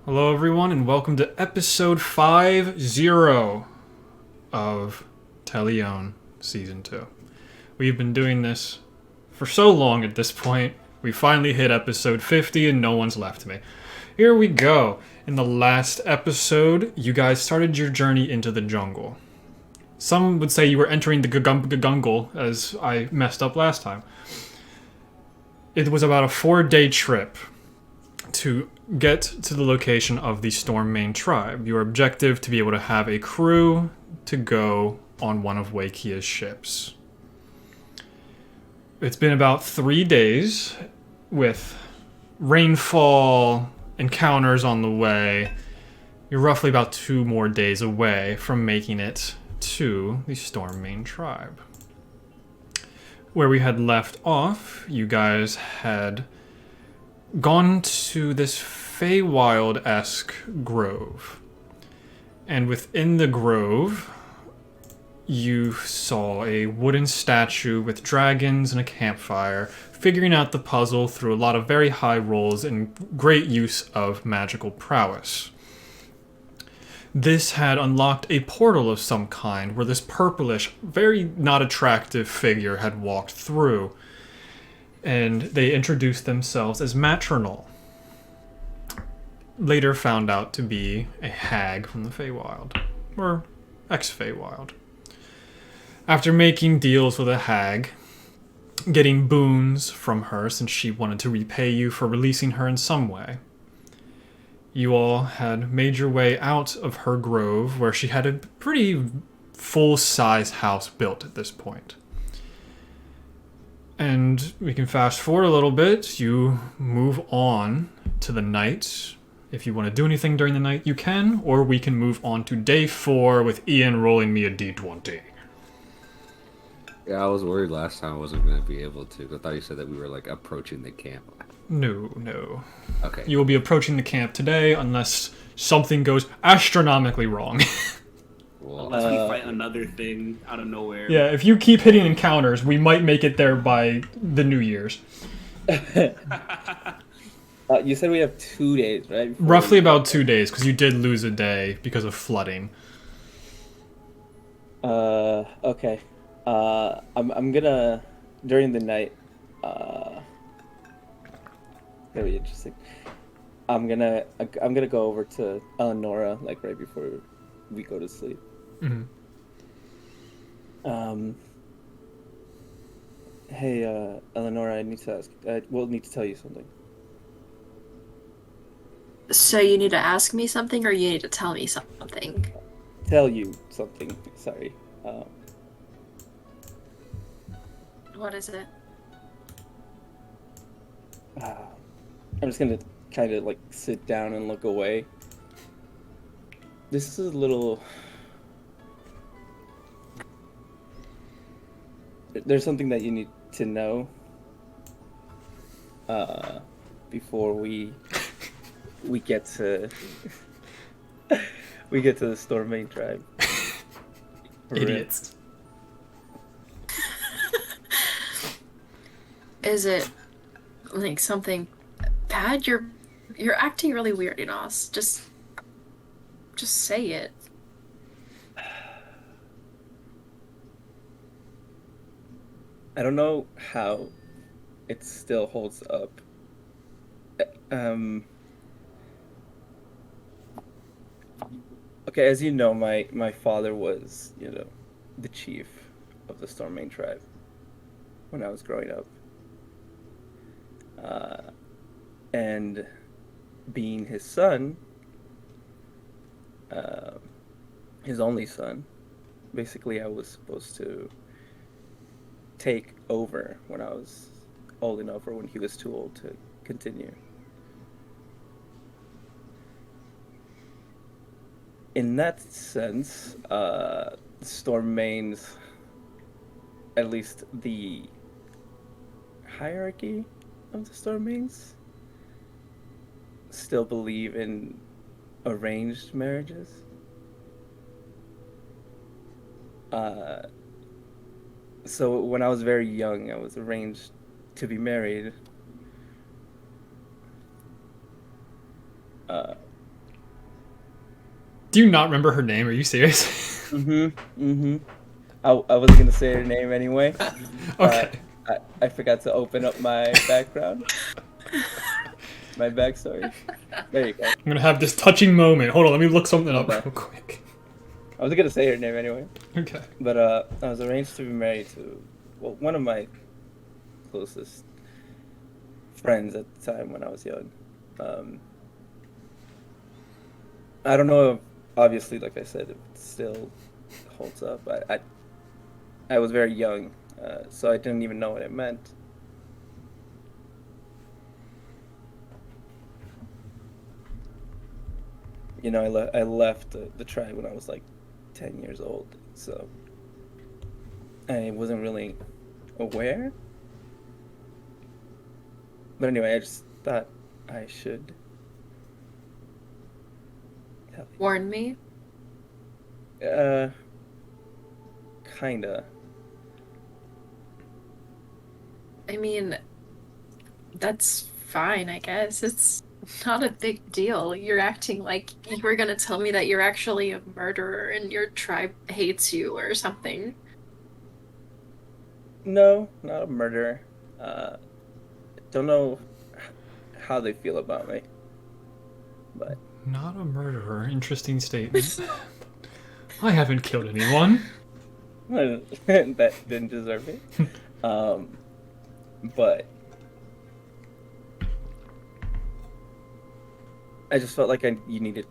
Hello, everyone, and welcome to episode 50 of Telione Season 2. We've been doing this for so long at this point, we finally hit episode 50 and no one's left me. Here we go. In the last episode, you guys started your journey into the jungle. Some would say you were entering the Jungle, as I messed up last time. It was about a 4-day trip to get to the location of the Stormmane Tribe. Your objective to be able to have a crew to go on one of Wakia's ships. It's been about 3 days with rainfall, encounters on the way. You're roughly about 2 more days away from making it to the Stormmane Tribe. Where we had left off, you guys had gone to this Feywild-esque grove. And within the grove, you saw a wooden statue with dragons and a campfire, figuring out the puzzle through a lot of very high rolls and great use of magical prowess. This had unlocked a portal of some kind where this purplish, very not attractive figure had walked through. And they introduced themselves as Maternal. Later found out to be a hag from the Feywild, or ex-Feywild. After making deals with a hag, getting boons from her since she wanted to repay you for releasing her in some way, you all had made your way out of her grove, where she had a pretty full-size house built at this point. And we can fast forward a little bit. You move on to the night. If you want to do anything during the night, you can. Or we can move on to day 4 with Ian rolling me a d20. Yeah, I was worried last time I wasn't going to be able to. I thought you said that we were, approaching the camp. No. Okay. You will be approaching the camp today unless something goes astronomically wrong. Well, Unless we fight another thing out of nowhere. Yeah, if you keep hitting encounters, we might make it there by the New Year's. You said we have 2 days, right? Roughly about 2 days, because you did lose a day because of flooding. Okay. I'm gonna during the night. Very interesting. I'm gonna go over to Eleonora right before we go to sleep. Mm-hmm. Hey, Eleonora, I need to ask. We'll need to tell you something. So you need to ask me something, or you need to tell me something? Tell you something. Sorry. What is it? I'm just gonna kind of sit down and look away. This is a little. There's something that you need to know. Before we get to we get to the Stormmane Tribe. Idiots. Is it something bad? You're acting really weird, Enos. Just say it. I don't know how it still holds up. Okay, as you know, my father was, the chief of the Stormmane Tribe when I was growing up. And being his son, his only son, basically I was supposed to take over when I was old enough, or when he was too old to continue. In that sense, Stormmane's, at least the hierarchy of the Stormmanes, still believe in arranged marriages. So when I was very young, I was arranged to be married. Do you not remember her name? Are you serious? I was gonna say her name anyway. Okay. I forgot to open up my background, my backstory. There you go. I'm gonna have this touching moment. Hold on, let me look something up Okay. real quick. I was gonna say her name anyway, Okay. but I was arranged to be married to, well, one of my closest friends at the time when I was young. I don't know if, obviously, like I said, it still holds up. I was very young, so I didn't even know what it meant. You know, I left the tribe when I was like 10 years old, so I wasn't really aware. But anyway, I just thought I should tell you. Warn me. Kinda. I mean, that's fine, I guess. It's not a big deal. You're acting like you were gonna tell me that you're actually a murderer and your tribe hates you or something. No, not a murderer. Don't know how they feel about me, but Not a murderer. Interesting statement. I haven't killed anyone. that didn't deserve it. But I just felt like you needed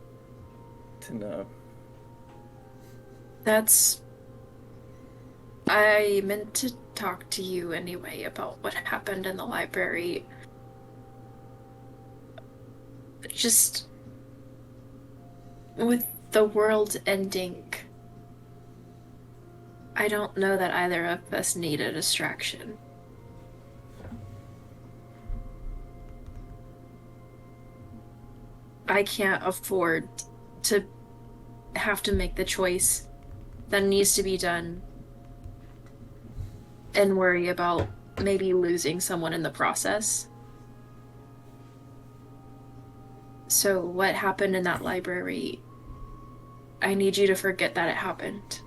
to know. I meant to talk to you anyway about what happened in the library. Just with the world ending, I don't know that either of us need a distraction. I can't afford to have to make the choice that needs to be done and worry about maybe losing someone in the process. So what happened in that library, I need you to forget that it happened.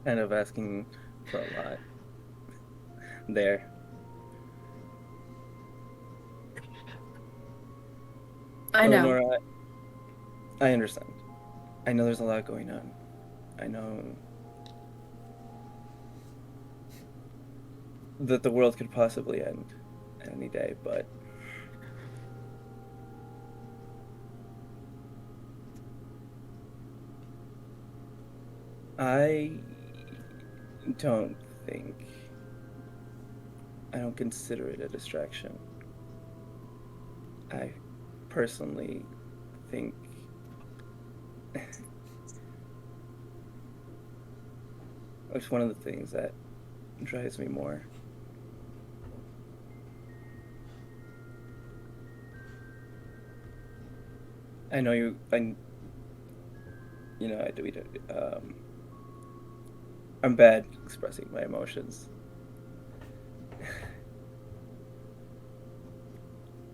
Kind of asking for a lot there. I know. Eleanor, I understand. I know there's a lot going on. I know that the world could possibly end any day, but I don't think, I don't consider it a distraction. I personally think it's one of the things that drives me more. I know I'm bad expressing my emotions.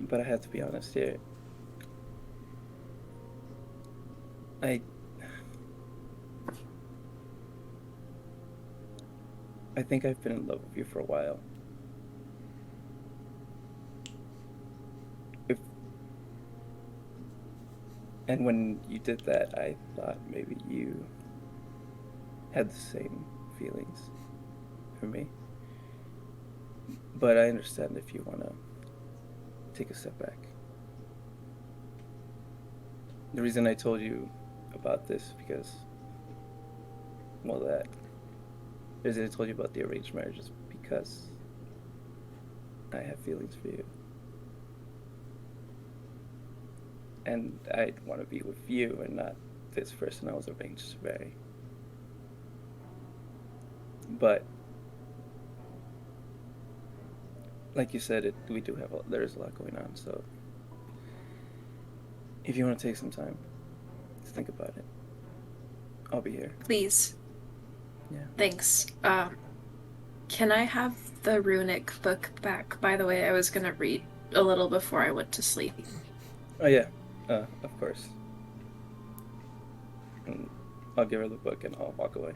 But I have to be honest here. I think I've been in love with you for a while. And when you did that, I thought maybe you had the same feelings for me. But I understand if you want to take a step back. The reason I told you about this because, well, the reason I told you about the arranged marriage is because I have feelings for you. And I want to be with you and not this person I was arranged to marry. But like you said, there's a lot going on. So if you want to take some time to think about it, I'll be here. Please. Yeah. Thanks. Can I have the runic book back? By the way, I was gonna read a little before I went to sleep. Oh yeah, of course. And I'll give her the book and I'll walk away.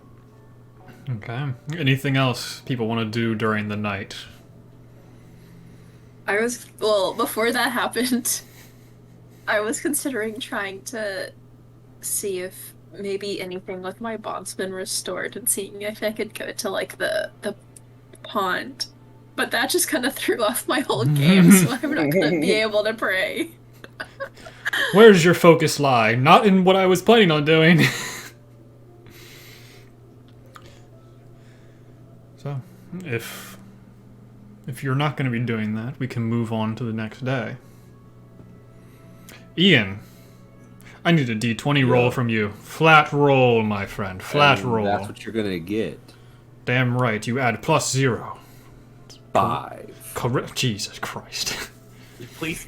Okay. Anything else people want to do during the night? Before that happened, I was considering trying to see if maybe anything with my bond's been restored and seeing if I could go to like the pond. But that just kind of threw off my whole game, so I'm not gonna be able to pray. Where does your focus lie? Not in what I was planning on doing. So, if you're not going to be doing that, we can move on to the next day. Ian, I need a D20 roll from you. Flat roll, my friend. Flat roll. That's what you're gonna get. Damn right. You add +0. 5. Correct. Jesus Christ. Please.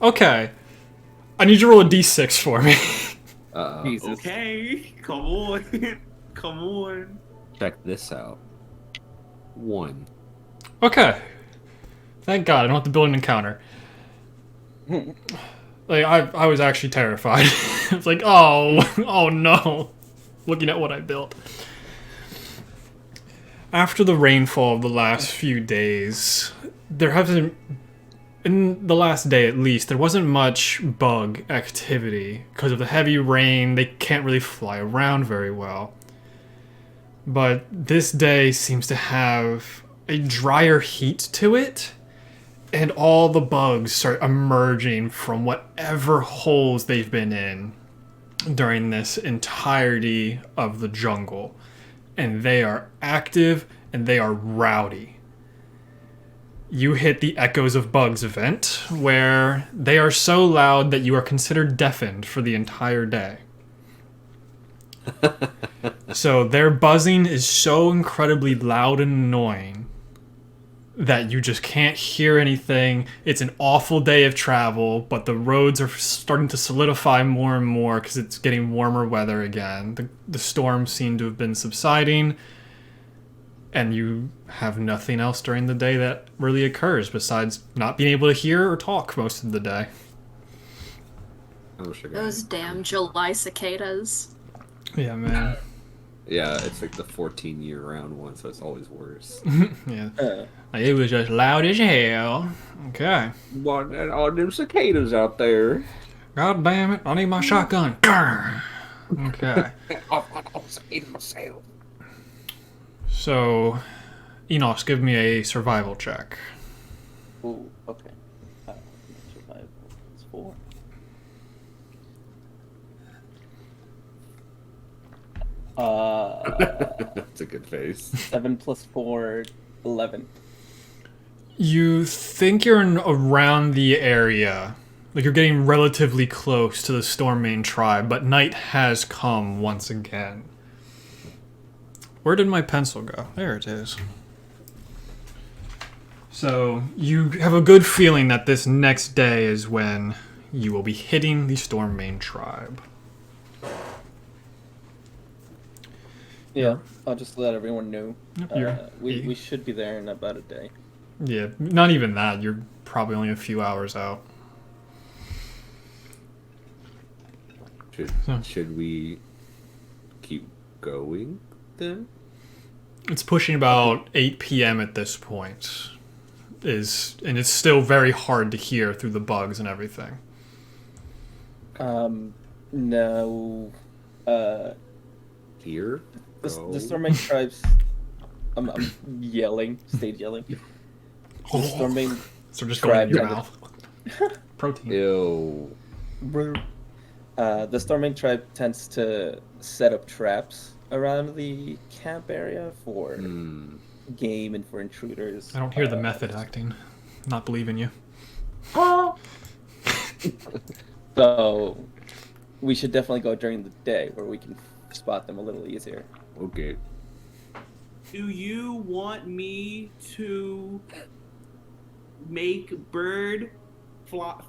Okay. I need you to roll a D6 for me. Jesus. Okay, come on. Come on. Check this out. 1. Okay. Thank God I don't have to build an encounter. Like I was actually terrified. It's like, oh no. Looking at what I built. After the rainfall of the last few days, there hasn't, in the last day at least, there wasn't much bug activity. Because of the heavy rain, they can't really fly around very well. But this day seems to have a drier heat to it, and all the bugs start emerging from whatever holes they've been in during this entirety of the jungle. And they are active and they are rowdy. You hit the Echoes of Bugs event, where they are so loud that you are considered deafened for the entire day. So their buzzing is so incredibly loud and annoying that you just can't hear anything. It's an awful day of travel, but the roads are starting to solidify more and more because it's getting warmer weather again. The storms seem to have been subsiding, and you have nothing else during the day that really occurs besides not being able to hear or talk most of the day. I wish I got Those it. damn July cicadas. Yeah, man. Yeah, it's like the 14-year round one, so it's always worse. Yeah. Like, it was just loud as hell. Okay. And all them cicadas out there. God damn it, I need my shotgun. Grr. Okay. So, Enos, give me a survival check. Ooh, okay. Survival. It's 4. That's a good face. 7 plus 4, 11. You think you're around the area. Like, you're getting relatively close to the Stormmane Tribe, but night has come once again. Where did my pencil go? There it is. So, you have a good feeling that this next day is when you will be hitting the Stormmane Tribe. Yeah, I'll just let everyone know. Yep, We should be there in about a day. Yeah, not even that. You're probably only a few hours out. Should we keep going then? It's pushing about 8 p.m. at this point. And it's still very hard to hear through the bugs and everything. No. Here? The Go. Stormmane Tribes. I'm yelling, stage yelling. The Stormmane So just going in your Tribe. mouth. Protein. Ew. The Stormmane Tribe tends to set up traps around the camp area for game and for intruders. I don't hear the method acting. Not believing you. So we should definitely go during the day where we can spot them a little easier. Okay. Do you want me to make bird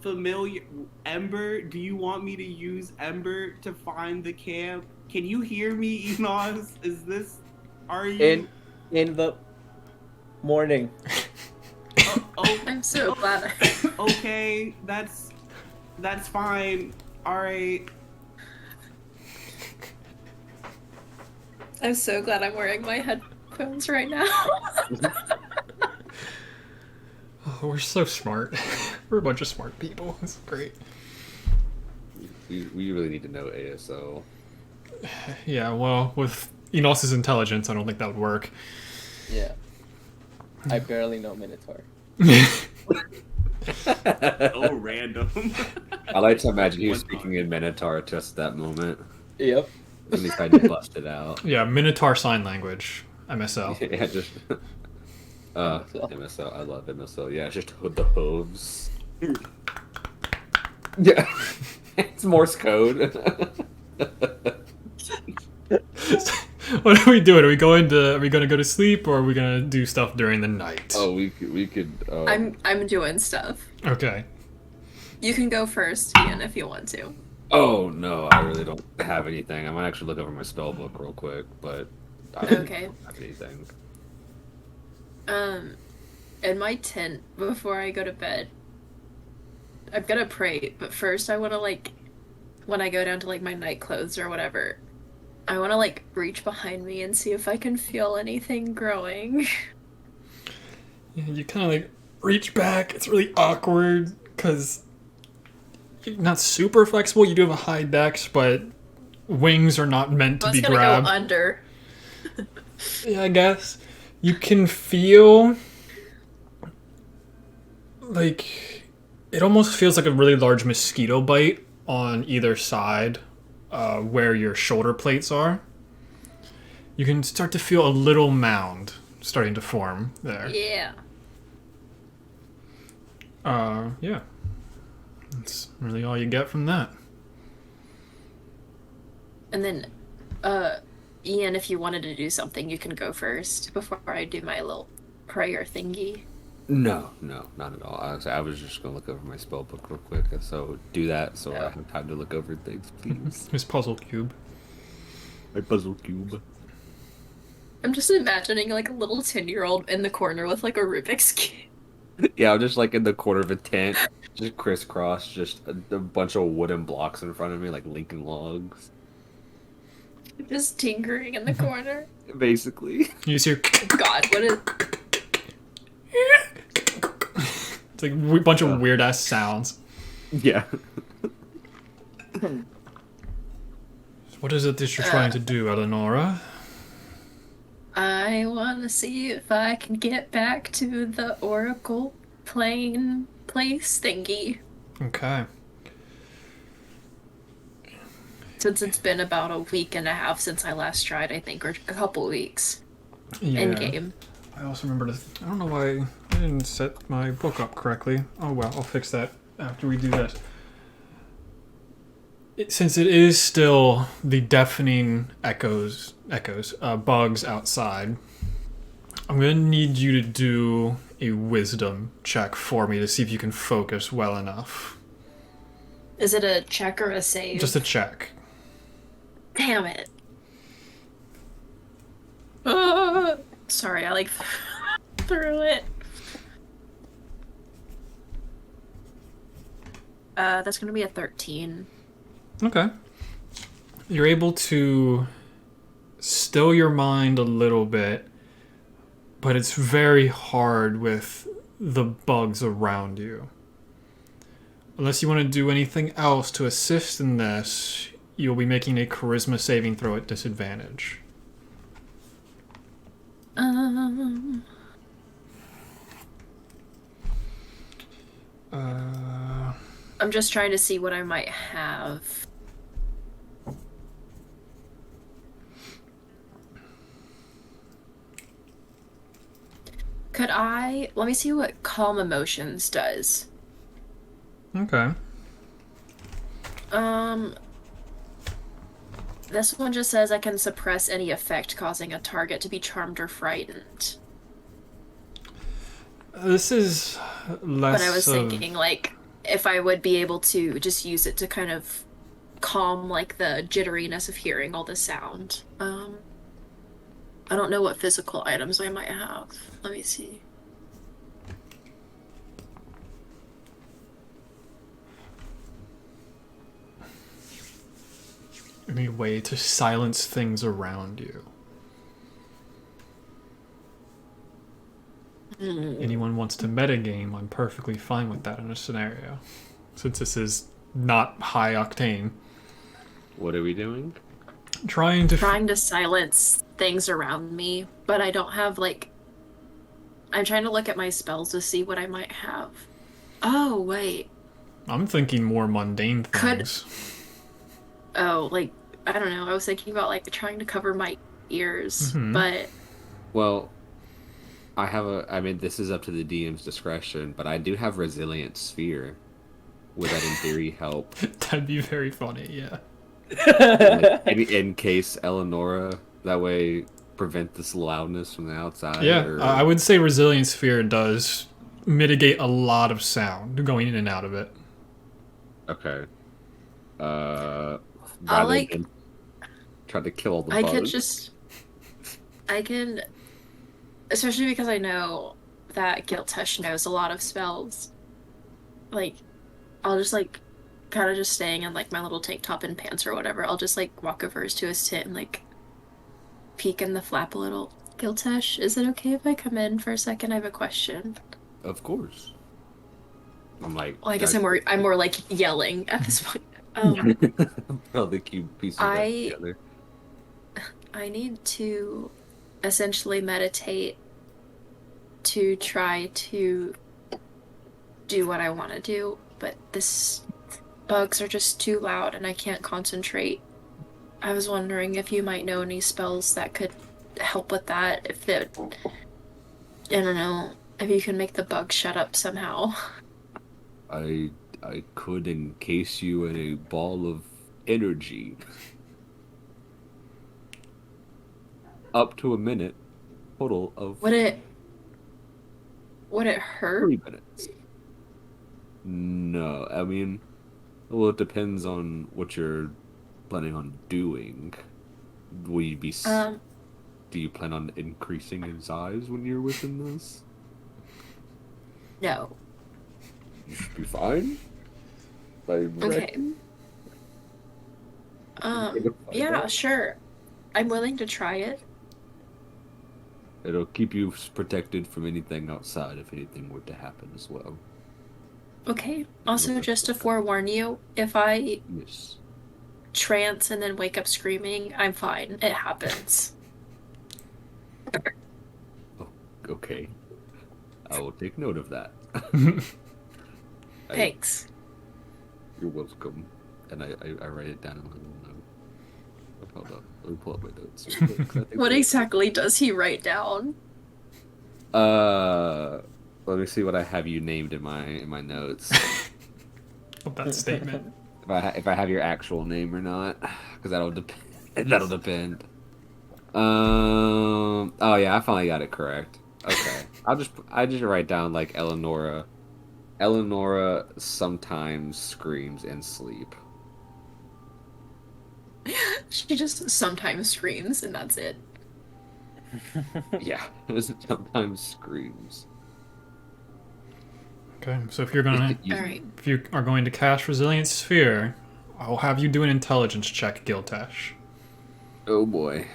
familiar Ember? Do you want me to use Ember to find the camp? Can you hear me, Enos? Are you In the morning. Oh, I'm so glad. okay, that's fine. All right. I'm so glad I'm wearing my headphones right now. Oh, we're so smart. We're a bunch of smart people. It's great. We really need to know ASO. Yeah, well, with Enos's intelligence, I don't think that would work. Yeah. I barely know Minotaur. Oh, random. I like to imagine he was speaking in Minotaur just at that moment. Yep. When he tried to bust it out. Yeah, Minotaur Sign Language, MSL. Yeah, just MSL. MSL. I love MSL. Yeah, it's just the hooves. Yeah, it's Morse code. What are we doing? Are we going to go to sleep, or are we gonna do stuff during the night? Oh, we could. I'm doing stuff. Okay. You can go first, Ian, if you want to. Oh no, I really don't have anything. I might actually look over my spell book real quick, but I don't Okay. have anything. In my tent before I go to bed, I'm gonna pray, but first I wanna when I go down to my night clothes or whatever, I wanna reach behind me and see if I can feel anything growing. Yeah, you kind of reach back. It's really awkward because you're not super flexible. You do have a high dex, but wings are not meant to I was be gonna grabbed. go under. Yeah, I guess you can feel it almost feels like a really large mosquito bite on either side, where your shoulder plates are. You can start to feel a little mound starting to form there. Yeah. Yeah. That's really all you get from that. And then, Ian, if you wanted to do something, you can go first before I do my little prayer thingy. No, not at all. I was just gonna look over my spell book real quick, so do that so I have time to look over things, please. His puzzle cube. My puzzle cube. I'm just imagining a little 10-year-old in the corner with a Rubik's Cube. Yeah, I'm just in the corner of a tent, just crisscross, just a bunch of wooden blocks in front of me, like Lincoln Logs. Just tinkering in the corner. Basically. You just hear God, what is... it's a bunch of weird ass sounds. Yeah. What is it that you're trying to do, Eleonora? I want to see if I can get back to the Oracle plane place thingy. Okay. Since it's been about a week and a half since I last tried, I think, or a couple weeks Yeah. in game. I also remember I don't know why I didn't set my book up correctly. Oh well, I'll fix that after we do this. Since it is still the deafening bugs outside, I'm gonna need you to do a wisdom check for me to see if you can focus well enough. Is it a check or a save? Just a check. Damn it. Sorry, I threw it. That's gonna be a 13. Okay. You're able to still your mind a little bit, but it's very hard with the bugs around you. Unless you want to do anything else to assist in this, you'll be making a charisma saving throw at disadvantage. I'm just trying to see what I might have. Let me see what Calm Emotions does. Okay. This one just says I can suppress any effect causing a target to be charmed or frightened. This is less. But I was thinking, if I would be able to just use it to kind of calm, the jitteriness of hearing all the sound. I don't know what physical items I might have. Let me see. any way to silence things around you? Anyone wants to metagame, I'm perfectly fine with that in a scenario. Since this is not high octane. What are we doing? Trying to silence things around me, but I don't have, like... I'm trying to look at my spells to see what I might have. Oh, wait. I'm thinking more mundane things. Oh, like, I don't know. I was thinking about, like, trying to cover my ears, but... Well, I mean, this is up to the DM's discretion, but I do have Resilient Sphere. Would that in theory help? That'd be very funny, yeah. Like, in case Eleonora, that way prevent this loudness from the outside? Yeah, or... I would say Resilient Sphere does mitigate a lot of sound going in and out of it. Okay. I'll, Rather like... than try to kill all the bugs. I can... Especially because I know that Giltesh knows a lot of spells. Like, I'll just, like, kind of just staying in, like, my little tank top and pants or whatever. I'll just, like, walk over to his tent and, like, peek in the flap a little. Giltesh, is it okay if I come in for a second? I have a question. Of course. I'm like... Well, I guess I'm more, like, yelling at this point. Well, the cube pieces together. I need to essentially meditate to try to do what I want to do, but bugs are just too loud and I can't concentrate. I was wondering if you might know any spells that could help with that, I don't know, if you can make the bugs shut up somehow. I could encase you in a ball of energy. Up to a minute total of... Would it hurt? 3 minutes. No, I mean, well, it depends on what you're planning on doing. Will you be... do you plan on increasing in size when you're within this? No. You should be fine. Okay. Yeah, sure. I'm willing to try it. It'll keep you protected from anything outside if anything were to happen as well. Okay. Also, just to forewarn you, if I Yes. trance and then wake up screaming, I'm fine. It happens. Oh, okay. I will take note of that. Thanks. You're welcome. And I write it down in a little note. Hold up. Let me pull up my notes. real quick, 'cause I think What exactly does he write down? Let me see what I have you named in my notes. That statement. If I have your actual name or not, because that'll depend. Oh yeah, I finally got it correct. Okay, I just write down like Eleonora. Eleonora sometimes screams in sleep. She just sometimes screams, and that's it. Yeah, sometimes screams. Okay, so if you're gonna, Alright. if you are going to cast Resilient Sphere, I'll have you do an intelligence check, Giltesh. Oh boy.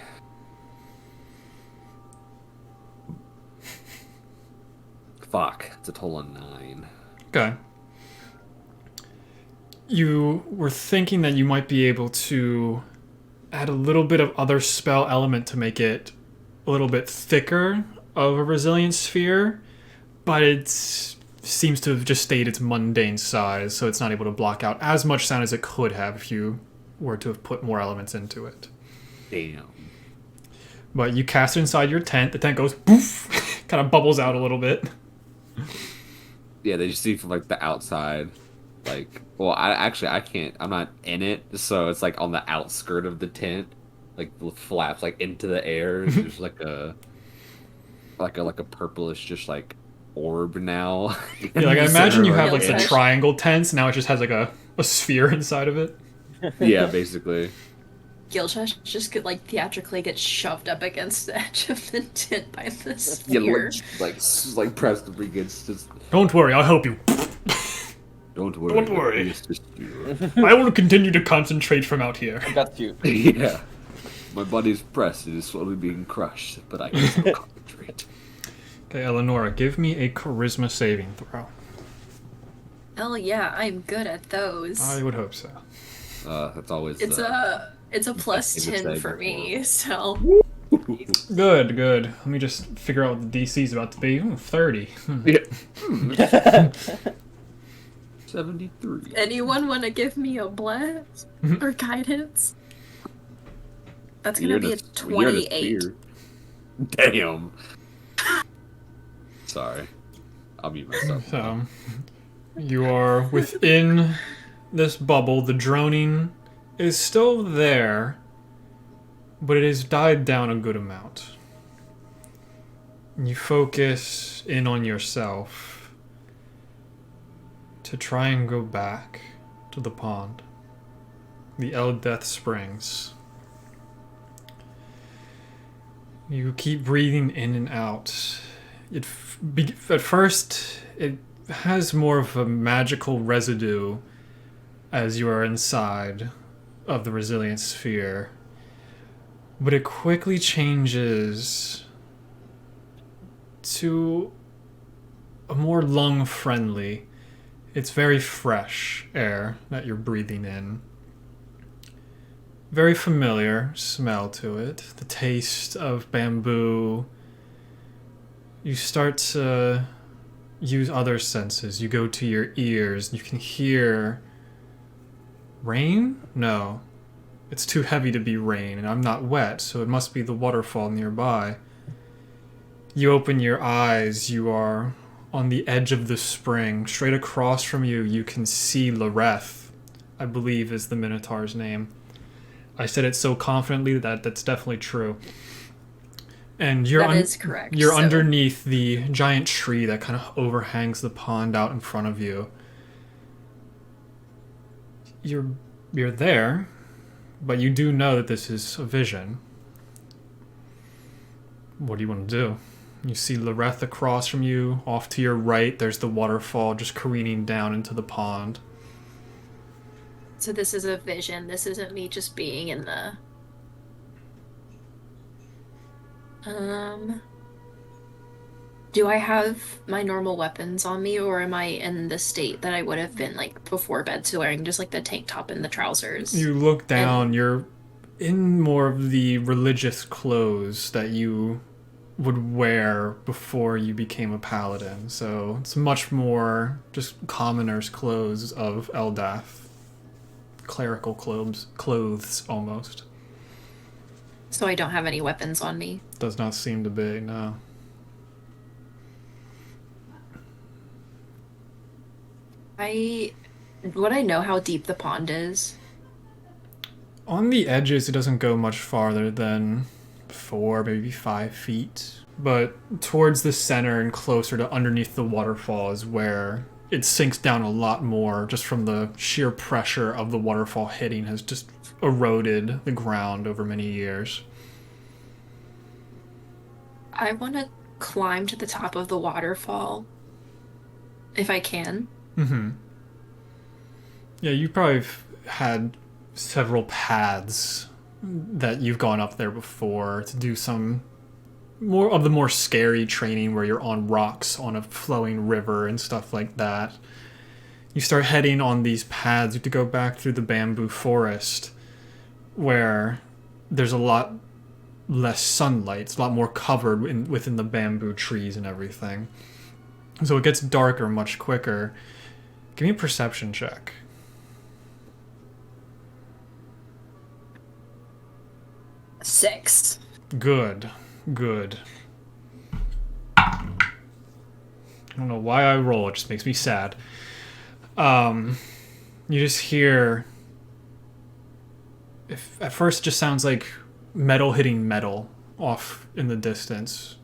Fuck, it's a total of 9. Okay. You were thinking that you might be able to add a little bit of other spell element to make it a little bit thicker of a Resilient Sphere, but it seems to have just stayed its mundane size, so it's not able to block out as much sound as it could have if you were to have put more elements into it. Damn. But you cast it inside your tent, the tent goes poof, kind of bubbles out a little bit. Yeah, they just see from like the outside. Like, well, I can't. I'm not in it, so it's like on the outskirt of the tent, like the flaps like into the air. There's like a purplish, just like orb now. Yeah, like I imagine you have like the Yeah. triangle tents. Now it just has like a sphere inside of it. Yeah, basically. Gilchesh just could like theatrically get shoved up against the edge of the tent by the Yeah, sphere. like pressed up against just. Don't worry, I'll help you. Don't worry. Don't worry. let me assist you." I will continue to concentrate from out here. I got you. Yeah. My body's pressed. It is slowly being crushed, but I can still concentrate. Okay, Eleonora, give me a charisma saving throw. Hell yeah, I'm good at those. I would hope so. That's always It's a plus David 10 said for me, so Good, good. Let me just figure out what the DC is about to be. 30. Yeah. 73. anyone want to give me a bless or guidance? That's gonna You're be a just- you're just 28. weird. Damn. Sorry. I'll mute myself. So, you are within this bubble. The droning is still there, but it has died down a good amount. You focus in on yourself to try and go back to the pond. The Eldeth Springs. You keep breathing in and out. At first, it has more of a magical residue as you are inside of the resilient sphere, but it quickly changes to a more lung-friendly. It's very fresh air that you're breathing in. Very familiar smell to it. The taste of bamboo. You start to use other senses. You go to your ears. You can hear rain? No. It's too heavy to be rain, and I'm not wet, so it must be the waterfall nearby. You open your eyes. You are on the edge of the spring. Straight across from you, you can see Lareth, I believe is the Minotaur's name. I said it so confidently that that's definitely true. And you're That is correct. You're so- underneath the giant tree that kind of overhangs the pond out in front of you. You're there, but you do know that this is a vision. What do you want to do? You see Lareth across from you. Off to your right, there's the waterfall just careening down into the pond. So this is a vision. This isn't me just being in the... Do I have my normal weapons on me, or am I in the state that I would have been, like, before bed, so wearing just, like, the tank top and the trousers? You look down, you're in more of the religious clothes that you would wear before you became a paladin. So it's much more just commoner's clothes of Eldath. Clerical clothes almost. So I don't have any weapons on me. Does not seem to be, no. Would I know how deep the pond is? On the edges, it doesn't go much farther than 4, maybe 5 feet. But towards the center and closer to underneath the waterfall is where it sinks down a lot more, just from the sheer pressure of the waterfall hitting has just eroded the ground over many years. I want to climb to the top of the waterfall. If I can. Mm-hmm. Yeah, you probably had several paths that you've gone up there before to do some more of the more scary training where you're on rocks on a flowing river and stuff like that. You start heading on these paths. You have to go back through the bamboo forest where there's a lot less sunlight. It's a lot more covered within the bamboo trees and everything. So it gets darker much quicker. Give me a perception check. Six. Good. I don't know why I roll, it just makes me sad. You just hear... At first it just sounds like metal hitting metal off in the distance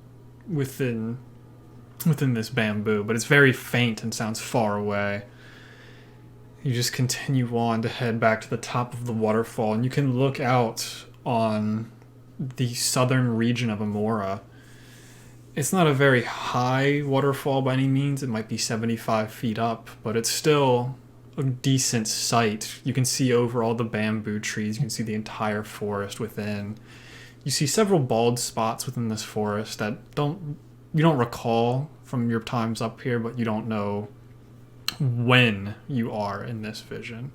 within this bamboo, but it's very faint and sounds far away. You just continue on to head back to the top of the waterfall, and you can look out on the southern region of Amora. It's not a very high waterfall by any means. It might be 75 feet up, but it's still a decent sight. You can see over all the bamboo trees. You can see the entire forest within. You see several bald spots within this forest that you don't recall from your times up here, but you don't know when you are in this vision.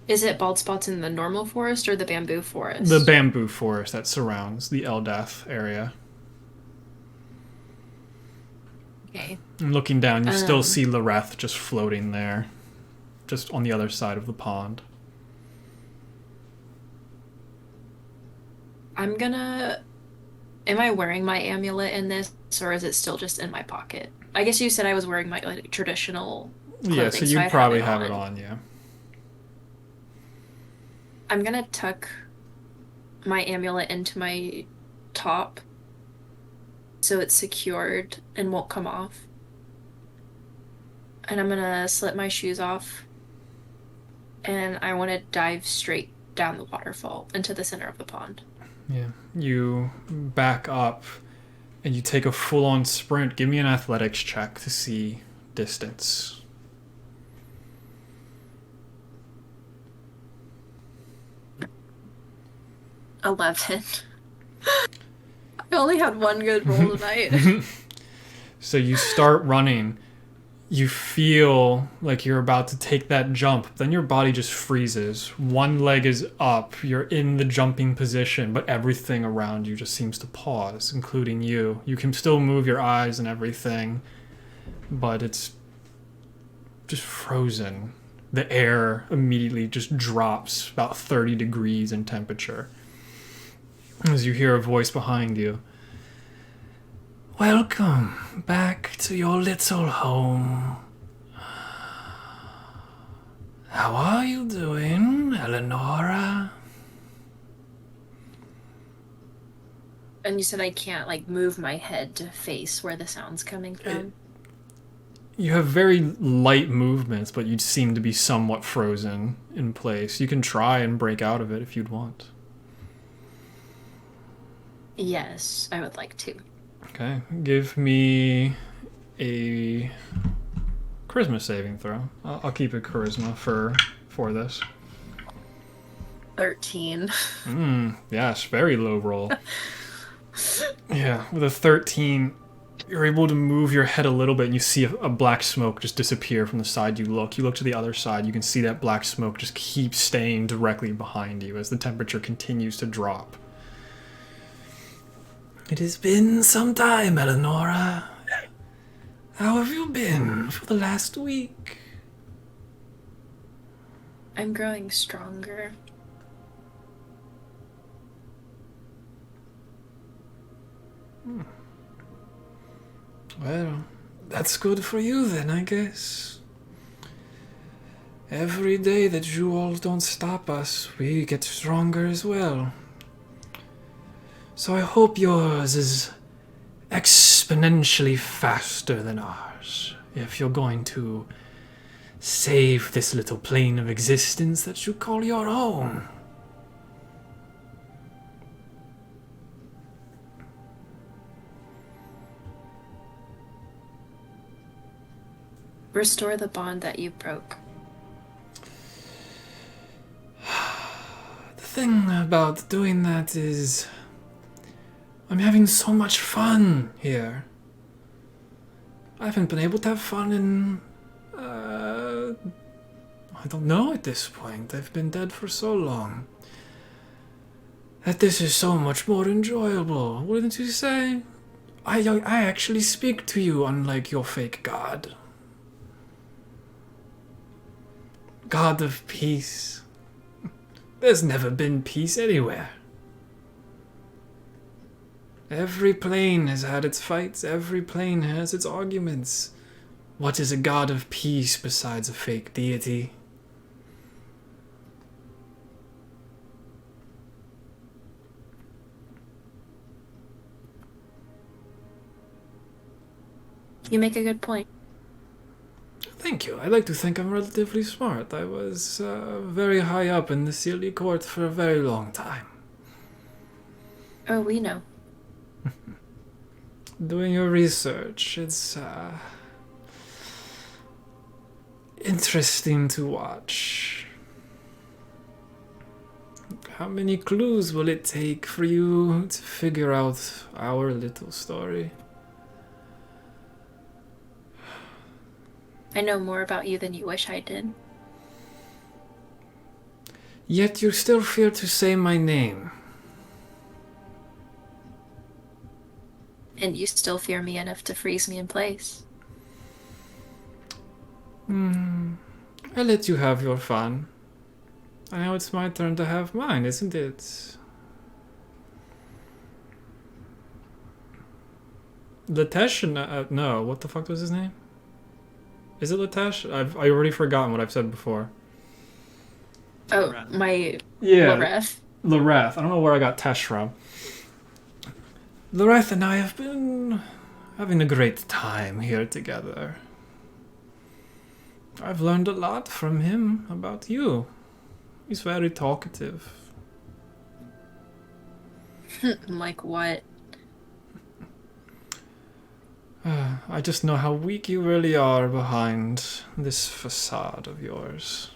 Is it bald spots in the normal forest or the bamboo forest? The bamboo forest that surrounds the Eldath area. Okay. And looking down, you still see Loreth just floating there, just on the other side of the pond. Am I wearing my amulet in this, or is it still just in my pocket? I guess you said I was wearing my like traditional clothing, Yeah, so you I'd probably have it on, yeah. I'm gonna tuck my amulet into my top so it's secured and won't come off. And I'm gonna slip my shoes off, and I want to dive straight down the waterfall into the center of the pond. Yeah. You back up and you take a full-on sprint. Give me an athletics check to see distance. $11. I only had one good roll tonight. So you start running. You feel like you're about to take that jump. Then your body just freezes. One leg is up. You're in the jumping position, but everything around you just seems to pause, including you. You can still move your eyes and everything, but it's just frozen. The air immediately just drops about 30 degrees in temperature as you hear a voice behind you. Welcome back to your little home. How are you doing, Eleonora? And you said I can't like move my head to face where the sound's coming from? You have very light movements, but you seem to be somewhat frozen in place. You can try and break out of it if you'd want. Yes, I would like to. Okay, give me a charisma saving throw. I'll keep it charisma for this. 13. Yes, very low roll. Yeah, with a 13, you're able to move your head a little bit and you see a black smoke just disappear from the side you look. You look to the other side, you can see that black smoke just keep staying directly behind you as the temperature continues to drop. It has been some time, Eleonora. How have you been for the last week? I'm growing stronger. Well, that's good for you then, I guess. Every day that you all don't stop us, we get stronger as well. So I hope yours is exponentially faster than ours, if you're going to save this little plane of existence that you call your own. Restore the bond that you broke. The thing about doing that is I'm having so much fun here. I haven't been able to have fun in I don't know at this point. I've been dead for so long that this is so much more enjoyable, wouldn't you say? I actually speak to you unlike your fake god. God of peace. There's never been peace anywhere. Every plane has had its fights, every plane has its arguments. What is a god of peace besides a fake deity? You make a good point. Thank you. I like to think I'm relatively smart. I was very high up in the Sealy Court for a very long time. Oh, we know. Doing your research, interesting to watch. How many clues will it take for you to figure out our little story? I know more about you than you wish I did. Yet you still fear to say my name. And you still fear me enough to freeze me in place. I let you have your fun. And now it's my turn to have mine, isn't it? Latesh? No, what the fuck was his name? Is it Latesh? I already forgotten what I've said before. Oh, Loreth. my Yeah, Loreth. Loreth. I don't know where I got Tesh from. Loreth and I have been having a great time here together. I've learned a lot from him about you. He's very talkative. Like what? I just know how weak you really are behind this facade of yours.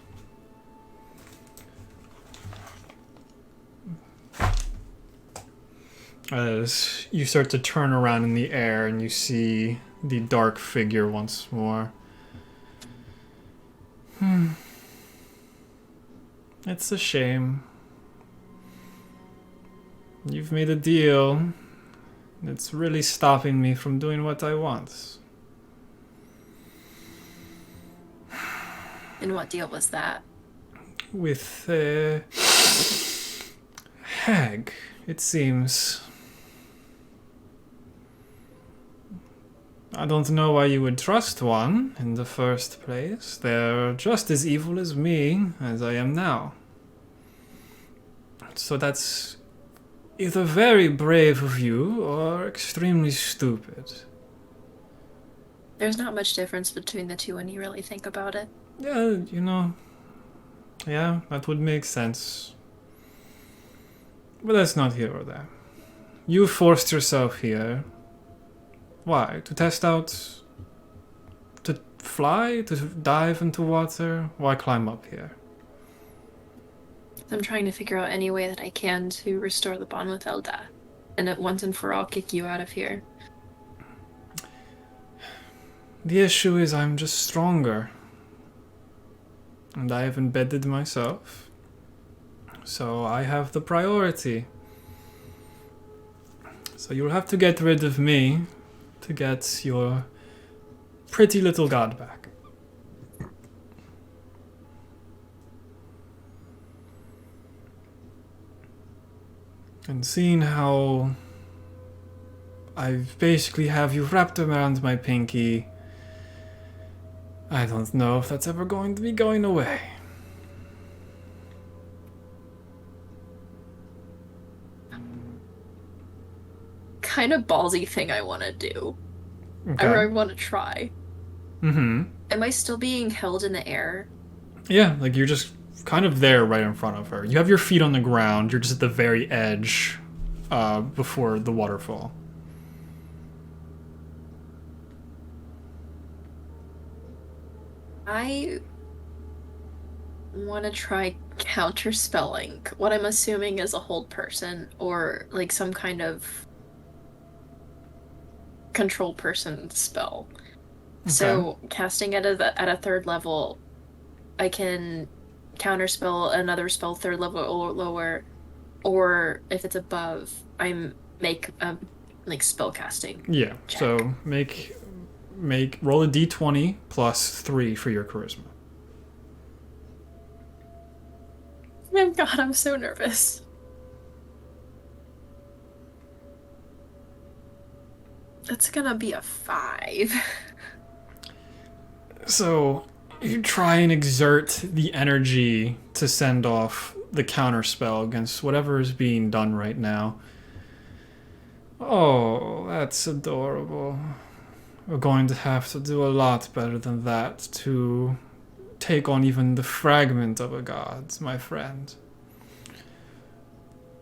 As you start to turn around in the air and you see the dark figure once more. It's a shame. You've made a deal. It's really stopping me from doing what I want. And what deal was that? With a hag, it seems. I don't know why you would trust one in the first place. They're just as evil as me, as I am now. So that's either very brave of you or extremely stupid. There's not much difference between the two when you really think about it. Yeah, yeah, that would make sense. But that's not here or there. You forced yourself here. Why? To test out... To fly? To dive into water? Why climb up here? I'm trying to figure out any way that I can to restore the bond with Elda. And at once and for all kick you out of here. The issue is I'm just stronger. And I have embedded myself. So I have the priority. So you'll have to get rid of me to get your pretty little god back. And seeing how I basically have you wrapped around my pinky, I don't know if that's ever going to be going away. Kind of ballsy thing I want to do. I Okay. want to try. Mm-hmm. Am I still being held in the air? Yeah, like you're just kind of there right in front of her. You have your feet on the ground. You're just at the very edge before the waterfall. I want to try counterspelling. What I'm assuming is a hold person or like some kind of control person spell. So casting it at a third level, I can counterspell another spell third level or lower, or if it's above, I make like spell casting. Yeah. Check. So roll a d20 plus 3 for your charisma. Oh God, I'm so nervous. That's gonna be a 5. So you try and exert the energy to send off the counterspell against whatever is being done right now. Oh, that's adorable. We're going to have to do a lot better than that to take on even the fragment of a god, my friend.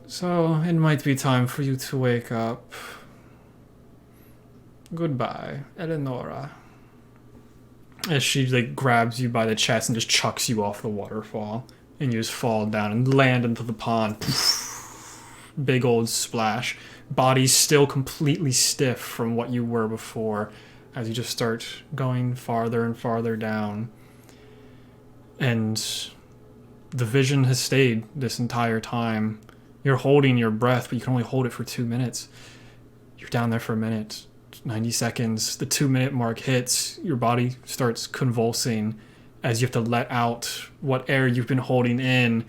So it might be time for you to wake up. Goodbye, Eleonora. as she like grabs you by the chest and just chucks you off the waterfall, and you just fall down and land into the pond. Big old splash. Body still completely stiff from what you were before, as you just start going farther and farther down. And the vision has stayed this entire time. You're holding your breath, but you can only hold it for 2 minutes. You're down there for a minute, 90 seconds. The 2-minute mark hits. Your body starts convulsing as you have to let out what air you've been holding in.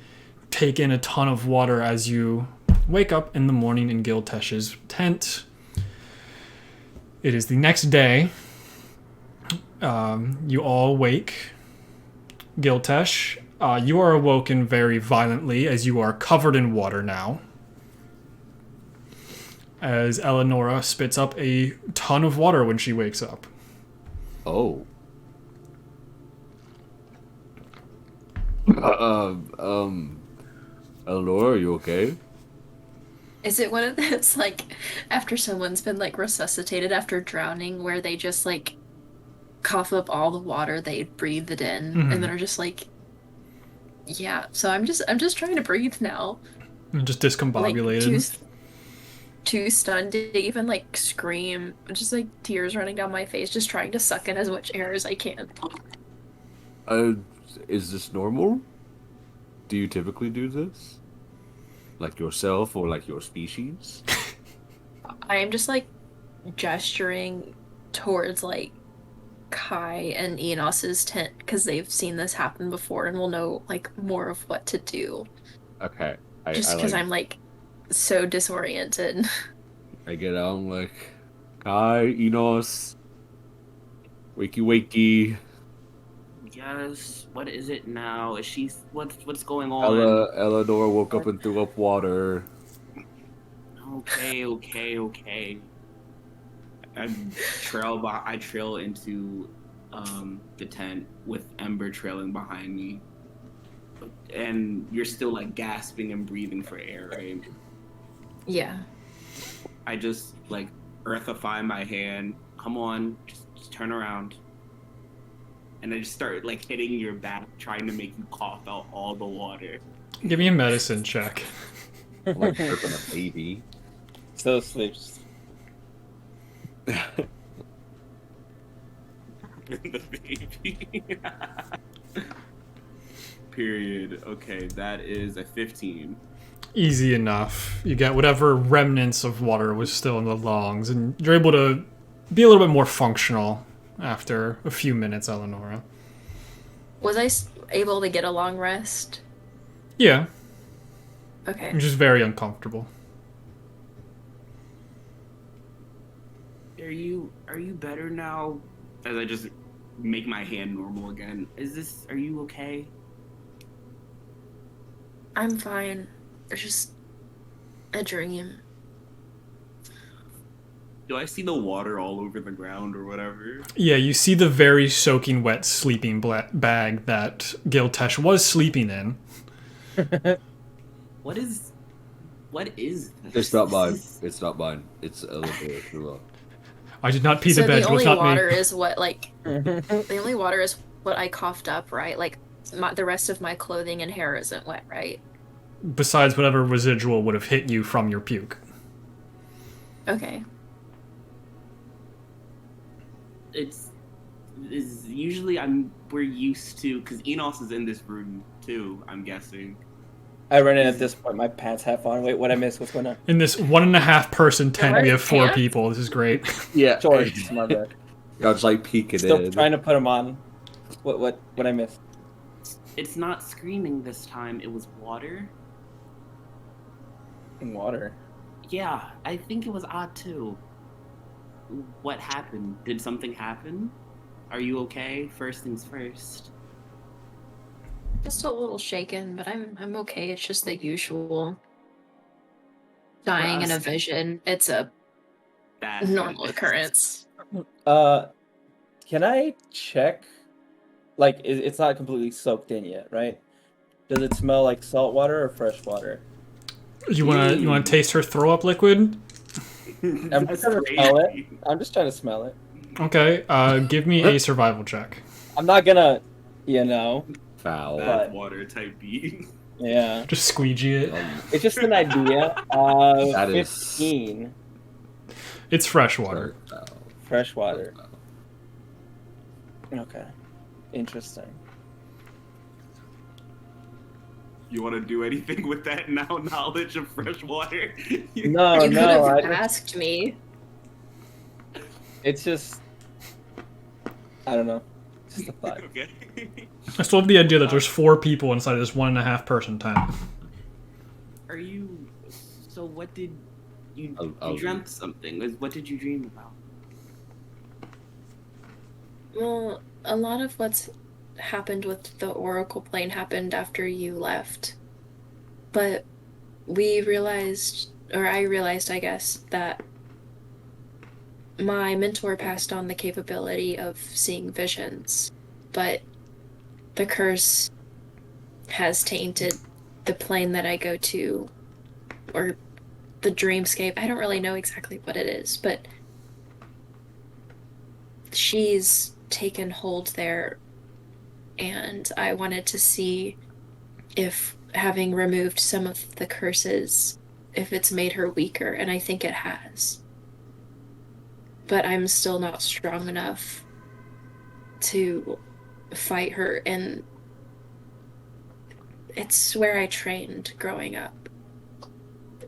Take in a ton of water as you wake up in the morning in Giltesh's tent. It is the next day. You all wake. Giltesh, you are awoken very violently as you are covered in water now. As Eleonora spits up a ton of water when she wakes up. Oh. Eleanor, are you okay? Is it one of those, like, after someone's been, like, resuscitated after drowning, where they just, like, cough up all the water they breathed it in, and then are just like, yeah, so I'm just trying to breathe now. You're just discombobulated. Like, too stunned to even, like, scream. Just, like, tears running down my face, just trying to suck in as much air as I can. Is this normal? Do you typically do this? Like yourself or like your species? I am just, like, gesturing towards, like, Kai and Enos's tent, because they've seen this happen before and will know, like, more of what to do. Okay. Just because I'm, like, so disoriented. I get out, I'm like, Kai, Enos, wakey wakey. Yes. What is it now? Is she? What's going on? Eleanor woke up and threw up water. Okay. I trail into the tent with Ember trailing behind me. And you're still like gasping and breathing for air, right? Yeah. I just like earthify my hand. Come on, just turn around. And I just start like hitting your back, trying to make you cough out all the water. Give me a medicine check. I'm like burping a baby. Still sleeps. The baby. Period. Okay, that is a 15. Easy enough. You get whatever remnants of water was still in the lungs, and you're able to be a little bit more functional after a few minutes, Eleonora. Was I able to get a long rest? Yeah. Okay. Which is very uncomfortable. Are you better now? As I just make my hand normal again. Are you okay? I'm fine. It's just a dream. Do I see the water all over the ground or whatever? Yeah, you see the very soaking wet sleeping bag that Giltesh was sleeping in. What is this? It's not mine. It's not mine. It's Eleanor. I did not pee the So bed. the It was only not water me. is what, like, the only water is what I coughed up, right? Like, the rest of my clothing and hair isn't wet, right? Besides whatever residual would have hit you from your puke. Okay. It's usually we're used to, because Enos is in this room too, I'm guessing. I run in at this point. My pants half on. Wait, what I missed? What's going on? In this 1.5 person tent, we have 4 Pants? people. This is great. Yeah. George, my bad. I was like peeking Still in. trying to put them on. What I missed? It's not screaming this time, it was water. Water. Yeah, I think it was odd too. What happened? Did something happen? Are you okay? First things first. Just a little shaken, but I'm okay. It's just the usual. Dying in a vision. It's a That normal occurrence. Can I check? Like, it's not completely soaked in yet, right? Does it smell like salt water or fresh water? You wanna taste her throw up liquid? I'm That's just trying to smell it. crazy. I'm just trying to smell it. Okay, give me a survival check. I'm not gonna, you know. Foul. But- Water type beat. Yeah. Just squeegee it. It's just an idea. That is- 15 It's freshwater. Foul. freshwater. Okay. Interesting. You want to do anything with that now knowledge of fresh water? No, you could no. have I, asked me. it's just. I don't know. Just a thought. Okay. I still have the idea that there's 4 people inside of this 1.5 person tent. Are you? So what did you? I'll You dreamt something. What did you dream about? Well, a lot of what's happened with the Oracle plane happened after you left. But we realized, or I realized, I guess, that my mentor passed on the capability of seeing visions, but the curse has tainted the plane that I go to, or the dreamscape. I don't really know exactly what it is, but she's taken hold there, and I wanted to see if having removed some of the curses, if it's made her weaker, and I think it has. But I'm still not strong enough to fight her, and it's where I trained growing up.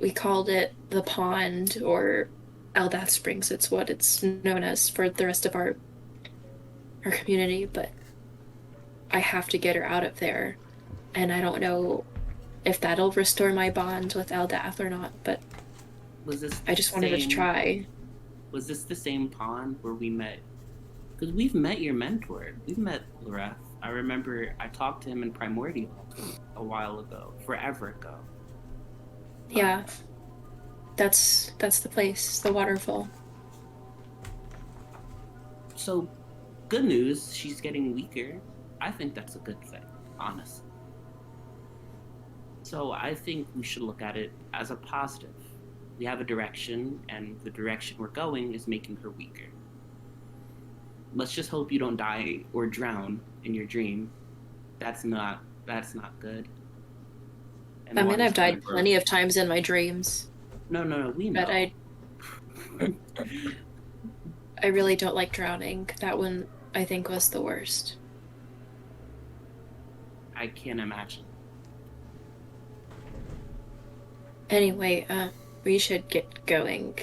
We called it the pond, or Eldath Springs. It's what it's known as for the rest of our community, but I have to get her out of there, and I don't know if that'll restore my bond with Eldath or not, but Was this? I just wanted to try. Was this the same pond where we met? Because we've met your mentor. We've met Loreth. I remember I talked to him in Primordial a while ago, forever ago. Yeah, that's the place, the waterfall. So, good news, she's getting weaker. I think that's a good thing, honestly. So I think we should look at it as a positive. We have a direction, and the direction we're going is making her weaker. Let's just hope you don't die or drown in your dream. That's not good. And I mean, water's I've died gonna burn. plenty of times in my dreams, No, we know. but I really don't like drowning. That one, I think, was the worst. I can't imagine. Anyway, we should get going.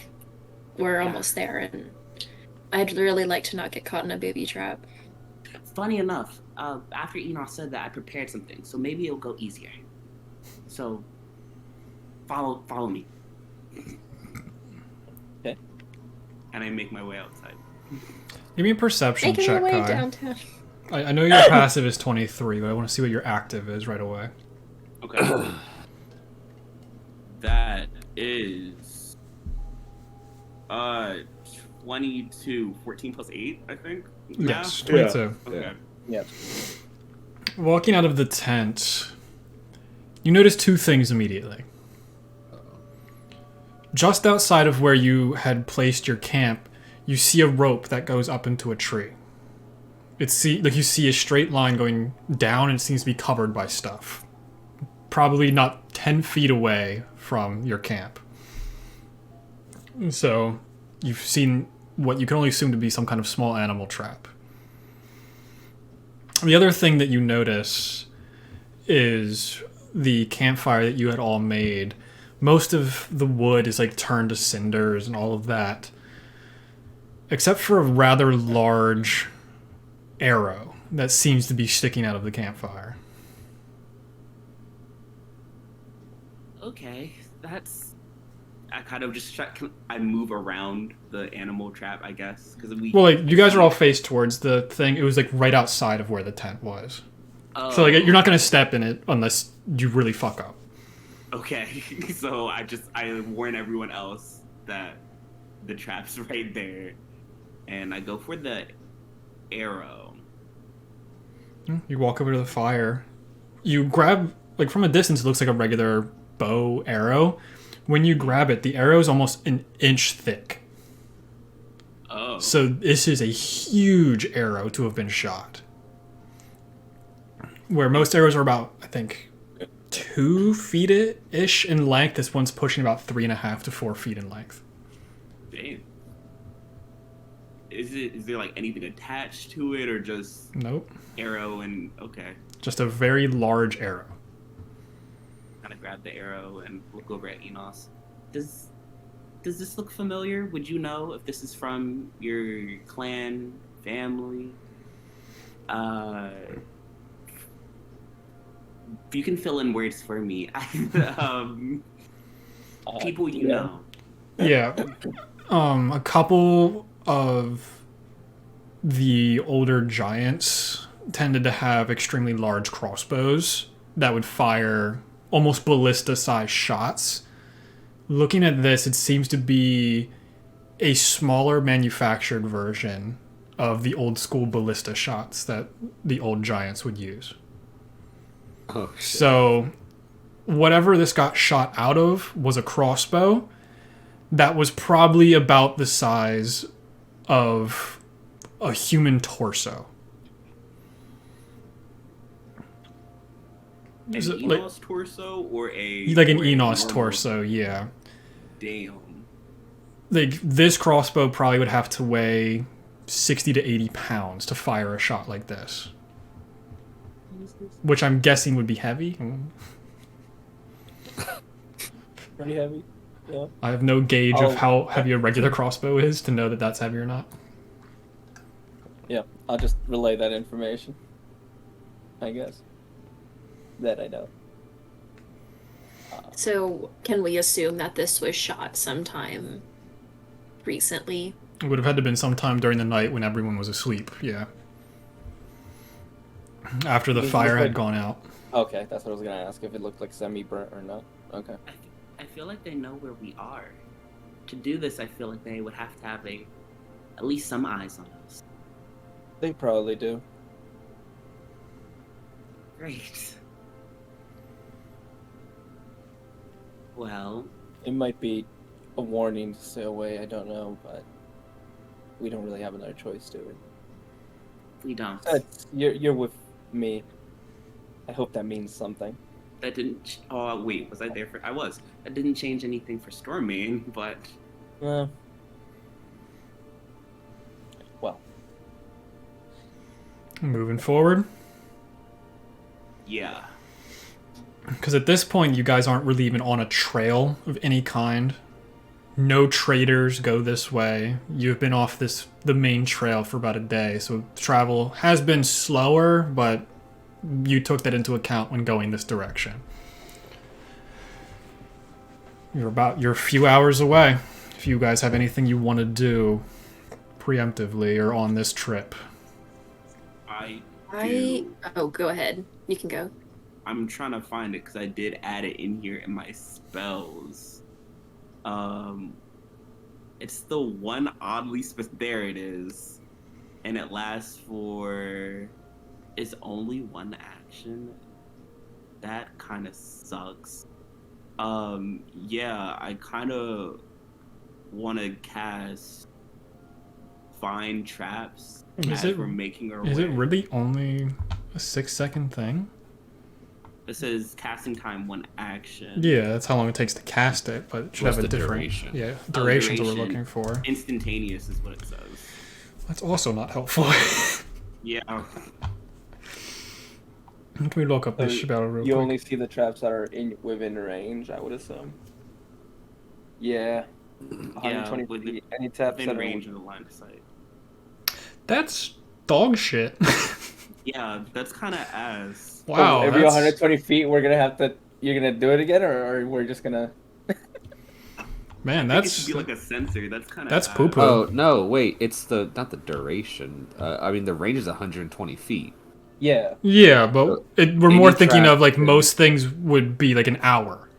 We're Yeah. almost there, and I'd really like to not get caught in a booby trap. Funny enough, after Enoch said that, I prepared something, so maybe it'll go easier. So, follow me. Okay. And I make my way outside. Give me a perception Making check, my way Kai. downtown. I know your passive is 23, but I want to see what your active is right away. Okay. That is 22, 14 plus 8, I think. Yes, Yeah? 22. Okay. Yep. Walking out of the tent, you notice 2 things immediately. Just outside of where you had placed your camp, you see a rope that goes up into a tree. You see a straight line going down, and it seems to be covered by stuff. Probably not 10 feet away from your camp. So, you've seen what you can only assume to be some kind of small animal trap. The other thing that you notice is the campfire that you had all made. Most of the wood is like turned to cinders and all of that, except for a rather large arrow that seems to be sticking out of the campfire. Okay, I kind of just I move around the animal trap, I guess, because Well, like, you guys are all faced towards the thing. It was like right outside of where the tent was. So like, you're not gonna step in it unless you really fuck up. Okay, so I warn everyone else that the trap's right there, and I go for the arrow. You walk over to the fire. You grab, like, from a distance, it looks like a regular bow arrow. When you grab it, the arrow is almost an inch thick. Oh. So this is a huge arrow to have been shot. where most arrows are about, I think, 2 feet ish in length. This one's pushing about 3.5 to 4 feet in length. Damn. Is there like anything attached to it, or just Nope. arrow and okay? Just a very large arrow. Kind of grab the arrow and look over at Enos. Does this look familiar? Would you know if this is from your clan, family? You can fill in words for me. People you know. Yeah. A couple of the older giants tended to have extremely large crossbows that would fire almost ballista-sized shots. Looking at this, it seems to be a smaller manufactured version of the old school ballista shots that the old giants would use. Oh, shit. So, whatever this got shot out of was a crossbow that was probably about the size of a human torso. An Is it Enos torso or a like an or a Enos normal- torso, yeah. Damn. Like, this crossbow probably would have to weigh 60 to 80 pounds to fire a shot like this. Which I'm guessing would be heavy. Pretty heavy. Yeah. I have no gauge of Oh. how heavy a regular crossbow is to know that that's heavy or not. Yeah. I'll just relay that information. I guess. That I know. So, can we assume that this was shot sometime recently? It would have had to been sometime during the night when everyone was asleep, yeah. After the Does it fire look had like- gone out. Okay, that's what I was gonna ask, if it looked like semi-burnt or not. Okay. I feel like they know where we are. To do this, I feel like they would have to have at least some eyes on us. They probably do. Great. Well, It might be a warning to stay away, I don't know, but we don't really have another choice, do we? we don't. You're with me. I hope that means something. That didn't. Oh wait, was I there for? I was. That didn't change anything for Stormmane, but Well, Moving forward. yeah. Because at this point, you guys aren't really even on a trail of any kind. No traders go this way. You've been off the main trail for about a day, so travel has been slower, but you took that into account when going this direction. You're a few hours away. If you guys have anything you want to do preemptively or on this trip. Oh, go ahead. You can go. I'm trying to find it because I did add it in here in my spells. It's the one oddly there it is, and it lasts for. It's only one action. That kind of sucks. Yeah, I kind of want to cast Find Traps as we're making our way. Is it really only a 6-second thing? It says casting time 1 action. Yeah, that's how long it takes to cast it, but it should What's have a the different... duration? Yeah, duration's what we're duration. looking for. Instantaneous is what it says. That's also not helpful. Yeah. Can we look up this So Shibata real you quick? only see the traps that are within range, I would assume. Yeah. 120 within- feet. Any traps Within that are range of the line of sight. That's dog shit. Yeah, that's kind of ass. Wow, every that's... 120 feet, we're gonna have to. You're gonna do it again, or we're just gonna. Man, I think it that's... should be like a sensor. That's kind of That's poo-poo. Oh no! Wait, it's not the duration. I mean, the range is 120 feet. Yeah. Yeah, but we're Any more thinking trap of, like, could- most things would be, like, an hour.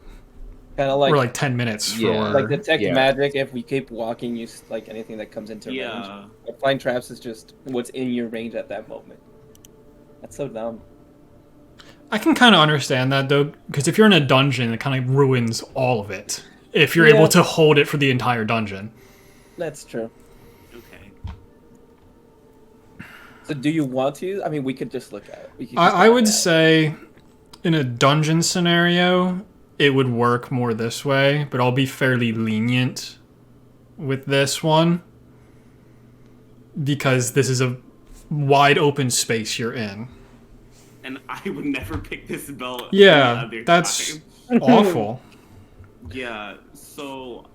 Kind of like or, like, 10 minutes for... Yeah. like detect Yeah. magic. If we keep walking, like anything that comes into range. Yeah. But find traps is just what's in your range at that moment. That's so dumb. I can kind of understand that, though, because if you're in a dungeon, it kind of ruins all of it. If you're Yeah. able to hold it for the entire dungeon. That's true. Okay. So do you want to? I mean, we could just look at it. We could just I look would at it. say in a dungeon scenario, it would work more this way, but I'll be fairly lenient with this one because this is a wide open space you're in. And I would never pick this spell. Yeah, any other that's time. awful. Yeah. So,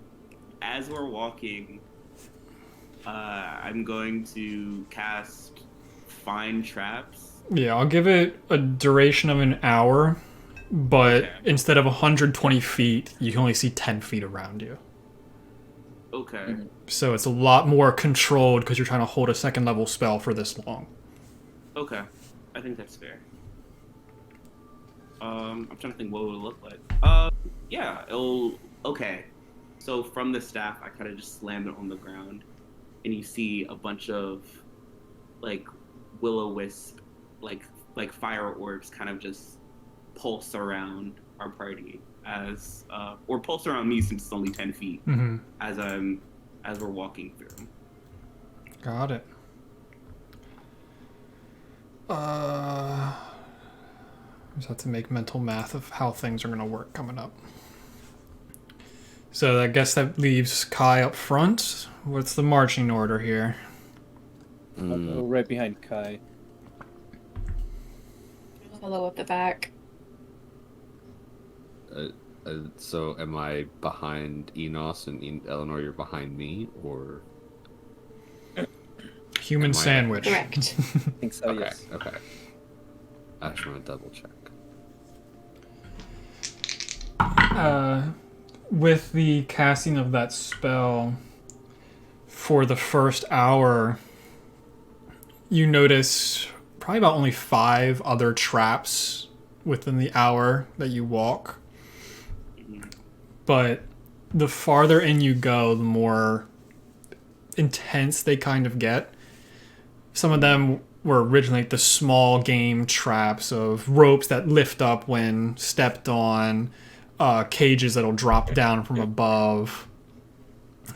as we're walking, I'm going to cast Find Traps. Yeah, I'll give it a duration of an hour, but Okay. instead of 120 feet, you can only see 10 feet around you. Okay. So it's a lot more controlled because you're trying to hold a second level spell for this long. Okay. I think that's fair. I'm trying to think what it would look like. Yeah, it'll. Okay. So from the staff, I kind of just slam it on the ground, and you see a bunch of, like, will-o-wisp, like fire orbs, kind of just pulse around our party or pulse around me since it's only 10 feet Mm-hmm. as we're walking through. Got it. Just have to make mental math of how things are going to work coming up. So I guess that leaves Kai up front. What's the marching order here? I'll go right behind Kai. Follow at the back. So am I behind Enos and Eleanor? You're behind me, or Human Am I- sandwich. Correct. I think so, okay, yes. okay. I just want to double check. With the casting of that spell, for the first hour, you notice probably about only 5 other traps within the hour that you walk. But the farther in you go, the more intense they kind of get. Some of them were originally the small game traps of ropes that lift up when stepped on, cages that'll drop down from above.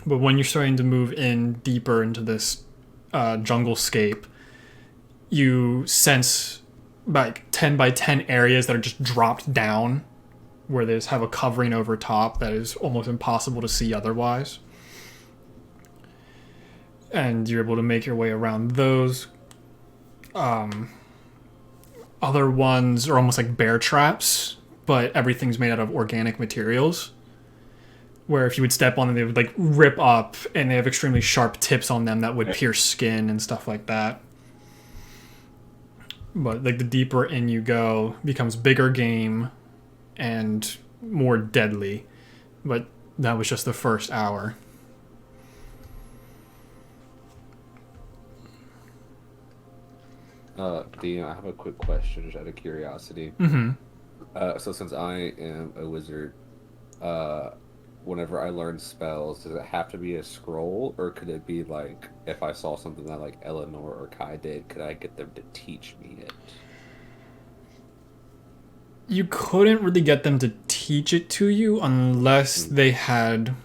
But when you're starting to move in deeper into this jungle scape, you sense like 10 by 10 areas that are just dropped down, where they just have a covering over top that is almost impossible to see otherwise. And you're able to make your way around those. Other ones are almost like bear traps, but everything's made out of organic materials. Where if you would step on them, they would like rip up, and they have extremely sharp tips on them that would pierce skin and stuff like that. But like the deeper in you go, it becomes bigger game and more deadly. But that was just the first hour. Dean, I have a quick question, just out of curiosity. Mm-hmm. So since I am a wizard, whenever I learn spells, does it have to be a scroll, or could it be like if I saw something that like Eleanor or Kai did, could I get them to teach me it? You couldn't really get them to teach it to you unless they had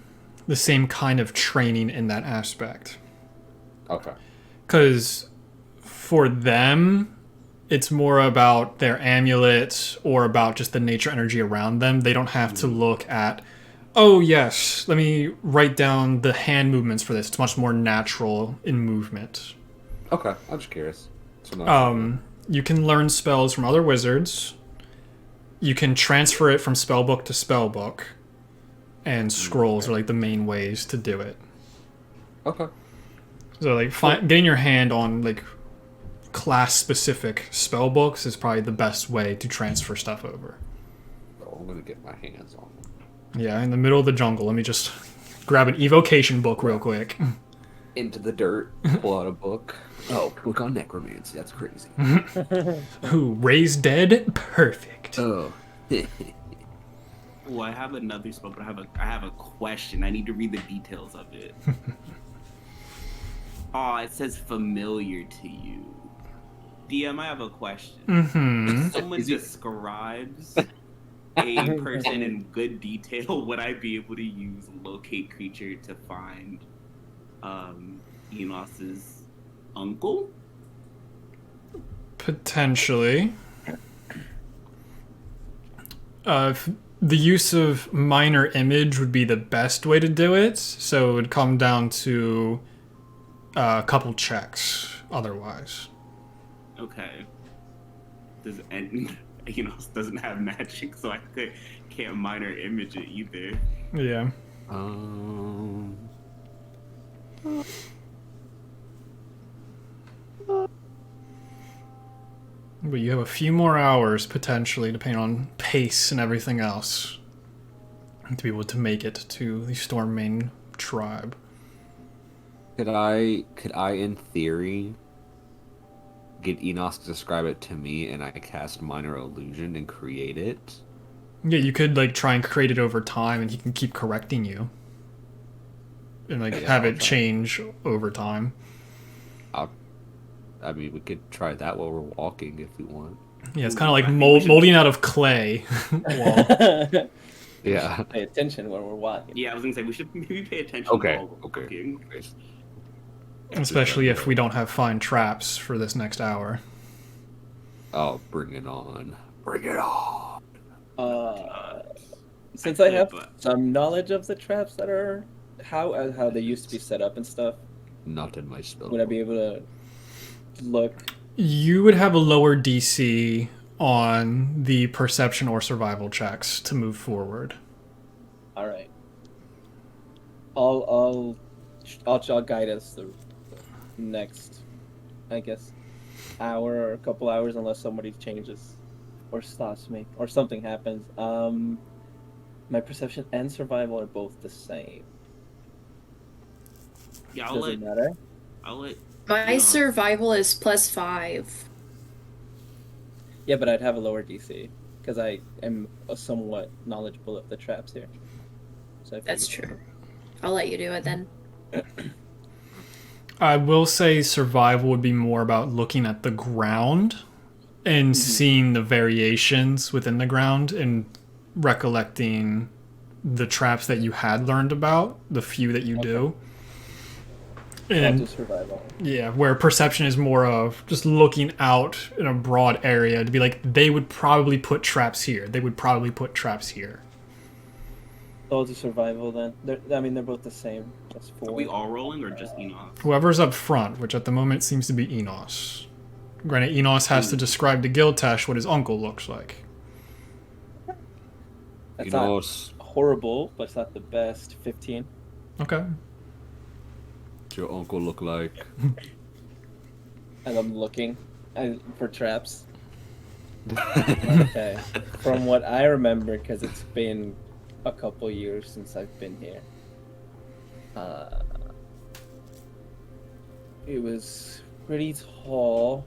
the same kind of training in that aspect. Okay. Because for them, it's more about their amulets or about just the nature energy around them. They don't have to look at, oh yes, let me write down the hand movements for this. It's much more natural in movement. Okay, I'm just curious. So not You can learn spells from other wizards. You can transfer it from spellbook to spellbook. And scrolls are like the main ways to do it. okay. So like getting your hand on like class-specific spell books is probably the best way to transfer stuff over. Well, I'm gonna get my hands on them. Yeah, in the middle of the jungle. Let me just grab an evocation book real quick. Into the dirt, pull out a book. Oh, book on necromancy. That's crazy. Ooh, raise dead? Perfect. Oh. Oh, I have another spell, but I have a question. I need to read the details of it. Oh, it says familiar to you. DM, I have a question. Mm-hmm. If someone describes a person in good detail, would I be able to use locate creature to find Enos's uncle? Potentially. The use of minor image would be the best way to do it, so it would come down to a couple checks otherwise. Okay. Doesn't have magic, so I can't minor image it either. Yeah. But you have a few more hours, potentially, depending on pace and everything else, to be able to make it to the Stormmane Tribe. Could I, in theory, get Enos to describe it to me, and I cast Minor Illusion and create it? Yeah, you could, like, try and create it over time, and he can keep correcting you. And, like, Yeah, have I'll it try. change over time. I mean, we could try that while we're walking if we want. Yeah, it's kind of like I think we should- molding out of clay. Wall. Yeah. Pay attention when we're walking. Yeah, I was gonna say we should maybe pay attention. Okay. While we're Okay. walking. Especially if we don't have fine traps for this next hour. Oh, bring it on. Bring it on. Since I have but- some knowledge of the traps that are how they used to be set up and stuff, Not in my spell. would I be able to look? You would have a lower DC on the perception or survival checks to move forward. All right. I'll guide us the next, I guess, hour or a couple hours, unless somebody changes or stops me or something happens. My perception and survival are both the same. Yeah, Does it matter? I'll let. My Yeah. survival is +5. Yeah, but I'd have a lower DC because I am somewhat knowledgeable of the traps here. So That's true. I'll let you do it then. I will say survival would be more about looking at the ground and seeing the variations within the ground and recollecting the traps that you had learned about, the few that you do. I'll And do survival. yeah, where perception is more of just looking out in a broad area to be like, they would probably put traps here. They would probably put traps here. I'll do survival then. They're both the same. That's Are 4. we all rolling or just Enos? Whoever's up front, which at the moment seems to be Enos. Granted, Enos has to describe to Giltesh what his uncle looks like. That's You not know, horrible, but it's not the best. 15. Okay. what's your uncle look like? And I'm looking for traps. Okay. From what I remember, because it's been a couple years since I've been here. It was pretty tall,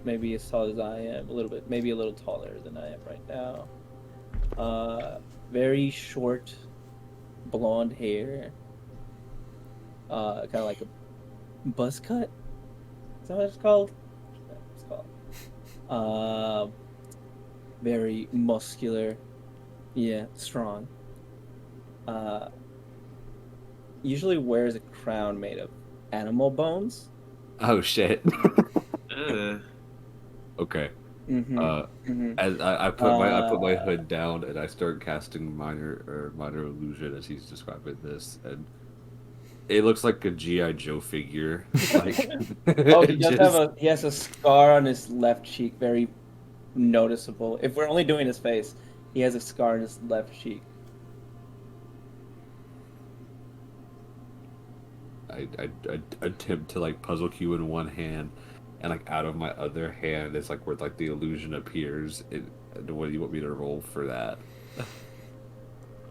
maybe as tall as I am, a little bit, maybe a little taller than I am right now. Very short, blonde hair. Kind of like a buzz cut. Is that what it's called? That's what it's called. Very muscular. Yeah, strong. Usually wears a crown made of animal bones. Oh shit. Ugh. Okay. Mm-hmm. As I put my hood down and I start casting minor illusion as he's describing this, and it looks like a GI Joe figure. Like, Oh, he has a scar on his left cheek, very noticeable. If we're only doing his face, he has a scar on his left cheek. I attempt to like puzzle cue in one hand, and like out of my other hand is like where like the illusion appears. What do you want me to roll for that?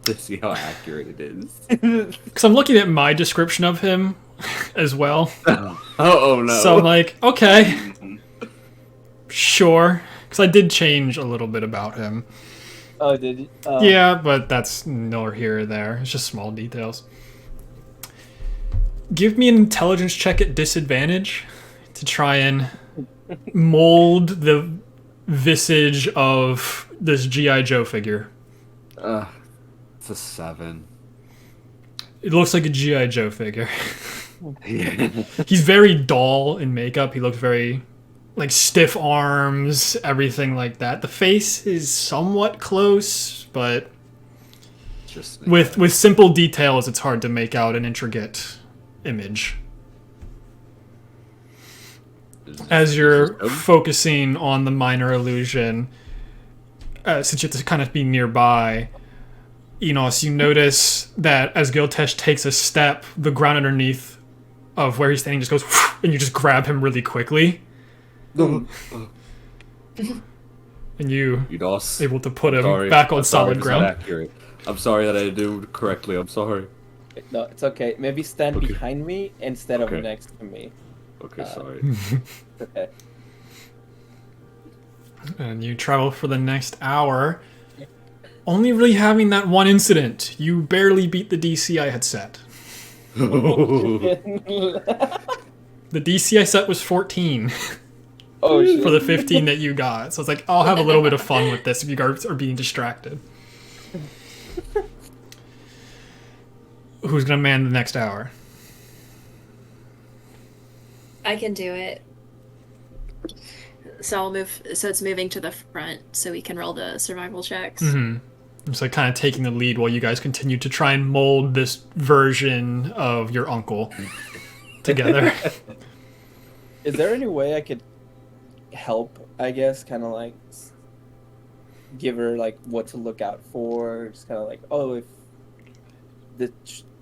To see how accurate it is. Because I'm looking at my description of him as well. Oh no! So I'm like, okay, Mhm. sure. Because I did change a little bit about him. Oh, did you? Yeah, but that's nor here or there. It's just small details. Give me an intelligence check at disadvantage to try and mold the visage of this G.I. Joe figure. It's a 7. It looks like a G.I. Joe figure. Yeah. He's very dull in makeup. He looks very like stiff arms, everything like that. The face is somewhat close, but Just with simple details, it's hard to make out an intricate image. As you're focusing on the minor illusion, since you have to kind of be nearby, Enos, you notice that as Giltesh takes a step, the ground underneath of where he's standing just goes, and you just grab him really quickly. And you Enos, able to put him sorry. back on I'm sorry, solid it's ground. not accurate. I'm sorry that I didn't do it correctly. I'm sorry. No, it's okay. Maybe stand Okay. behind me instead of Okay. next to me. Okay, sorry. Okay. And you travel for the next hour, only really having that one incident. You barely beat the DC I had set. The DC I set was 14 Oh shit. for the 15 that you got. So it's like, I'll have a little bit of fun with this if you guys are being distracted. Who's going to man the next hour? I can do it. So I'll move. So it's moving to the front, so we can roll the survival checks. Mm-hmm. It's like kind of taking the lead while you guys continue to try and mold this version of your uncle together. Is there any way I could help? I guess, kind of like give her like what to look out for. Just kind of like, oh, if the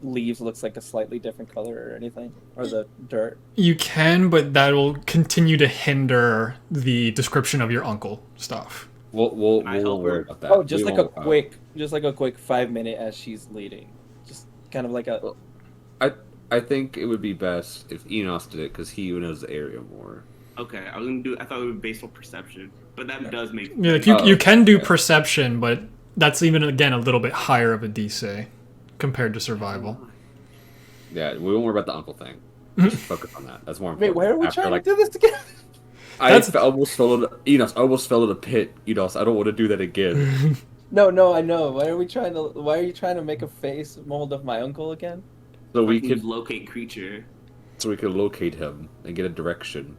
leaves looks like a slightly different color or anything, or the dirt. You can, but that will continue to hinder the description of your uncle stuff. We'll I help worry her? about that. Oh, just We like a won't, quick 5 minute as she's leading. Just kind of like a. I think it would be best if Enos did it because he knows the area more. Okay, I was gonna do. I thought it would be based on perception, but that does make. Yeah, like Oh, you can do okay. perception, but that's even again a little bit higher of a DC compared to survival. Yeah, we won't worry about the uncle thing. Just focus on that. That's more Wait, important. why are we After, trying like, to do this together? almost fell in Enos. I almost fell in a pit. Enos, I don't want to do that again. No, I know. Why are you trying to make a face mold of my uncle again? So we We can could locate creature. locate him and get a direction.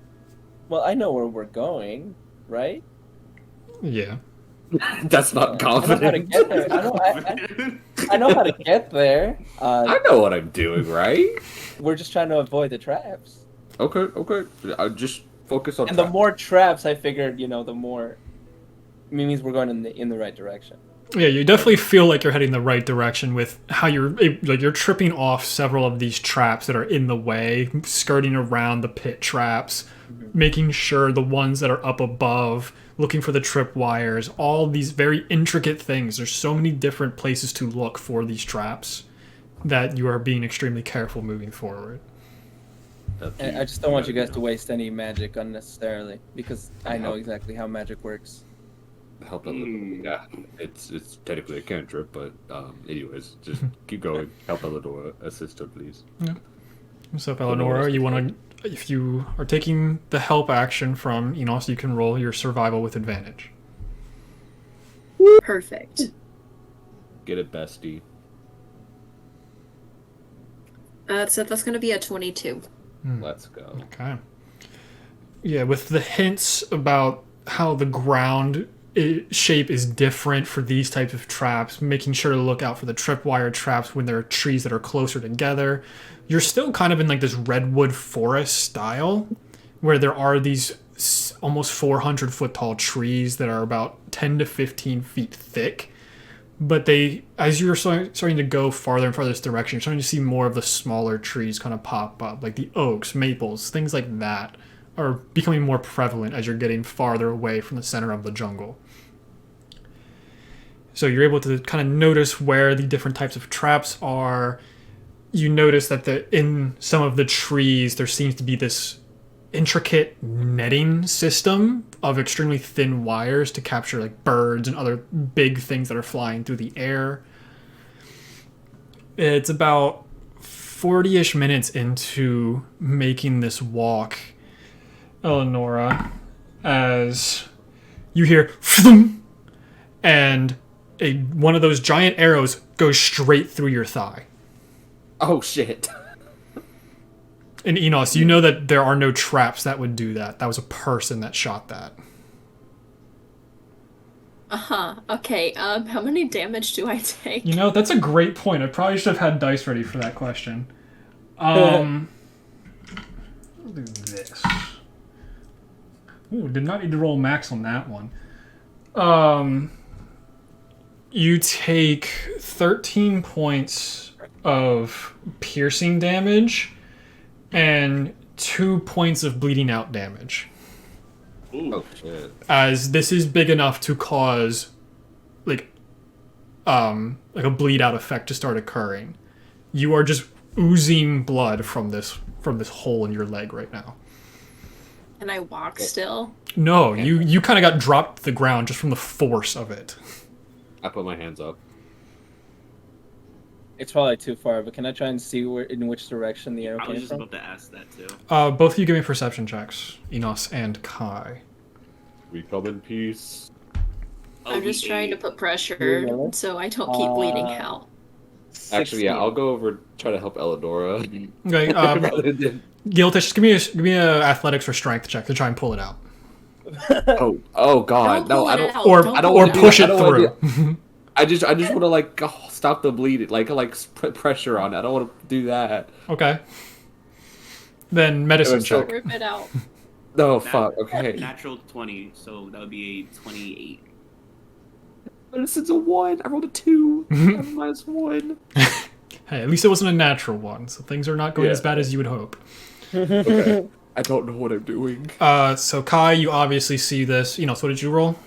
Well, I know where we're going, right? Yeah. That's not I know how to confident. get there. I know how to get there. I know what I'm doing, right? We're just trying to avoid the traps. Okay. I just focus on. And the more traps, I figured, the more it means we're going in the right direction. Yeah, you definitely feel like you're heading the right direction with how you're tripping off several of these traps that are in the way, skirting around the pit traps, making sure the ones that are up above, looking for the trip wires, all these very intricate things. There's so many different places to look for these traps that you are being extremely careful moving forward. And I just don't want you guys to waste any magic unnecessarily, because I know exactly how magic works. help a little. Yeah, it's technically a cantrip, but anyways, just keep going. Help a little, assist her, please. So, Eleonora, if you are taking the help action from Enos, you can roll your survival with advantage. Perfect. Get it, bestie. So that's going to be a 22. Let's go. Okay. Yeah, with the hints about how the ground shape is different for these types of traps, making sure to look out for the tripwire traps when there are trees that are closer together. You're still kind of in like this redwood forest style, where there are these almost 400 foot tall trees that are about 10 to 15 feet thick. But as you're starting to go farther and farther this direction, you're starting to see more of the smaller trees kind of pop up, like the oaks, maples, things like that are becoming more prevalent as you're getting farther away from the center of the jungle. So you're able to kind of notice where the different types of traps are. You notice that in some of the trees, there seems to be this intricate netting system of extremely thin wires to capture like birds and other big things that are flying through the air. It's about 40-ish minutes into making this walk, Eleonora, as you hear "Phoom," and one of those giant arrows goes straight through your thigh. Oh shit! And Enos, you know that there are no traps that would do that. That was a person that shot that. Okay, how many damage do I take? You know, that's a great point. I probably should have had dice ready for that question. I'll do this. Ooh, did not need to roll max on that one. You take 13 points of piercing damage and 2 points of bleeding out damage. Ooh. Oh shit. As this is big enough to cause like a bleed out effect to start occurring. You are just oozing blood from this hole in your leg right now. Can I walk still? No, you kind of got dropped to the ground just from the force of it. I put my hands up. It's probably too far, but can I try and see in which direction the arrow I was came just from? about to ask that too. Both of you give me perception checks, Enos and Kai. We come in peace. I'm just trying to put pressure Yeah. so I don't keep bleeding out. Actually, yeah, 16. I'll go over try to help Elidora. Okay, Rather than... Giltish, just give me a athletics or strength check to try and pull it out, Oh God, Don't no, pull I it don't. out. or Don't I don't pull or wanna do push that. it I don't wanna through. I just want to like stop the bleed. Like put pressure on it. I don't want to do that. Okay. Then medicine so- check. Rip it out. No, fuck. Okay. Natural 20, so that would be a 28. Medicine's a 1. I rolled a 2. I have a -1. Hey, at least it wasn't a natural one, so things are not going Yeah. as bad as you would hope. Okay. I don't know what I'm doing. So Kai, you obviously see this. Enos, what did you roll?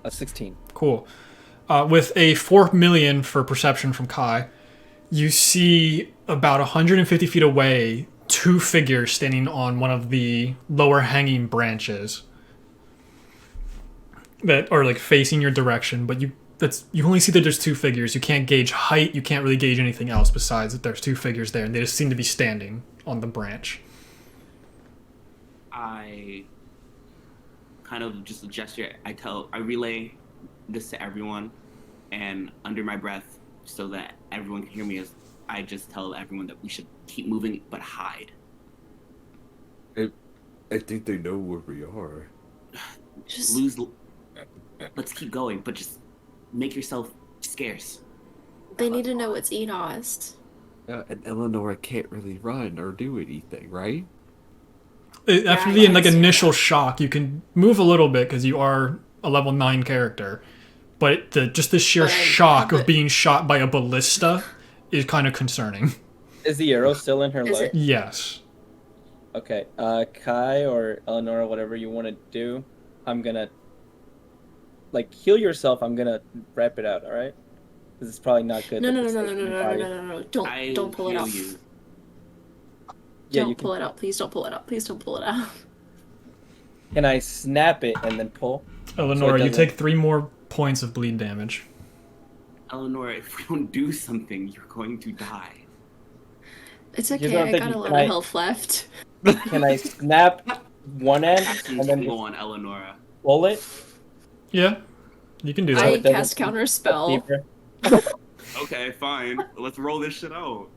A 16. Cool. With a 4 million for perception from Kai, you see about 150 feet away 2 figures standing on one of the lower hanging branches that are like facing your direction, but you only see that there's 2 figures. You can't gauge height, you can't really gauge anything else besides that there's 2 figures there, and they just seem to be standing on the branch. I kind of just a gesture. I relay this to everyone, and under my breath, so that everyone can hear me, as I just tell everyone that we should keep moving but hide. I think they know where we are. Just Let's keep going, but just make yourself scarce. they need to know it's Enos. And Eleanor can't really run or do anything, right? After Yeah, the I see initial shock, you can move a little bit because you are a level 9 character, but just the sheer But I- shock of but- being shot by a ballista is kind of concerning. Is the arrow still in her Is leg? it? Yes. Okay. Kai or Eleanor, whatever you want to do, I'm gonna heal yourself. I'm gonna wrap it out. All right? This is probably not good. No, that no, no, this no, no, stays no, in no, your no, body. no, no, no. Don't pull it I'll out. heal you. Yeah, Don't you pull can. it out. Please don't pull it out. Please don't pull it out. Can I snap it and then pull? Eleanor, you doesn't- take 3 more points of bleed damage. Eleanor, if we don't do something, you're going to die. It's Here's okay. what I'm I got thinking. a lot Can of I- health left. Can I snap one end Casting and then Tangle on Eleonora. pull it? Yeah, you can do So I that. it doesn't- cast counter spell. Deeper? Okay, fine. Let's roll this shit out.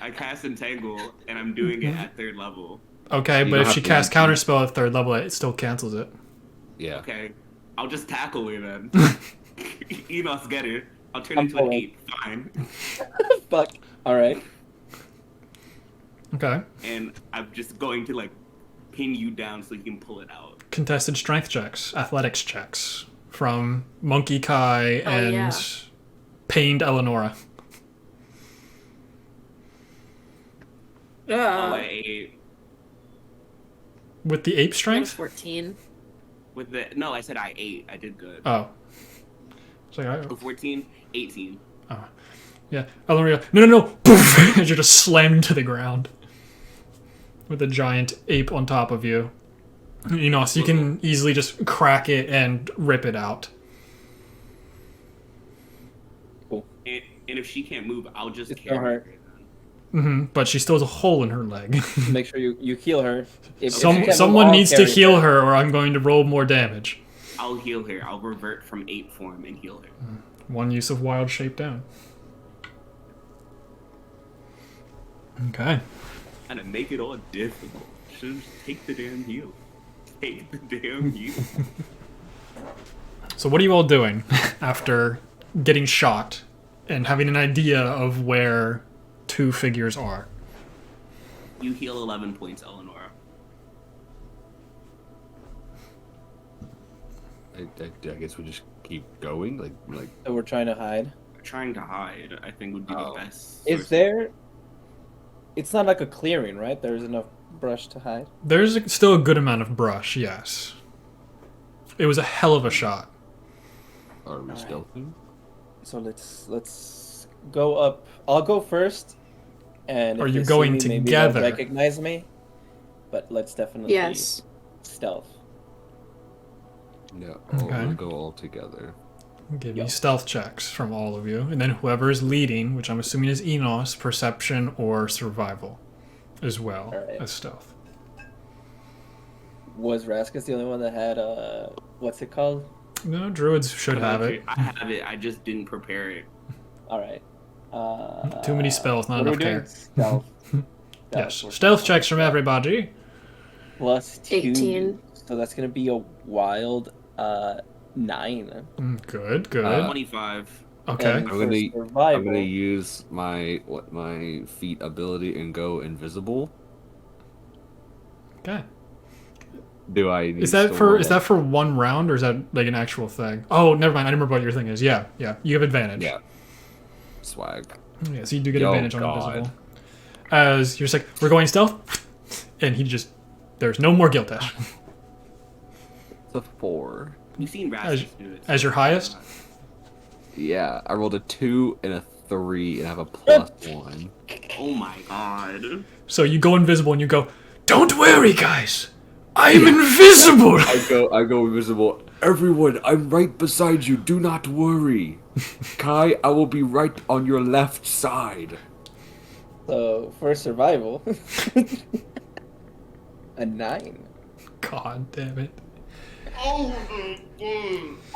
I cast Entangle, and I'm doing it at 3rd level. Okay, You but don't if have she to casts use- counterspell at 3rd level, it still cancels it. Yeah. Okay, I'll just tackle her then. Enos, get her. I'll turn I'm into an pulling. 8. Fine. Fuck. All right. Okay. And I'm just going to pin you down so you can pull it out. Contested strength checks, athletics checks from Monkey Kai Oh, and yeah. pained Eleonora. Oh, Uh, I ate With the ape minus strength? 14. with the no. I said I ate. I did good. Oh. It's like, So 14, 18. yeah. Eleonora, no! Poof! As you're just slammed into the ground. With a giant ape on top of you. You know, so you can easily just crack it and rip it out. And if she can't move, I'll just It's carry not her. her. But she still has a hole in her leg. Make sure you heal her. If she can't move, Someone I'll needs to carry heal her or I'm going to roll more damage. I'll heal her. I'll revert from ape form and heal her. One use of wild shape down. Okay. trying to make it all difficult. Should just take the damn heal. Take the damn heal. So what are you all doing after getting shot and having an idea of where two figures are? You heal 11 points, Eleanor. I guess we just keep going, like. So we're trying to hide. Trying to hide, I think, would be the best. Is there? It's not like a clearing, right? There's enough brush to hide. There's still a good amount of brush, yes. It was a hell of a shot. Are we Alright. stealthing? So let's go up. I'll go first. And Are if you they see going me, maybe together? they'll recognize me. But let's definitely Yes. stealth. No, Okay. we'll go all together. Give me Yep. stealth checks from all of you. And then whoever is leading, which I'm assuming is Enos, perception or survival as well Alright. as stealth. Was Raskus the only one that had what's it called? No, druids should have it. I have it. I just didn't prepare it. All right. Too many spells, not what are enough we doing? care. Stealth. Yes, We're- stealth checks from everybody. Plus 2. 18. So that's gonna be a wild 9. Good, good. 25. Okay. And I'm for gonna survival, I'm gonna use my feat ability and go invisible. Okay. Do I? Is that for one round or is that like an actual thing? Oh, never mind. I remember what your thing is. Yeah, yeah. You have advantage. Yeah. Swag. Yeah, so you do get Yo, advantage on God. invisible. As you're just like, we're going stealth, and he just there's no more guilt test. It's a 4. You've seen Rasmus do it. As your highest? Yeah, I rolled a 2 and a 3 and I have a +1. Oh my god. So you go invisible and you go, don't worry, guys. I'm invisible. I go invisible. Everyone, I'm right beside you. Do not worry. Kai, I will be right on your left side. So for survival, a 9. God damn it.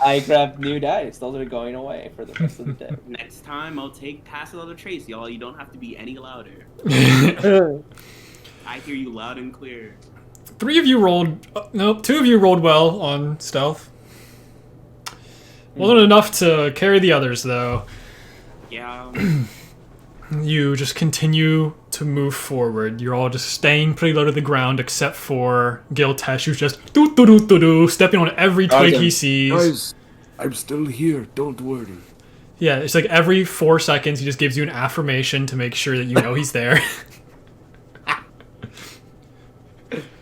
I grabbed new dice. Those are going away for the rest of the day. Next time I'll pass another trace, y'all. You don't have to be any louder. I hear you loud and clear. 3 of you rolled. Nope, 2 of you rolled well on stealth. Wasn't enough to carry the others, though. Yeah. You just continue to move forward. You're all just staying pretty low to the ground, except for Giltesh, who's just stepping on every twig he sees. Guys, I'm still here. Don't worry. Yeah, it's like every 4 seconds he just gives you an affirmation to make sure that you know he's there.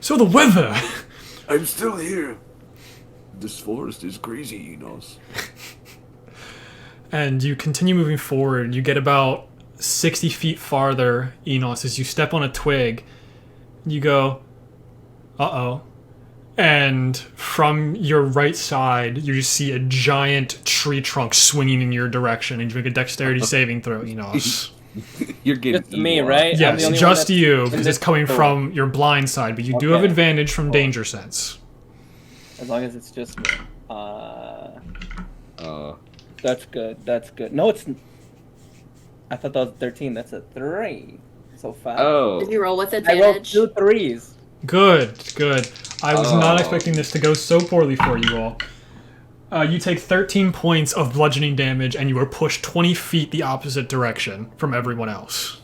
So the weather. I'm still here. This forest is crazy, Enos. And you continue moving forward. You get about 60 feet farther, Enos, as you step on a twig. You go, uh-oh. And from your right side, you just see a giant tree trunk swinging in your direction. And you make a dexterity saving throw, Enos. You're getting Just me, evil. right? I'm the Yes, only one just that's you, in because this it's coming boat. from your blind side. But you do have Okay. advantage from danger sense. As long as it's just me. Uh, That's good. That's good. No, it's. I thought that was 13. That's a 3. So 5. oh. Did you roll with I rolled advantage? 2 3s. Good, good. I was not Oh. expecting this to go so poorly for you all. You take 13 points of bludgeoning damage, and you are pushed 20 feet the opposite direction from everyone else.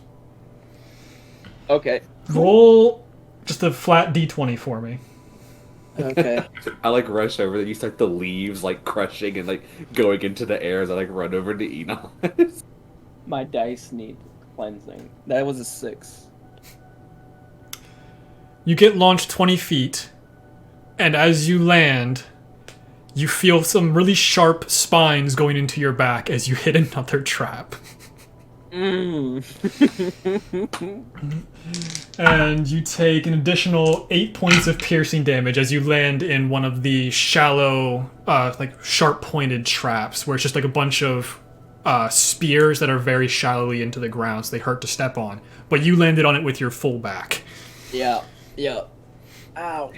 Okay. Roll just a flat d20 for me. Okay. I rush over that you start the leaves crushing and going into the air as I run over to Enos. My dice need cleansing. That was a 6. You get launched 20 feet, and as you land, you feel some really sharp spines going into your back as you hit another trap. And you take an additional 8 points of piercing damage as you land in one of the shallow, sharp-pointed traps, where it's just a bunch of spears that are very shallowly into the ground, so they hurt to step on. But you landed on it with your full back. Yeah. Yeah. Ow.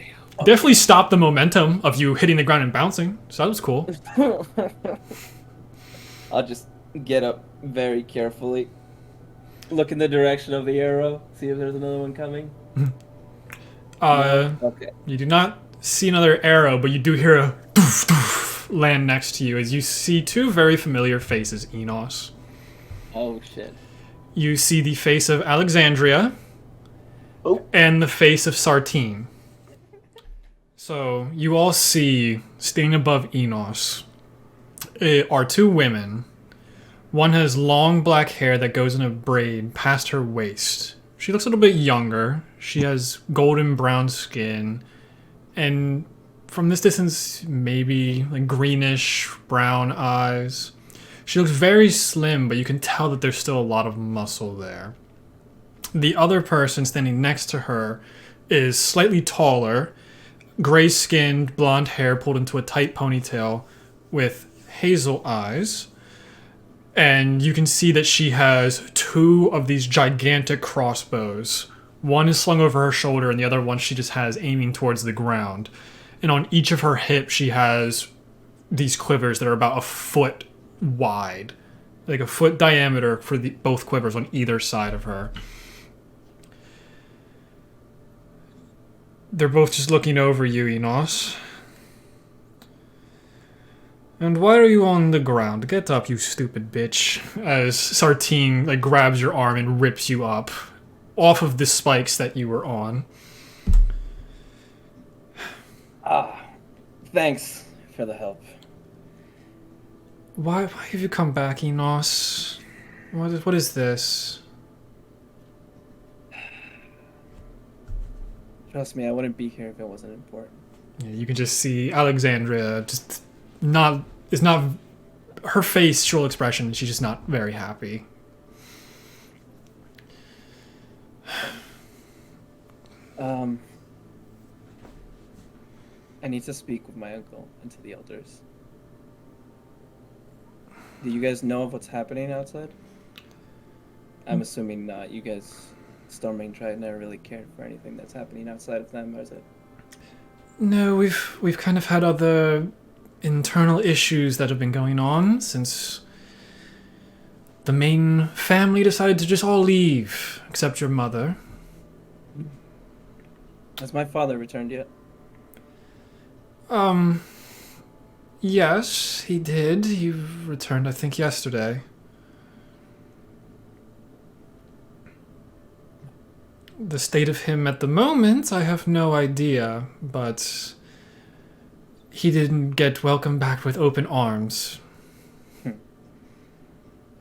Definitely stopped the momentum of you hitting the ground and bouncing, so that was cool. I'll just get up very carefully. look in the direction of the arrow, see if there's another one coming. Okay. You do not see another arrow, but you do hear a doof, doof land next to you as you see two very familiar faces, Enos. Oh shit. You see the face of Alexandria and the face of Sartine. So you all see, standing above Enos, are two women. One has long black hair that goes in a braid past her waist. She looks a little bit younger. She has golden brown skin, and from this distance, maybe like greenish brown eyes. She looks very slim, but you can tell that there's still a lot of muscle there. The other person standing next to her is slightly taller, gray-skinned, blonde hair pulled into a tight ponytail with hazel eyes. And you can see that she has two of these gigantic crossbows. One is slung over her shoulder, and the other one she just has aiming towards the ground. And on each of her hips, she has these quivers that are about a foot wide, like a foot diameter for both quivers on either side of her. They're both just looking over you, Enos. And why are you on the ground? Get up, you stupid bitch. As Sartine grabs your arm and rips you up off of the spikes that you were on. Thanks for the help. Why have you come back, Enos? What is this? Trust me, I wouldn't be here if it wasn't important. Yeah, you can just see Alexandria just not her facial expression. She's just not very happy. I need to speak with my uncle and to the elders. Do you guys know of what's happening outside? I'm assuming not. You guys, Stormmane Tribe, never really cared for anything that's happening outside of them, or is it? No, we've kind of had other internal issues that have been going on since the main family decided to just all leave, except your mother. Has my father returned yet? Yes, he did. He returned, I think, yesterday. The state of him at the moment, I have no idea, but he didn't get welcomed back with open arms.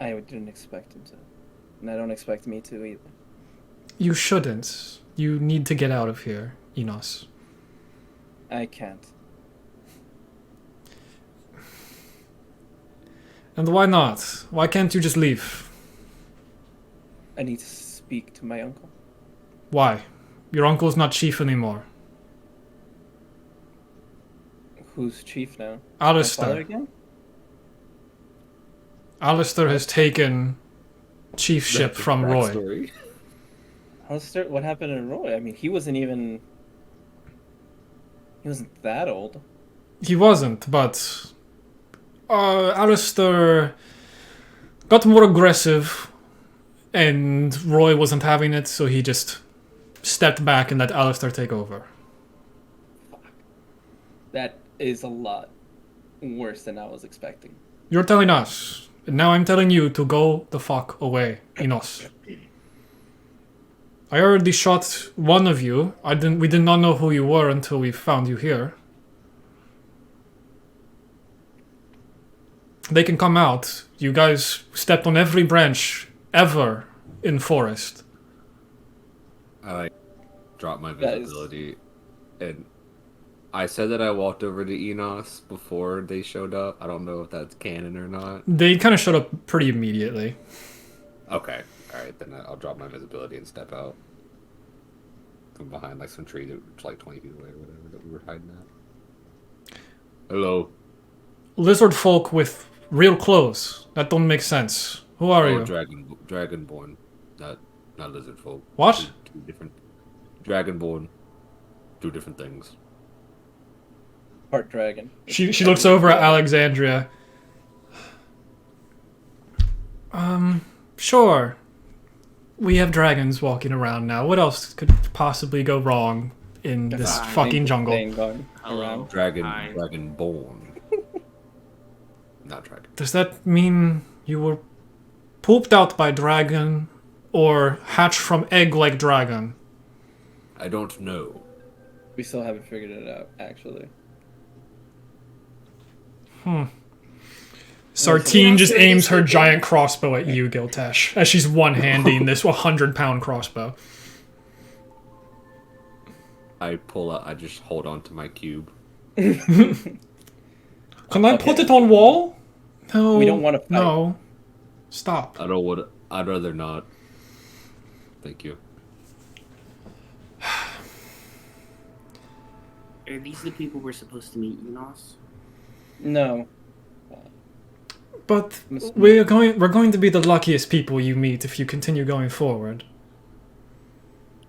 I didn't expect him to. And I don't expect me to either. You shouldn't. You need to get out of here, Enos. I can't. And why not? Why can't you just leave? I need to speak to my uncle. Why? Your uncle's not chief anymore. Who's chief now? My father Alistair. again? Alistair has taken chiefship from Roy. Backstory. Alistair, what happened to Roy? I mean, he wasn't that old. He wasn't, but Alistair got more aggressive, and Roy wasn't having it, so he just stepped back and let Alistair take over. That is a lot worse than I was expecting. You're telling us, and now I'm telling you to go the fuck away, Enos. I already shot one of you. We did not know who you were until we found you here. They can come out. You guys stepped on every branch ever in forest. I dropped my That is- visibility, and I said that I walked over to Enos before they showed up. I don't know if that's canon or not. They kind of showed up pretty immediately. Okay, all right, then I'll drop my visibility and step out from behind some trees that were 20 feet away or whatever that we were hiding at. Hello. Lizard folk with real clothes. That don't make sense. Who are you? Dragonborn, not lizard folk. What? Two different. Dragonborn. Two different things. Part dragon. She looks over at Alexandria. Sure. we have dragons walking around now. What else could possibly go wrong in this Fine. fucking jungle? Thing going Hello. around. Hi. Dragonborn. Not dragon. Does that mean you were pooped out by dragon or hatched from egg like dragon? I don't know. We still haven't figured it out, actually. Sartine just aims her giant crossbow at you, Giltesh, as she's one-handing this 100-pound crossbow. I pull out. I just hold on to my cube. Can I put it on wall? No. We don't want to fight. No. Stop. I don't want. I'd rather not. Thank you. Are these the people we're supposed to meet, Enos? No. But we're going to be the luckiest people you meet if you continue going forward.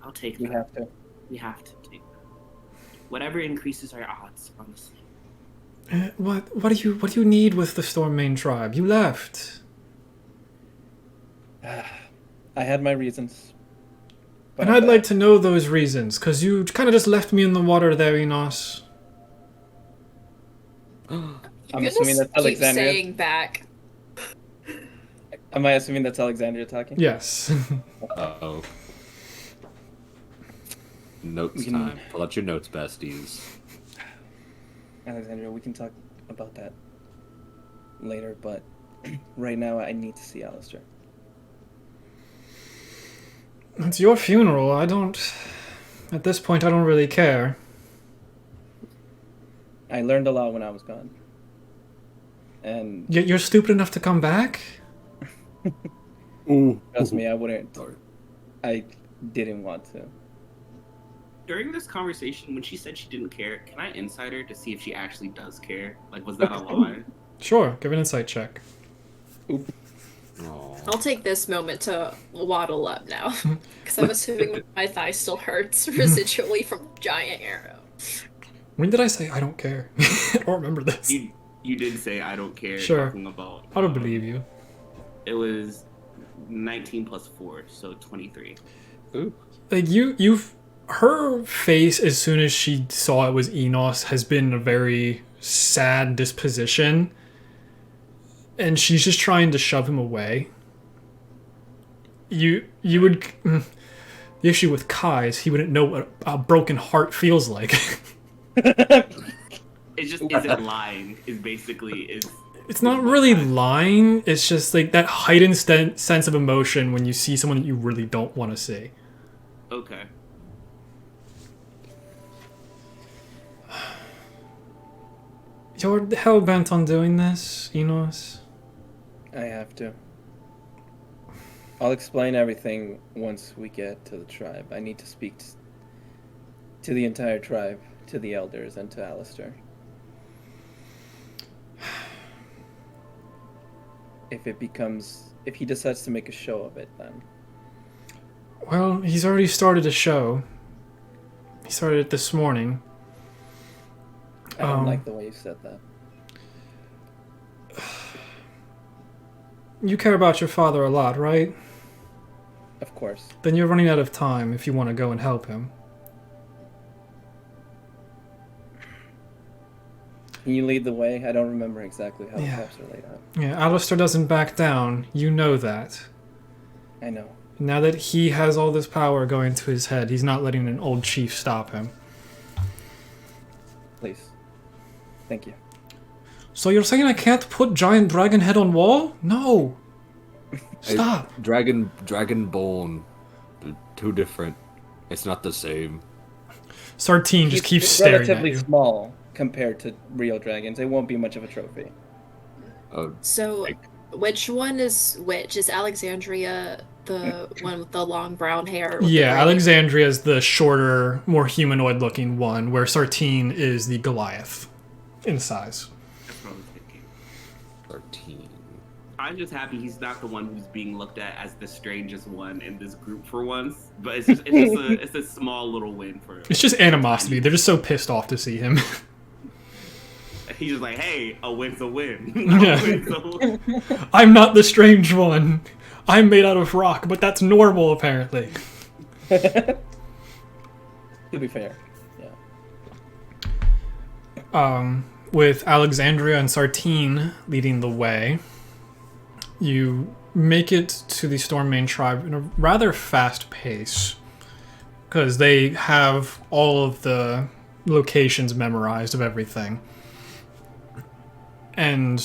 I'll take We that. have to. We have to take that. Whatever increases our odds, honestly. What do you need with the Stormmane Tribe? You left. I had my reasons. And I'd like to know those reasons, because you kind of just left me in the water there, Enos. I'm You're assuming gonna that's keep Alexandria. saying back. Am I assuming that's Alexandria talking? Yes. Uh-oh. Notes We can- time. Pull out your notes, besties. Alexandria, we can talk about that later, but right now I need to see Alistair. It's your funeral. At this point, I don't really care. I learned a lot when I was gone. And Yet you're stupid enough to come back? Ooh. trust me, I wouldn't. Sorry. I didn't want to. During this conversation, when she said she didn't care, can I insight her to see if she actually does care? Like, was that a lie? Sure, give an insight check. Aw. I'll take this moment to waddle up now, because I'm assuming my thigh still hurts residually from giant arrow. When did I say I don't care? I don't remember this. You did say I don't care. Sure. Talking about. I don't believe you. It was 19 plus 4, so 23. Ooh. Like her face as soon as she saw it was Enos has been a very sad disposition, and she's just trying to shove him away. You would the issue with Kai is he wouldn't know what a broken heart feels like. It just isn't lying. Is basically. It's not really lying. It's just like that heightened sense of emotion when you see someone that you really don't want to see. Okay. You're hell bent on doing this, Enos. I have to. I'll explain everything once we get to the tribe. I need to speak to the entire tribe, to the elders, and to Alistair. If he decides to make a show of it, then Well, he's already started a show. He started it this morning. I don't Um, like the way you said that. You care about your father a lot, right? Of course. Then you're running out of time if you want to go and help him. Can you lead the way? I don't remember exactly how the Yeah. steps are laid out. Yeah, Alistair doesn't back down. You know that. I know. Now that he has all this power going to his head, he's not letting an old chief stop him. Please. Thank you. So you're saying I can't put giant dragon head on wall? No. Stop. Dragonborn. They're too different. It's not the same. Sartine just keeps It's staring at relatively you. small compared to real dragons. It won't be much of a trophy. So, which one is which? Is Alexandria the one with the long brown hair? With Yeah, the Alexandria is the shorter, more humanoid-looking one, where Sartine is the Goliath in size. That's what I was thinking. 13. I'm just happy he's not the one who's being looked at as the strangest one in this group for once. But it's a small little win for him. It's just animosity. They're just so pissed off to see him. He's just like, hey, a win's a win. Yeah. A win's a win. I'm not the strange one. I'm made out of rock, but that's normal apparently. To be fair, yeah. With Alexandria and Sartine leading the way, you make it to the Stormmane Tribe in a rather fast pace, because they have all of the locations memorized of everything. And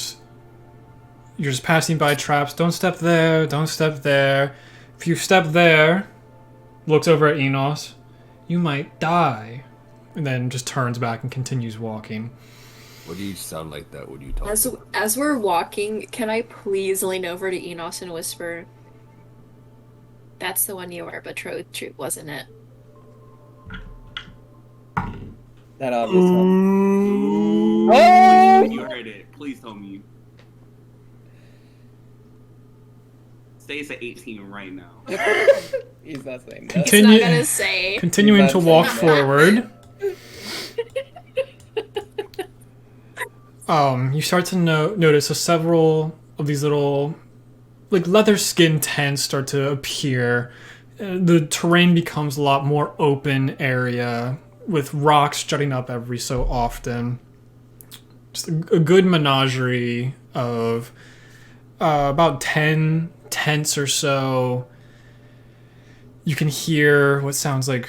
you're just passing by traps. Don't step there, don't step there. If you step there, looks over at Enos, you might die. And then just turns back and continues walking. What do you sound like that when you talk? As we're walking, can I please lean over to Enos and whisper, "That's the one you were betrothed to, wasn't it?" That obvious one. Ooh, Oh! you heard it. Please tell me. Say it's at 18 right now. He's not saying that. He's Continue- not gonna say. Continuing to walk That's- forward. You start to notice several of these little, like, leather skin tents start to appear. The terrain becomes a lot more open area with rocks jutting up every so often. Just a good menagerie of about 10 tents or so. You can hear what sounds like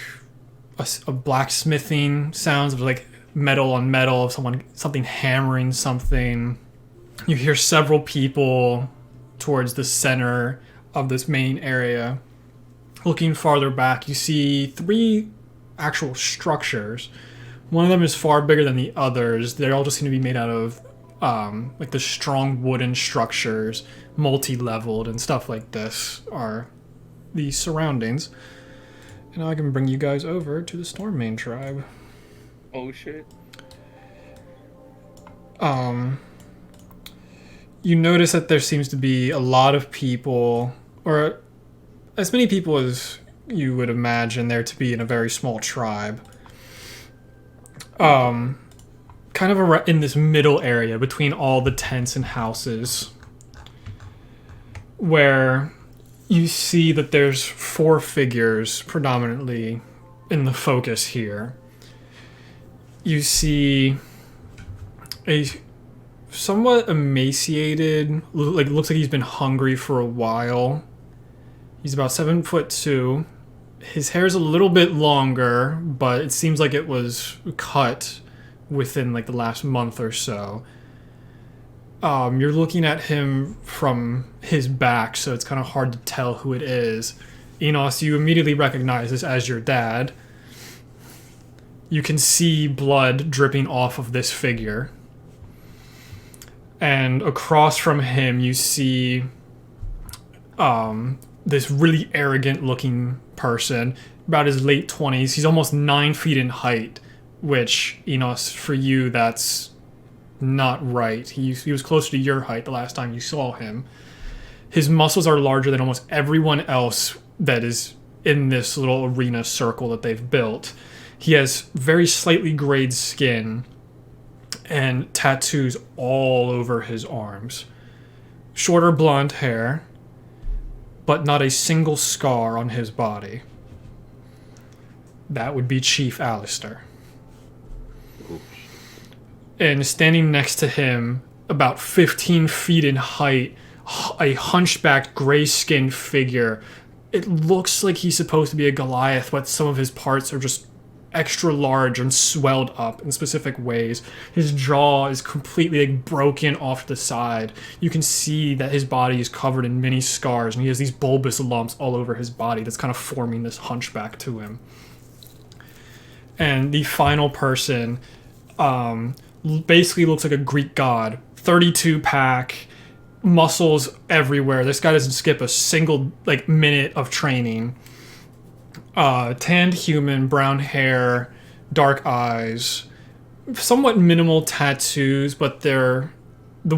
a blacksmithing sounds of like metal on metal, of something hammering something. You hear several people towards the center of this main area. Looking farther back, you see 3 actual structures. One of them is far bigger than the others. They all just seem to be made out of like the strong wooden structures, multi-leveled and stuff like this are the surroundings. And now I can bring you guys over to the Stormmane Tribe. Oh shit. You notice that there seems to be a lot of people, or as many people as you would imagine there to be in a very small tribe. Kind of in this middle area between all the tents and houses, where you see that there's 4 figures predominantly in the focus here. You see a somewhat emaciated, like looks like he's been hungry for a while. He's about 7'2". His hair's a little bit longer, but it seems like it was cut within like the last month or so. You're looking at him from his back, so it's kind of hard to tell who it is. Enos, you immediately recognize this as your dad. You can see blood dripping off of this figure. And across from him, you see this really arrogant looking person, about his late 20s. He's almost 9 feet in height, which, Enos, for you, that's not right. He was closer to your height the last time you saw him. His muscles are larger than almost everyone else that is in this little arena circle that they've built. He has very slightly grayed skin and tattoos all over his arms. Shorter blonde hair, but not a single scar on his body. That would be Chief Alistair. And standing next to him, about 15 feet in height, a hunchbacked, gray-skinned figure. It looks like he's supposed to be a Goliath, but some of his parts are just extra large and swelled up in specific ways. His jaw is completely like broken off to the side. You can see that his body is covered in many scars, and he has these bulbous lumps all over his body that's kind of forming this hunchback to him. And the final person basically looks like a Greek god. 32-pack, muscles everywhere. This guy doesn't skip a single minute of training. Tanned human, brown hair, dark eyes, somewhat minimal tattoos, but they're the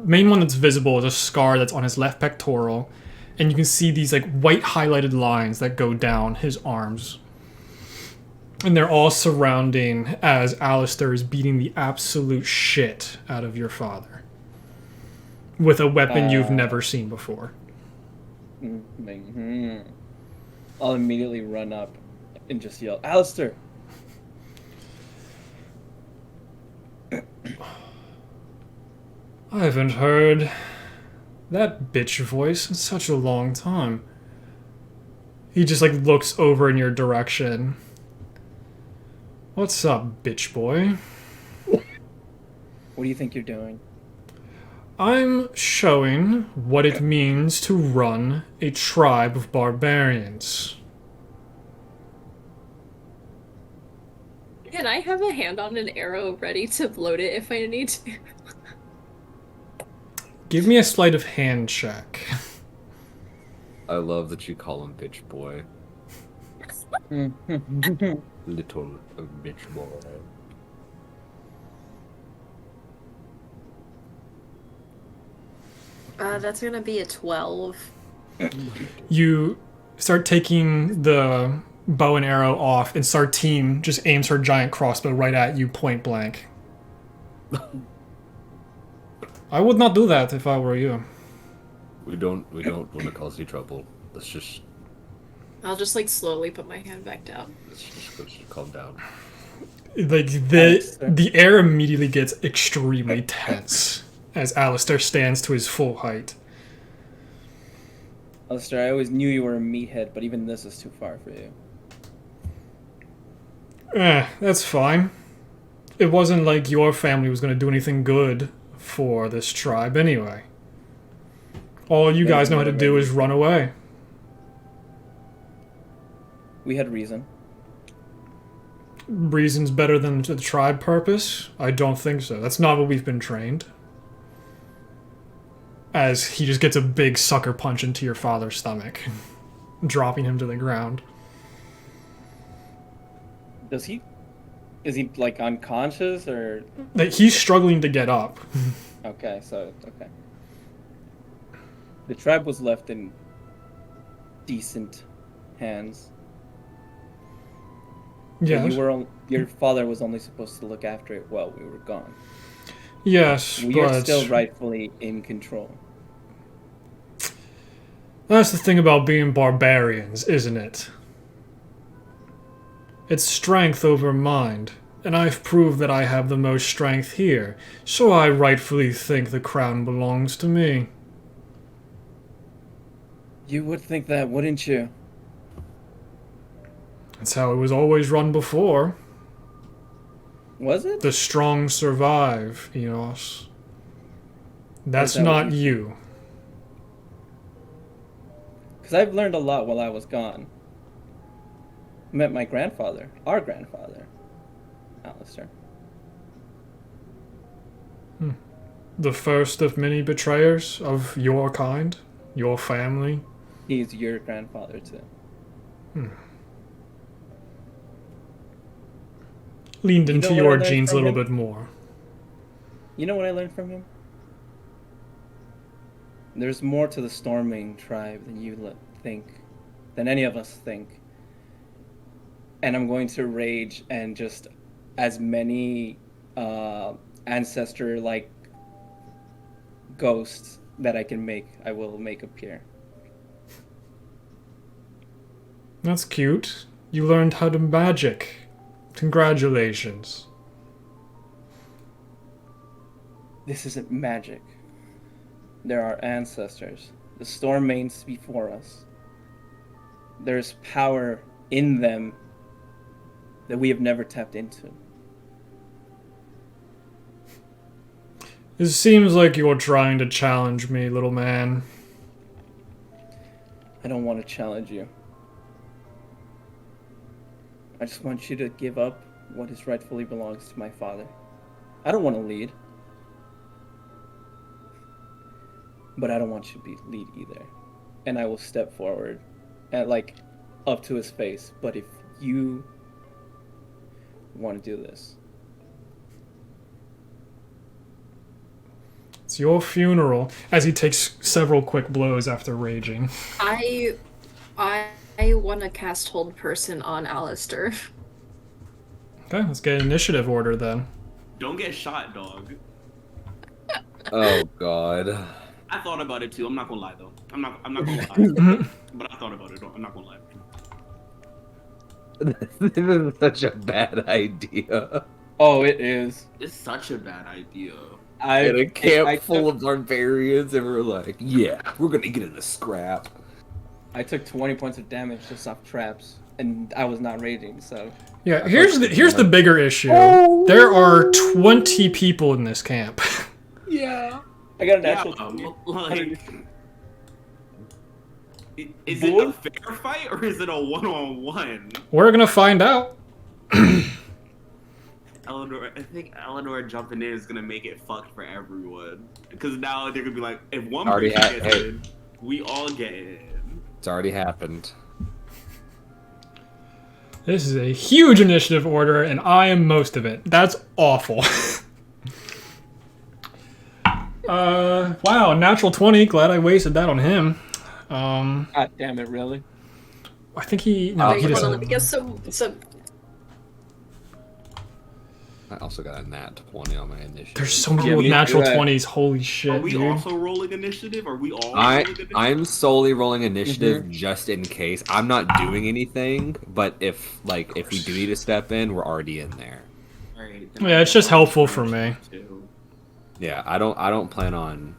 main one that's visible is a scar that's on his left pectoral, and you can see these white highlighted lines that go down his arms. And they're all surrounding as Alistair is beating the absolute shit out of your father with a weapon you've never seen before. Mm-hmm. I'll immediately run up and just yell, Alistair! I haven't heard that bitch voice in such a long time. He just like looks over in your direction. What's up, bitch boy? What do you think you're doing? I'm showing what it means to run a tribe of barbarians. Can I have a hand on an arrow ready to load it if I need to? Give me a sleight of hand check. I love that you call him bitch boy. Little bitch boy. That's gonna be a 12. You start taking the bow and arrow off, and Sartine just aims her giant crossbow right at you point blank. I would not do that if I were you. We don't want to cause you trouble. Let's just I'll just like slowly put my hand back down. let's calm down. Like the air immediately gets extremely tense as Alistair stands to his full height. Alistair, I always knew you were a meathead, but even this is too far for you. That's fine. It wasn't like your family was going to do anything good for this tribe anyway. All you guys know how to do is run away. We had reason. Reason's better than the tribe purpose? I don't think so. That's not what we've been trained. As he just gets a big sucker punch into your father's stomach, dropping him to the ground. Is he like unconscious or? Like, he's struggling to get up. Okay. The tribe was left in decent hands. Yes. Your father was only supposed to look after it while we were gone. Yes, We but are still rightfully in control. that's the thing about being barbarians, isn't it? It's strength over mind, and I've proved that I have the most strength here, so I rightfully think the crown belongs to me. You would think that, wouldn't you? That's how it was always run before. Was it? The strong survive, Enos. That's that not what you. Because I've learned a lot while I was gone. Met my grandfather, our grandfather, Alistair. The first of many betrayers of your kind, your family. He's your grandfather too. Leaned You into know what I your learned genes a from little him? bit more. You know what I learned from him? There's more to the Stormmane Tribe than you think, than any of us think. And I'm going to rage and just as many ancestor-like ghosts that I can make, I will make appear. That's cute. You learned how to magic. Congratulations. This isn't magic. There are ancestors, the Stormmanes before us. There's power in them that we have never tapped into. It seems like you're trying to challenge me, little man. I don't want to challenge you. I just want you to give up what is rightfully belongs to my father. I don't want to lead. But I don't want you to lead either. And I will step forward and up to his face. But if you want to do this, It's your funeral. As he takes several quick blows after raging. I want to cast Hold Person on Alistair. Okay, let's get initiative order then. Don't get shot, dog. Oh God. I thought about it too. I'm not gonna lie though. I'm not gonna lie. But I thought about it. I'm not gonna lie. This is such a bad idea. Oh, it is. It's such a bad idea. In a camp I full took, of barbarians, and we're like, yeah, we're gonna get in a scrap. I took 20 points of damage just off traps, and I was not raging, so... Yeah, here's the bigger issue. There are 20 people in this camp. Yeah. I got a Yeah, natural 20. like, is it a fair fight or is it a one-on-one? We're gonna find out. Eleanor, I think Eleanor jumping in is gonna make it fucked for everyone. Because now they're gonna be like, if one Already person gets hey. in, we all get in. It's already happened. This is a huge initiative order, and I am most of it. That's awful. Wow, natural 20. Glad I wasted that on him. God damn it, really? I think he... No, Oh, he Wait, hold on, doesn't. let me guess. So I also got a nat 20 on my initiative. There's so many Yeah, with me- natural you're right. 20s. Holy Are shit, we dude. also rolling initiative? Are we all rolling initiative? I'm solely rolling initiative just in case. I'm not doing anything, but if we do need to step in, we're already in there. Alright, Yeah, it's just helpful for me. Yeah, I don't plan on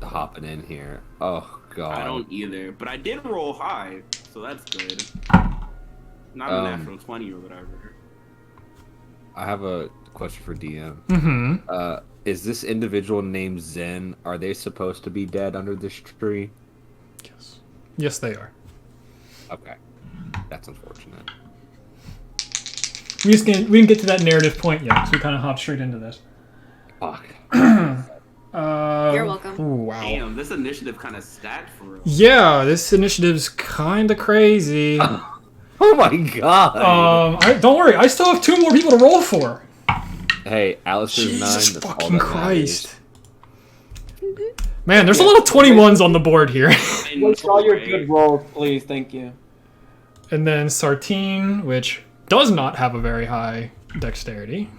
hopping in here. Oh god. I don't either, but I did roll high, so that's good. Not a natural 20 or whatever. I have a question for DM. Mm-hmm. Is this individual named Zen? Are they supposed to be dead under this tree? Yes. Yes, they are. Okay, that's unfortunate. We didn't get to that narrative point yet, so we kind of hopped straight into this. Fuck. you're welcome. Ooh, wow. Damn, this initiative kind of stacked for real. Yeah, this initiative's kind of crazy. Oh my god. Don't worry, I still have 2 more people to roll for. Hey, Alistair's 9. Jesus That's all fucking that Christ. Man, there's a lot of 21s on the board here. Waste all your good rolls, please, thank you. And then Sartine, which does not have a very high dexterity.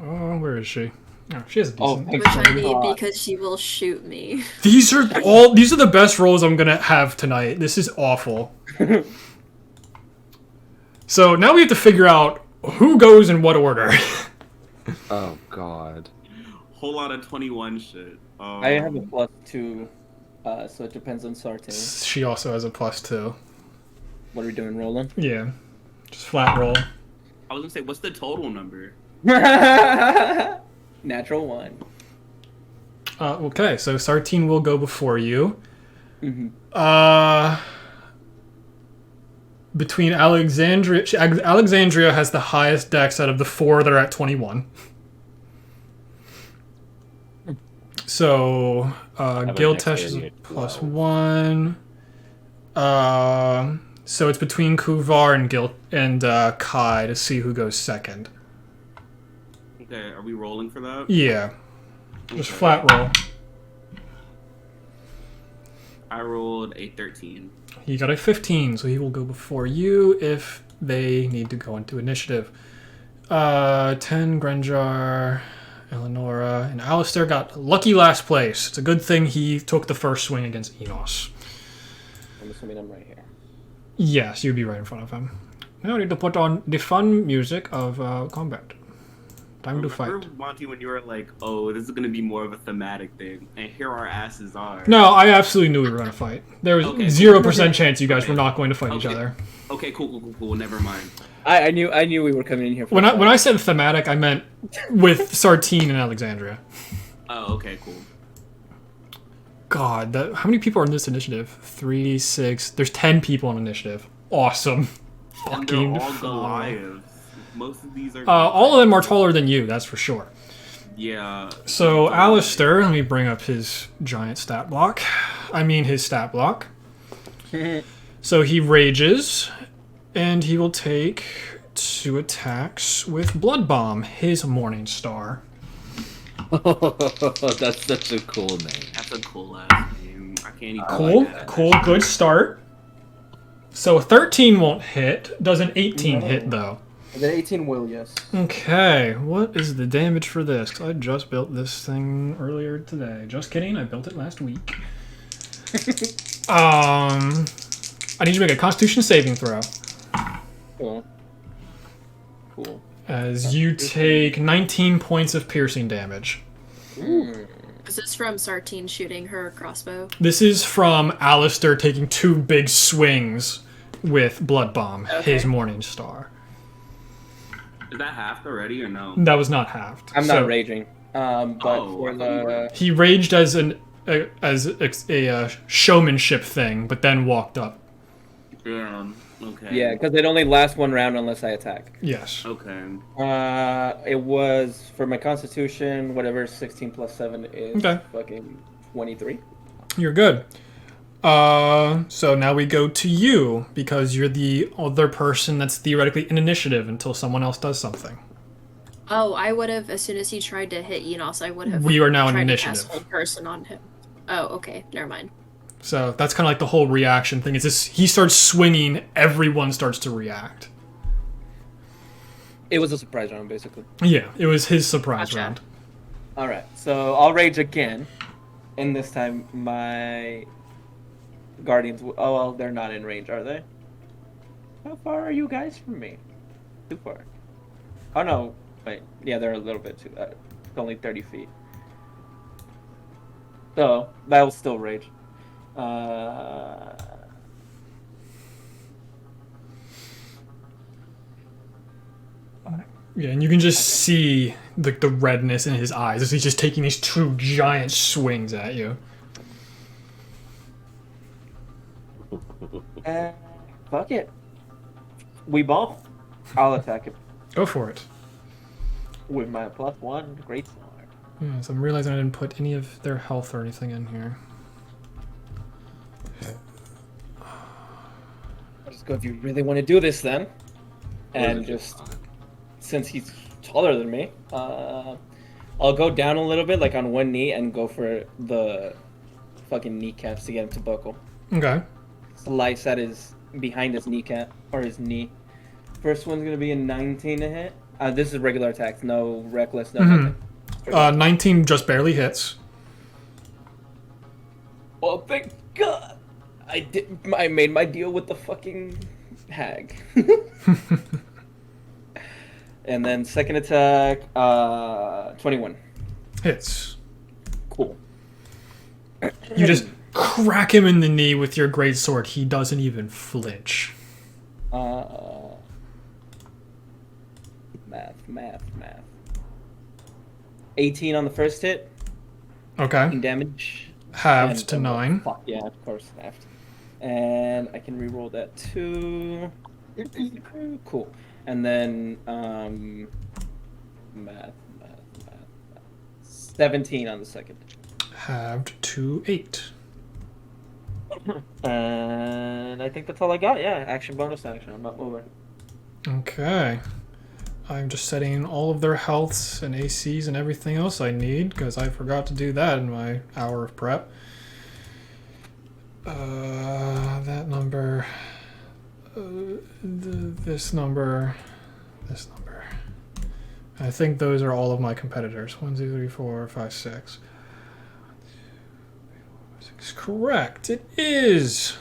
Oh, where is she? Oh, she has a Oh, decent. thank Which I God. need because she will shoot me. These are the best rolls I'm gonna have tonight. This is awful. So now we have to figure out who goes in what order. Oh god. Whole lot of 21 shit. I have a +2, so it depends on Sartane. She also has a +2. What are we doing, rolling? Yeah, just flat roll. I was gonna say, what's the total number? Natural 1. Okay, so Sartine will go before you. Mm-hmm. Between Alexandria has the highest dex out of the 4 that are at 21. So Giltesh is a +1. So it's between Kuvar and Kai to see who goes second. Okay, are we rolling for that? Yeah, just Okay. flat roll. I rolled a 13. He got a 15, so he will go before you if they need to go into initiative. 10, Grenjar, Eleonora, and Alistair got lucky last place. It's a good thing he took the first swing against Enos. I'm assuming I'm right here. Yes, you'd be right in front of him. Now I need to put on the fun music of combat. Time to fight. Remember, Monty, when you were like, oh, this is gonna be more of a thematic thing, and here our asses are. No, I absolutely knew we were going to fight. There was Okay. 0% chance you guys Okay. were not going to fight each Okay. other. Okay, cool. Never mind. I knew we were coming in here for When I said thematic, I meant with Sartine and Alexandria. Oh, okay, cool. God, how many people are in this initiative? 3, 6. There's 10 people on initiative. Awesome. And Fucking they're all phenomenal. Goliaths. Most of these are. All of them are taller than you, that's for sure. Yeah. So, Alistair, let me bring up his giant stat block. I mean his stat block. So he rages, and he will take 2 attacks with Blood Bomb, his Morning Star. That's such a cool name. That's a cool ass name. I can't even. Cool, like that. cool, good start. So 13 won't hit. Does an 18 hit, though? And then 18 will, yes. Okay, what is the damage for this? 'Cause I just built this thing earlier today. Just kidding, I built it last week. I need you to make a Constitution saving throw. Cool. Cool. As you take 19 points of piercing damage. Is this from Sartine shooting her crossbow? This is from Alistair taking 2 big swings with Blood Bomb, his Morning Star. Is that halved already or no? That was not halved. I'm So not raging. But for the... he raged as a showmanship thing, but then walked up. Damn. Okay. Yeah, because it only lasts 1 round unless I attack. Yes. Okay. It was, for my constitution, whatever 16 plus 7 is, Okay. fucking 23. You're good. So now we go to you, because you're the other person that's theoretically in initiative until someone else does something. Oh, I would have, as soon as he tried to hit Enos, I would have We are now in tried to initiative. cast Hold Person on him. Oh, okay. Never mind. So that's kind of like the whole reaction thing. Is this he starts swinging, everyone starts to react. It was a surprise round, basically. Yeah, it was his surprise Gotcha. round. Alright, so I'll rage again. And this time, my guardians... Oh, well, they're not in range, are they? How far are you guys from me? Too far. Oh, no. Wait. Yeah, they're a little bit too... it's only 30 feet. So, that will still rage. Yeah, and you can just see the redness in his eyes as he's just taking these 2 giant swings at you. Fuck it. We both. I'll attack him Go for it. with my +1 great sword. Yeah, so I'm realizing I didn't put any of their health or anything in here. I'll just go, if you really want to do this then. And just, since he's taller than me, I'll go down a little bit, like on 1 knee, and go for the fucking kneecaps to get him to buckle. Okay. Slice at his, behind his kneecap, or his knee. First one's gonna be a 19 to hit. This is regular attacks, no reckless, no nothing. 19 just barely hits. Oh, thank God! I made my deal with the fucking hag. And then second attack, 21. Hits. Cool. You just crack him in the knee with your greatsword. He doesn't even flinch. Math. 18 on the first hit. Okay. Damage. Halved And- to 9. Fuck yeah, of course, halved. And I can reroll that too. Cool. And then math. 17 on the second. Halved to 8. And I think that's all I got. Yeah, action, bonus action. I'm not moving. Okay. I'm just setting all of their healths and ACs and everything else I need, because I forgot to do that in my hour of prep. That number. This number. This number. I think those are all of my competitors. 1, 2, 3, 4, 5, 6. Correct. It is.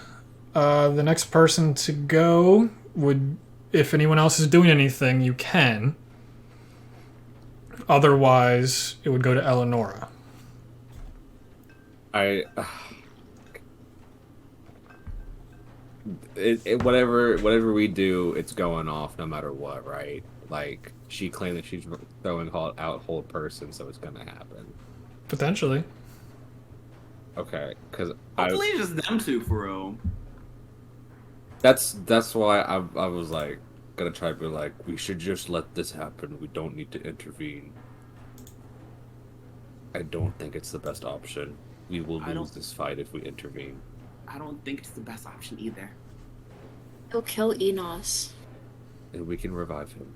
The next person to go would, if anyone else is doing anything, you can. Otherwise, it would go to Eleonora. Whatever we do, it's going off no matter what, right? Like, she claimed that she's throwing out Hold Person, so it's gonna happen. Potentially. Okay, because Hopefully it's just them two for real. that's why I was like gonna try to be like, we should just let this happen. We don't need to intervene. I don't think it's the best option. We will lose this fight if we intervene. I don't think it's the best option either. He'll kill Enos. And we can revive him.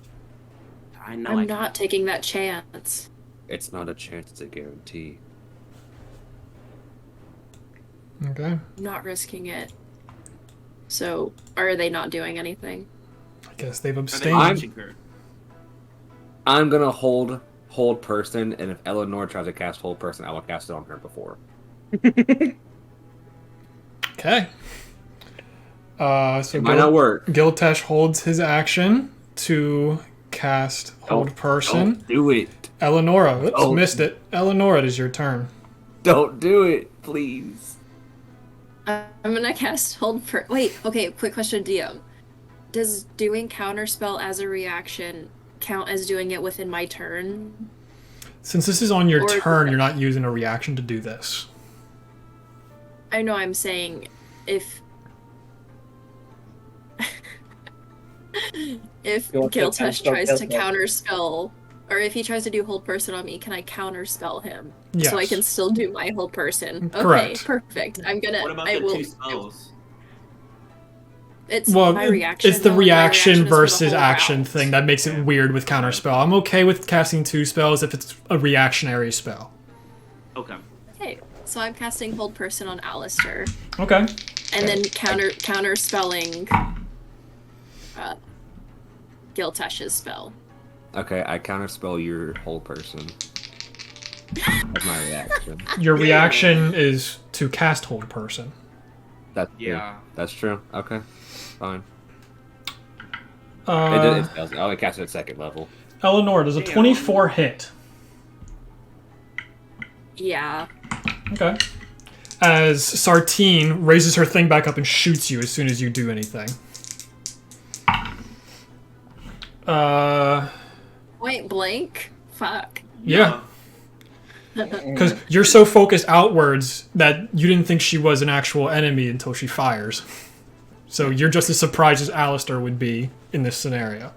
I know. I'm not taking that chance. It's not a chance, it's a guarantee. Okay. I'm not risking it. So, are they not doing anything? I guess they've Are they abstained. watching her? I'm gonna hold person, and if Eleanor tries to cast hold person, I will cast it on her before. Okay. So It might not work. Giltesh holds his action to cast hold person. Don't do it. Eleonora, whoops, Oh. missed it. Eleonora, it is your turn. Don't do it, please. I'm gonna cast hold per. Wait, okay. Quick question, DM. Does doing counterspell as a reaction count as doing it within my turn? Since this is on your Or- turn, you're not using a reaction to do this. I know. I'm saying if if You want to Giltesh counterspell tries to Giltesh. counterspell, or if he tries to do hold person on me, can I counterspell him Yes. so I can still do my hold person? Okay, Correct. perfect. I'm gonna. What about I the will. two spells? It's Well, my reaction. it's the though, and my reaction is for the versus whole action round. thing that makes it weird with counterspell. I'm okay with casting 2 spells if it's a reactionary spell. Okay. Okay, so I'm casting hold person on Alistair, Okay. and then counter spelling Giltesh's spell. Okay, I counterspell your hold person. That's my reaction. Your Yeah. reaction is to cast hold person. That's true. Yeah. That's true. Okay, fine. Uh, It fails. I only cast it at second level. Eleanor, does a Damn. 24 hit? Yeah. Okay. As Sartine raises her thing back up and shoots you as soon as you do anything. Point blank. Fuck. Yeah. Because you're so focused outwards that you didn't think she was an actual enemy until she fires. So you're just as surprised as Alistair would be in this scenario.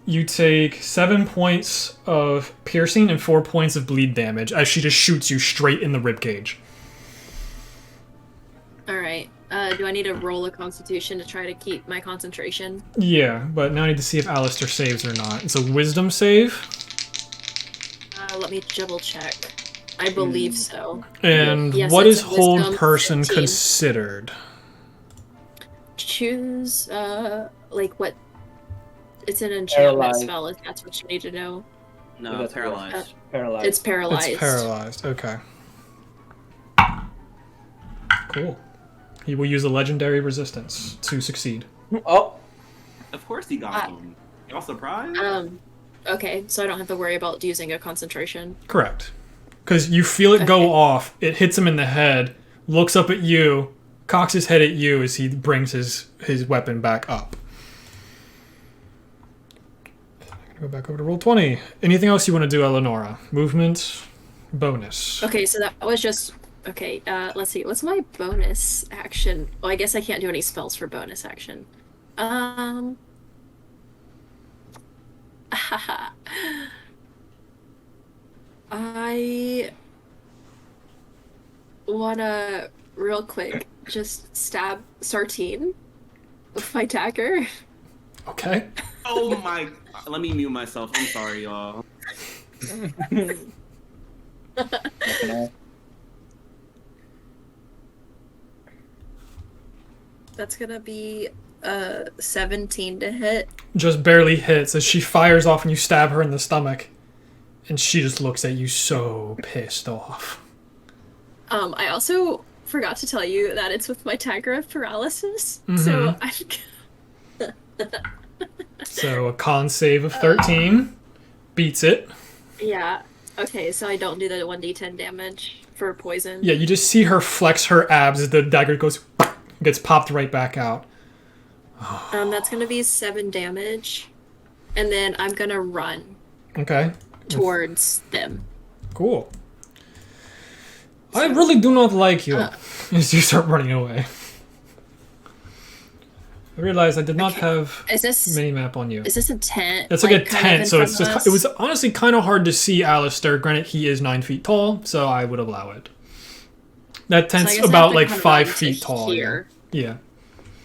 You take 7 points of piercing and 4 points of bleed damage as she just shoots you straight in the ribcage. All right. Do I need to roll a Constitution to try to keep my concentration? Yeah, but now I need to see if Alistair saves or not. It's a wisdom save. Let me double check. I believe so. And Yes, what it's is a hold wisdom person 15. considered? Choose like what? It's an enchantment Paralyzed. spell. If that's what you need to know. No, That's paralyzed. Paralyzed. It's paralyzed. It's paralyzed. Okay. Cool. He will use a legendary resistance to succeed. Oh, Of course he got them. Y'all surprised? Okay, so I don't have to worry about using a concentration. Correct. Because you feel it go Okay. off, it hits him in the head, looks up at you, cocks his head at you as he brings his weapon back up. I'm gonna go back over to roll 20. Anything else you want to do, Eleonora? Movement, bonus. Okay, so that was just okay. Let's see. What's my bonus action? Oh, I guess I can't do any spells for bonus action. I wanna real quick just stab Sartine with my dagger. Okay. Oh my! Let me mute myself. I'm sorry, y'all. no. That's gonna be 17 to hit. Just barely hits as she fires off and you stab her in the stomach. And she just looks at you so pissed off. I also forgot to tell you that it's with my dagger of paralysis. So I So a con save of 13 beats it. yeah. Okay, so I don't do the 1d10 damage for poison. Yeah, you just see her flex her abs as the dagger gets popped right back out. That's gonna be 7 damage, and then I'm gonna run Okay. towards them. Cool. I really do not like you as you start running away. I realized I did not have Is this minimap on you. is this a tent? It's like a kind of tent, in so front it's of just us? it was honestly kind of hard to see Alistair. Granted, he is 9 feet tall, so I would allow it. That So I tent's guess I have about to like kinda 5 run to feet tall. Yeah. here. Yeah.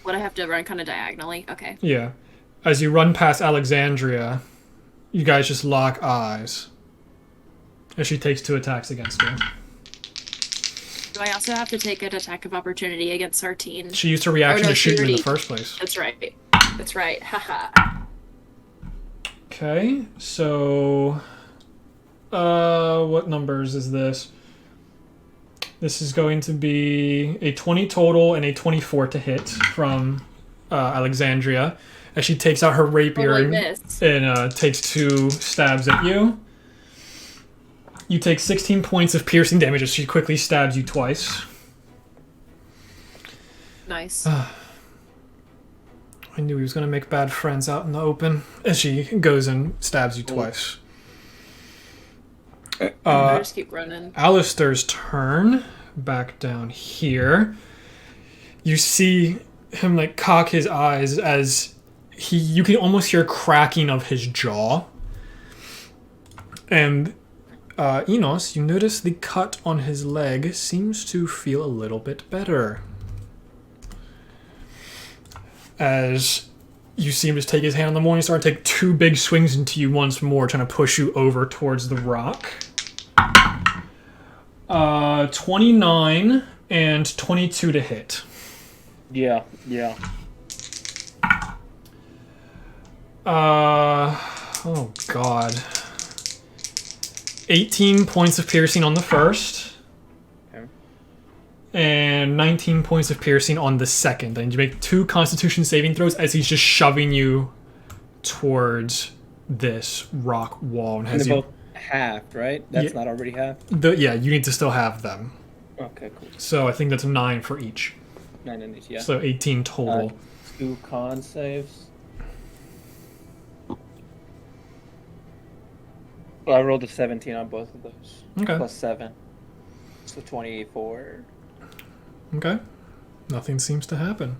Would I have to run kind of diagonally? Okay. Yeah. As you run past Alexandria, you guys just lock eyes. As she takes 2 attacks against you. Do I also have to take an attack of opportunity against Sartine? She used her reaction no, to she shoot you in the already- first place. That's right. That's right. Haha. Okay, so what numbers is this? This is going to be a 20 total and a 24 to hit from Alexandria, as she takes out her rapier Probably and, miss. takes 2 stabs at you. You take 16 points of piercing damage as she quickly stabs you twice. Nice. I knew he was going to make bad friends out in the open, as she goes and stabs you twice. I just keep running. Alistair's turn, back down here. You see him like cock his eyes as you can almost hear cracking of his jaw. And Enos, you notice the cut on his leg seems to feel a little bit better. As you see him just take his hand on the morning star and take 2 big swings into you once more, trying to push you over towards the rock. 29 and 22 to hit. Yeah. Oh god. 18 points of piercing on the first. Okay. And 19 points of piercing on the second. And you make 2 constitution saving throws as he's just shoving you towards this rock wall. And And has they're you, both halved, right? That's not already halved? yeah, you need to still have them. Okay, cool. So I think that's 9 for each. 9 in each, yeah. So 18 total. 2 con saves. Well, I rolled a 17 on both of those. Okay. Plus 7. So 24. Okay. Nothing seems to happen.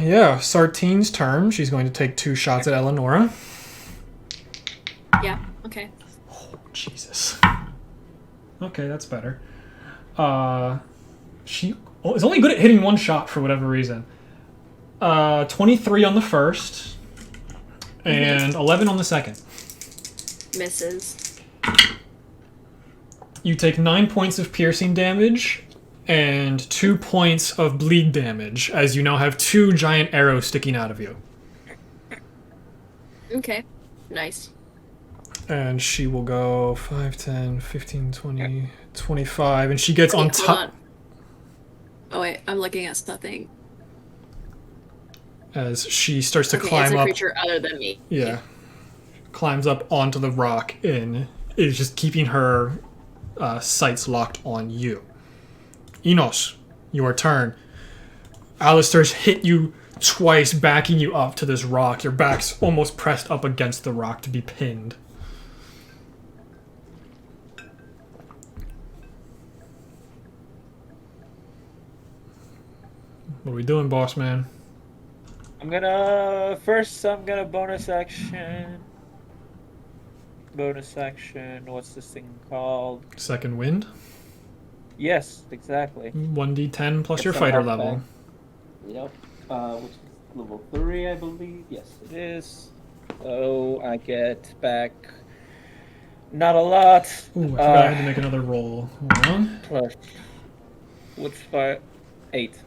Yeah, Sartine's turn. She's going to take 2 shots at Eleonora. Yeah, okay. Oh, Jesus. Okay, that's better. She is only good at hitting 1 shot for whatever reason. 23 on the first, and 11 on the second. Misses. You take 9 points of piercing damage and 2 points of bleed damage, as you now have 2 giant arrows sticking out of you. Okay. Nice. And she will go 5, 10, 15, 20, 25, and she gets on Wait, top. hold on. Oh wait, I'm looking at something. As she starts to Okay, climb it's a up. creature other than me. Yeah. Climbs up onto the rock and is just keeping her sights locked on you. Enos, your turn. Alistair's hit you twice, backing you up to this rock. Your back's almost pressed up against the rock to be pinned. What are we doing, boss man? I'm gonna bonus action. Bonus action. What's this thing called? Second wind. Yes, exactly. 1d10 plus Get your some fighter health level. back. Yep. Which is level 3, I believe. Yes, it is. So I get back not a lot. Ooh, I forgot I had to make another roll. Hold on. Plus, what's 8?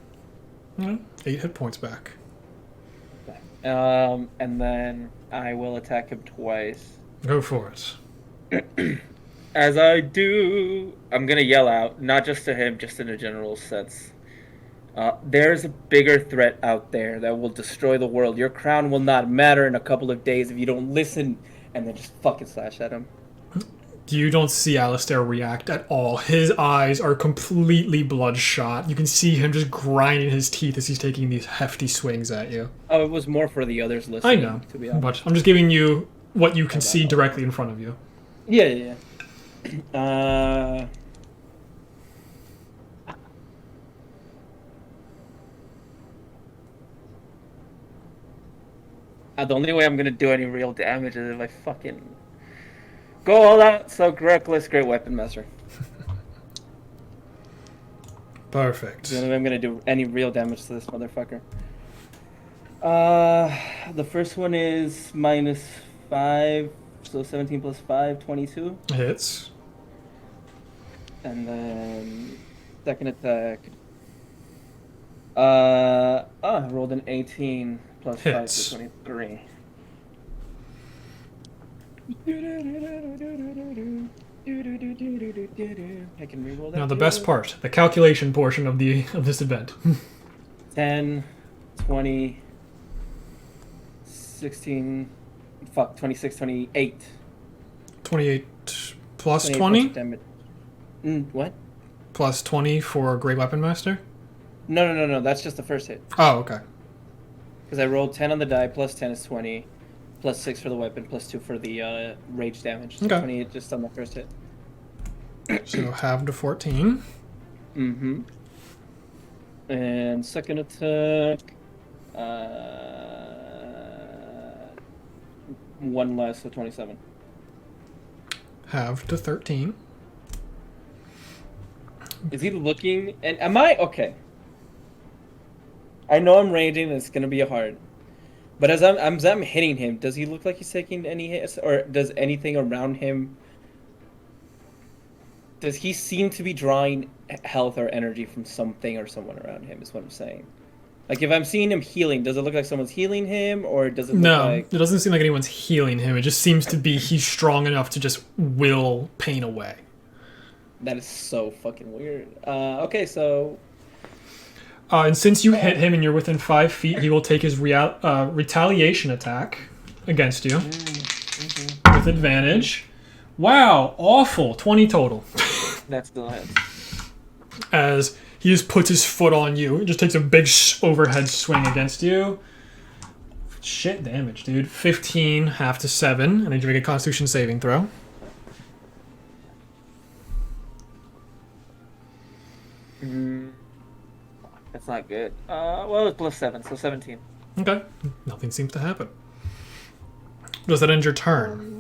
8 hit points back. And then I will attack him twice. Go for it. As I do, I'm gonna yell out, not just to him, just in a general sense. There's a bigger threat out there that will destroy the world. Your crown will not matter in a couple of days if you don't listen, and then just fucking slash at him. You don't see Alistair react at all. His eyes are completely bloodshot. You can see him just grinding his teeth as he's taking these hefty swings at you. Oh, it was more for the others I listening. know, To be honest. but I'm just giving you what you can see directly in front of you. Yeah. The only way I'm gonna do any real damage is if I fucking go all out. So reckless, great weapon master. Perfect. The only way I'm gonna do any real damage to this motherfucker. The first one is -5, so 17 plus 5, 22. Hits. And then second attack. I rolled an 18 plus Hits. 5 for 23. I can reroll that. Now the best part, the calculation portion of this event. 10, 20, 16, 26, 28. 28 plus 28 20? plus damage. What? Plus 20 for Great Weapon Master? No. That's just the first hit. Oh, okay. Because I rolled 10 on the die, plus 10 is 20, plus 6 for the weapon, plus 2 for the rage damage. So Okay. 28 just on the first hit. So half to 14. Mm-hmm. And second attack, 1 less, so 27. Half to 13. Is he looking? And am I okay? I know I'm ranging. And it's gonna be hard. But as I'm hitting him, does he look like he's taking any hits, or does anything around him? Does he seem to be drawing health or energy from something or someone around him? Is what I'm saying. Like if I'm seeing him healing, does it look like someone's healing him, or does it look No, like? it doesn't seem like anyone's healing him. It just seems to be he's strong enough to just will pain away. That is so fucking weird. Okay, so And since you hit him and you're within 5 feet, he will take his retaliation attack against you with advantage. Wow, awful. 20 total. that still hits. As he just puts his foot on you. He just takes a big overhead swing against you. Shit damage, dude. 15, half to 7. And I need you to make a Constitution saving throw. That's not good. Well, it's plus 7, so 17. Okay. Nothing seems to happen. Does that end your turn?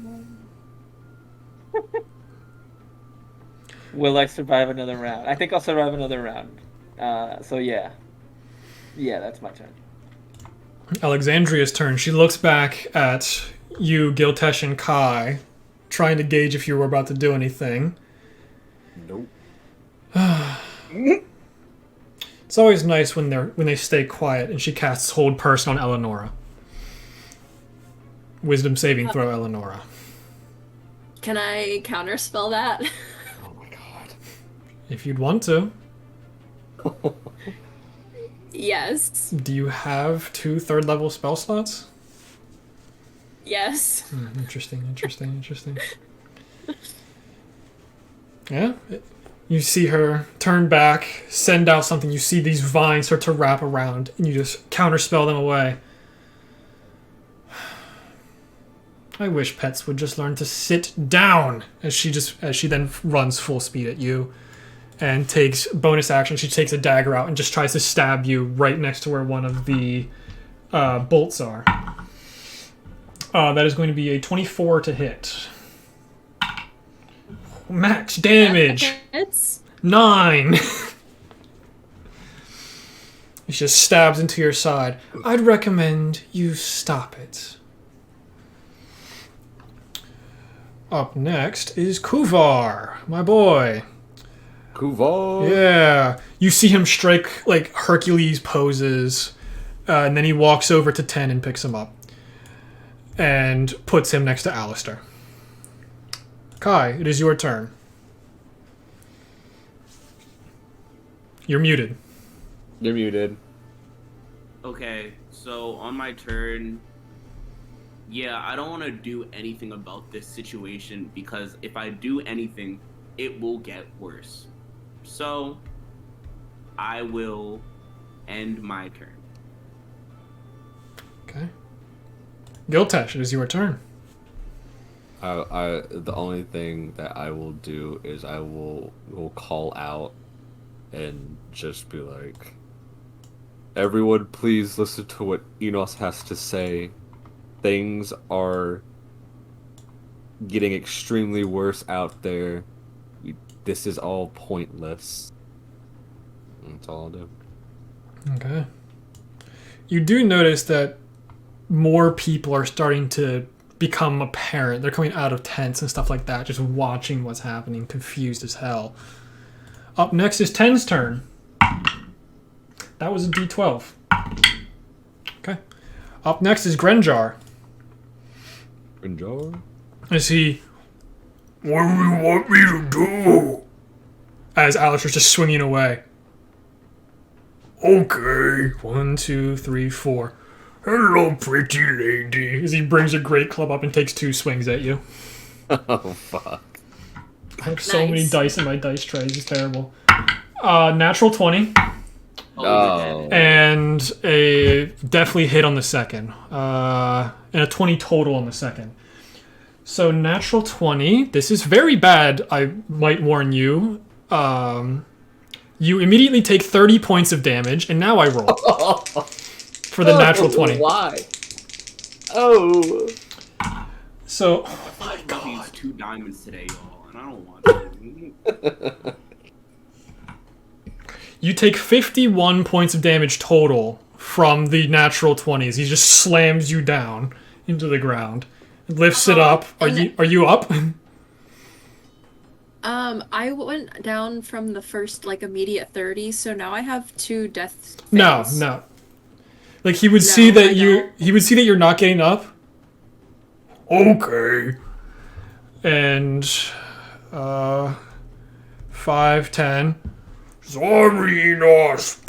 Will I survive another round? I think I'll survive another round. So yeah. Yeah, that's my turn. Alexandria's turn. She looks back at you, Giltesh, and Kai, trying to gauge if you were about to do anything. Nope. It's always nice when they stay quiet, and she casts Hold Person on Eleonora. Wisdom saving throw, Eleonora. Can I counterspell that? Oh my god. If you'd want to. Yes. Do you have 2 third-level spell slots? Yes. Interesting. Yeah. You see her turn back, send out something. You see these vines start to wrap around, and you just counterspell them away. I wish pets would just learn to sit down. As she then runs full speed at you, and takes bonus action. She takes a dagger out and just tries to stab you right next to where one of the bolts are. That is going to be a 24 to hit. Max damage. It's 9. It just stabs into your side. I'd recommend you stop it. Up next is Kuvar, my boy. Kuvar. Yeah. You see him strike like Hercules poses, and then he walks over to 10 and picks him up. And puts him next to Alistair. Kai, it is your turn. You're muted. You're muted. Okay, so on my turn, yeah, I don't want to do anything about this situation because if I do anything, it will get worse. So, I will end my turn. Okay. Giltesh, it is your turn. The only thing that I will do is I will call out and just be like, everyone please listen to what Enos has to say. Things are getting extremely worse out there. This is all pointless. That's all I'll do. Okay. You do notice that more people are starting to become apparent. They're coming out of tents and stuff like that, just watching what's happening, confused as hell. Up next is 10's turn. That was a D12. Okay. Up next is Grenjar. Enjoy. As he... What do you want me to do? As Alistair's just swinging away. Okay. 1, 2, 3, 4. Hello, pretty lady. As he brings a great club up and takes 2 swings at you. Oh, fuck. I have so many Nice. dice in my dice trays. It's terrible. Natural 20. Oh. And a definitely hit on the second. And a 20 total on the second. So natural 20. This is very bad, I might warn you. You immediately take 30 points of damage, and now I roll. For the natural 20. Why? Oh. So, Oh my god. These 2 diamonds today, y'all, and I don't want them. you take 51 points of damage total from the natural 20s. He just slams you down into the ground. Lifts it up. Are you up? I went down from the first immediate 30, so now I have 2 death No. fails. Like he would see that he would see that you're not getting up. Okay. And 5, 10. Sorry, Enos.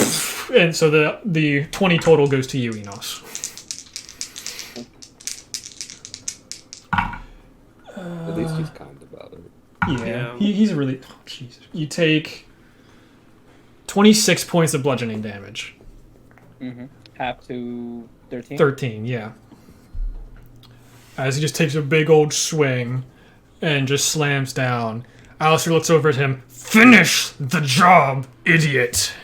And so the 20 total goes to you, Enos. At least he's kind about it. Yeah. He's really... Oh, Jesus. You take 26 points of bludgeoning damage. Mm-hmm. Half to 13? 13, yeah. As he just takes a big old swing and just slams down. Alistair looks over at him. Finish the job, idiot!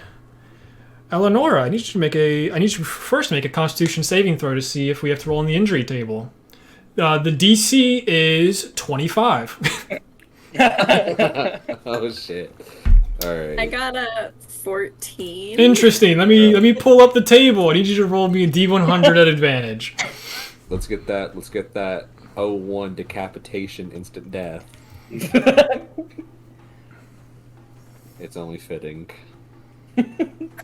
Eleonora, I need you to first make a Constitution saving throw to see if we have to roll on the injury table. The DC is 25. Oh shit. Alright. I got a 14. Interesting. Let me pull up the table. I need you to roll me a D100 at advantage. Let's get that 01 decapitation instant death. It's only fitting.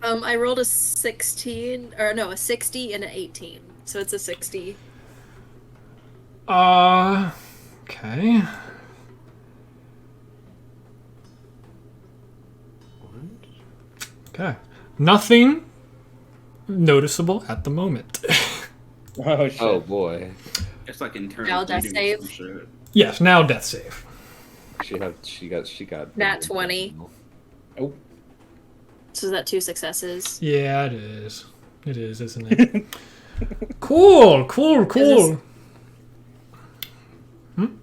I rolled a 16, or no, a 60 and an 18. So it's a 60. Okay. Okay. Nothing noticeable at the moment. Oh, shit. Oh boy. It's like internal. Now death bleeding or some save. shit. Yes, now death save. She got Nat 20. Oh. So is that 2 successes? Yeah, it is. It is, isn't it? Cool.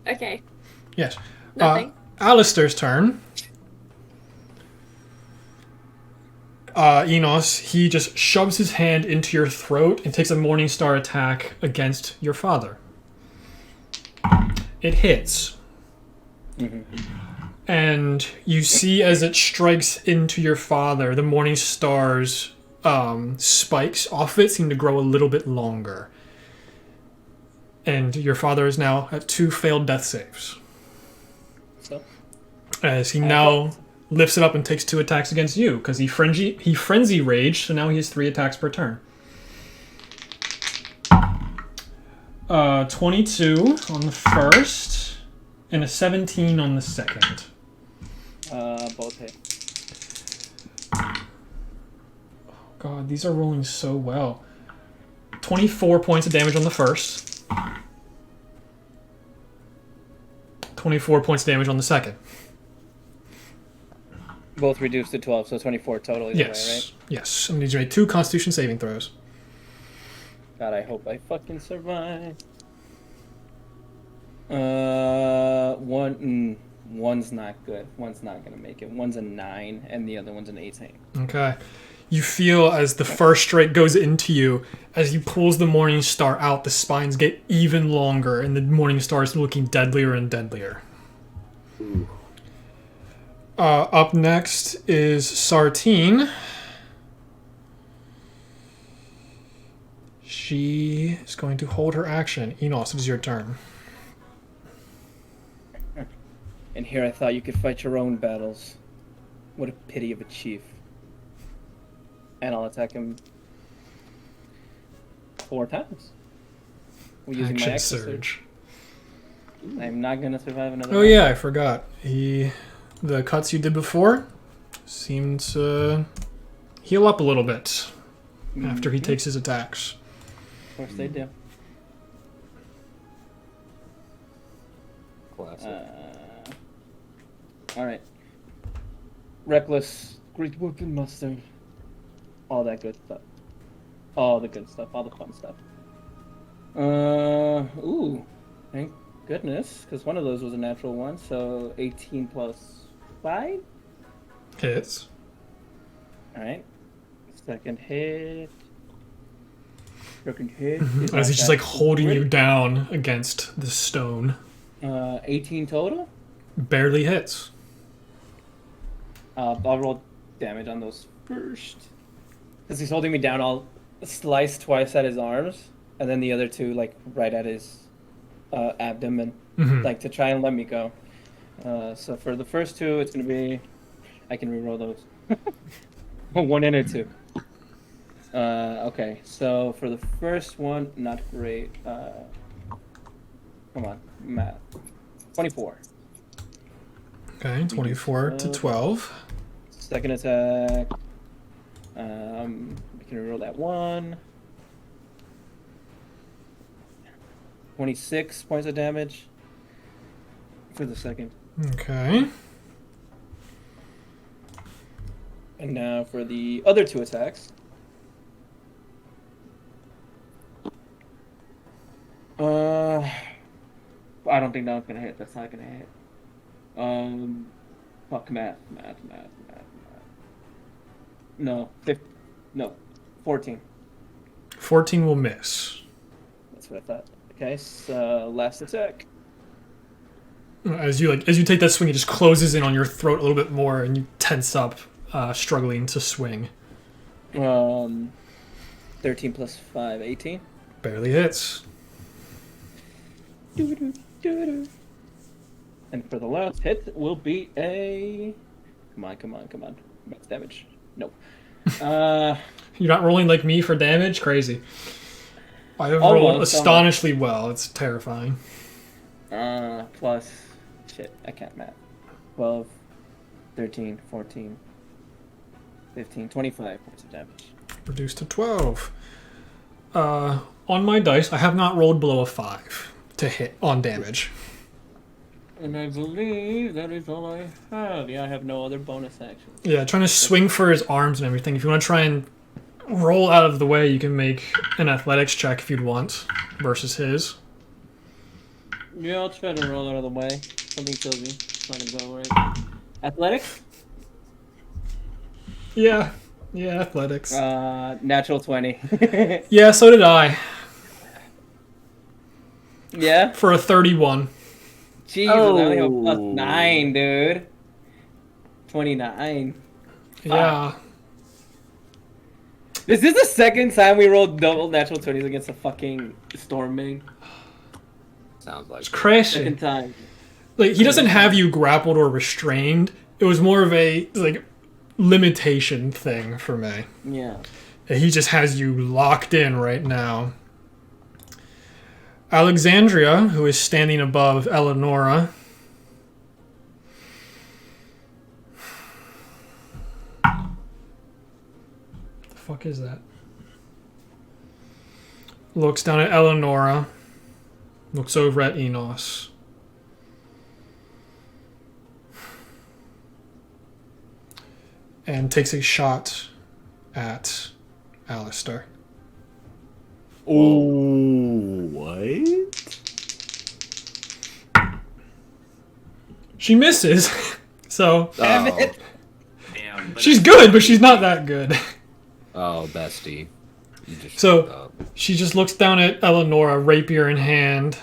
Okay. Yes. Nothing. Alistair's turn. Enos, he just shoves his hand into your throat and takes a Morningstar attack against your father. It hits. Mm-hmm. And you see as it strikes into your father, the Morningstar's spikes off it seem to grow a little bit longer. And your father is now at 2 failed death saves. So? As he now lifts it up and takes 2 attacks against you, because he frenzy raged, so now he has 3 attacks per turn. 22 on the first, and a 17 on the second. Both hit. God, these are rolling so well. 24 points of damage on the first. 24 points of damage on the second. Both reduced to 12, so 24 total either way, right? Yes. And these are 2 Constitution saving throws. God, I hope I fucking survive. One's not good. One's not gonna make it. One's a 9, and the other one's an 18. Okay. You feel as the first strike goes into you, as he pulls the Morning Star out, the spines get even longer, and the Morning Star is looking deadlier and deadlier. Ooh. Up next is Sartine. She is going to hold her action. Enos, it is your turn. And here I thought you could fight your own battles. What a pity of a chief. And I'll attack him 4 times. We're using my Action action surge. I'm not gonna survive another. Oh yeah, I forgot. The cuts you did before seemed to heal up a little bit after he takes his attacks. Of course they do. Classic. All right. Reckless, great weapon master. All that good stuff. All the good stuff. All the fun stuff. Ooh. Thank goodness, because one of those was a natural one. So 18 plus 5. Hits. All right. Second hit. Second hit. As he's just like holding you down against the stone. 18 total. Barely hits. I'll roll damage on those first. Because he's holding me down, I'll slice twice at his arms, and then the other 2, like, right at his abdomen, like, to try and let me go. So for the first 2, it's going to be... I can reroll those. 1 and a 2. Okay, so for the first one, not great. Come on, math. 24. Okay, 24 to 12. Second attack. We can reroll that 1. 26 points of damage for the second. Okay. And now for the other 2 attacks. I don't think that one's gonna hit. That's not gonna hit. Fuck math. No, 14. 14 will miss. That's what I thought. Okay, so last attack. As you take that swing, it just closes in on your throat a little bit more, and you tense up, struggling to swing. 13 plus 5, 18. Barely hits. And for the last hit will be a... Come on. Max damage. No. You're not rolling like me for damage? Crazy. I have Almost, rolled astonishingly well. It's terrifying. Plus... Shit, I can't math. 12, 13, 14, 15, 25 points of damage. Reduced to 12. On my dice, I have not rolled below a 5 to hit on damage. And I believe that is all I have. Yeah, I have no other bonus actions. Yeah, trying to swing for his arms and everything. If you want to try and roll out of the way, you can make an athletics check if you'd want versus his. Yeah, I'll try to roll out of the way. Something tells me it's not gonna go right. Athletics? Yeah, athletics. Natural 20. Yeah, so did I. Yeah? For a 31. Jesus, I only have a plus 9, dude. 29. Yeah. Is this the second time we rolled double natural 20s against a fucking Stormmane? Sounds like It's crazy. Second time. Like, he doesn't have you grappled or restrained. It was more of a, like, limitation thing for me. Yeah. He just has you locked in right now. Alexandria, who is standing above Eleonora. The fuck is that? Looks down at Eleonora. Looks over at Enos. And takes a shot at Alistair. Oh, what? She misses. So Damn it. Damn. But she's good, but she's not that good. Oh, bestie. You just So- fucked up. She just looks down at Eleonora, rapier in hand.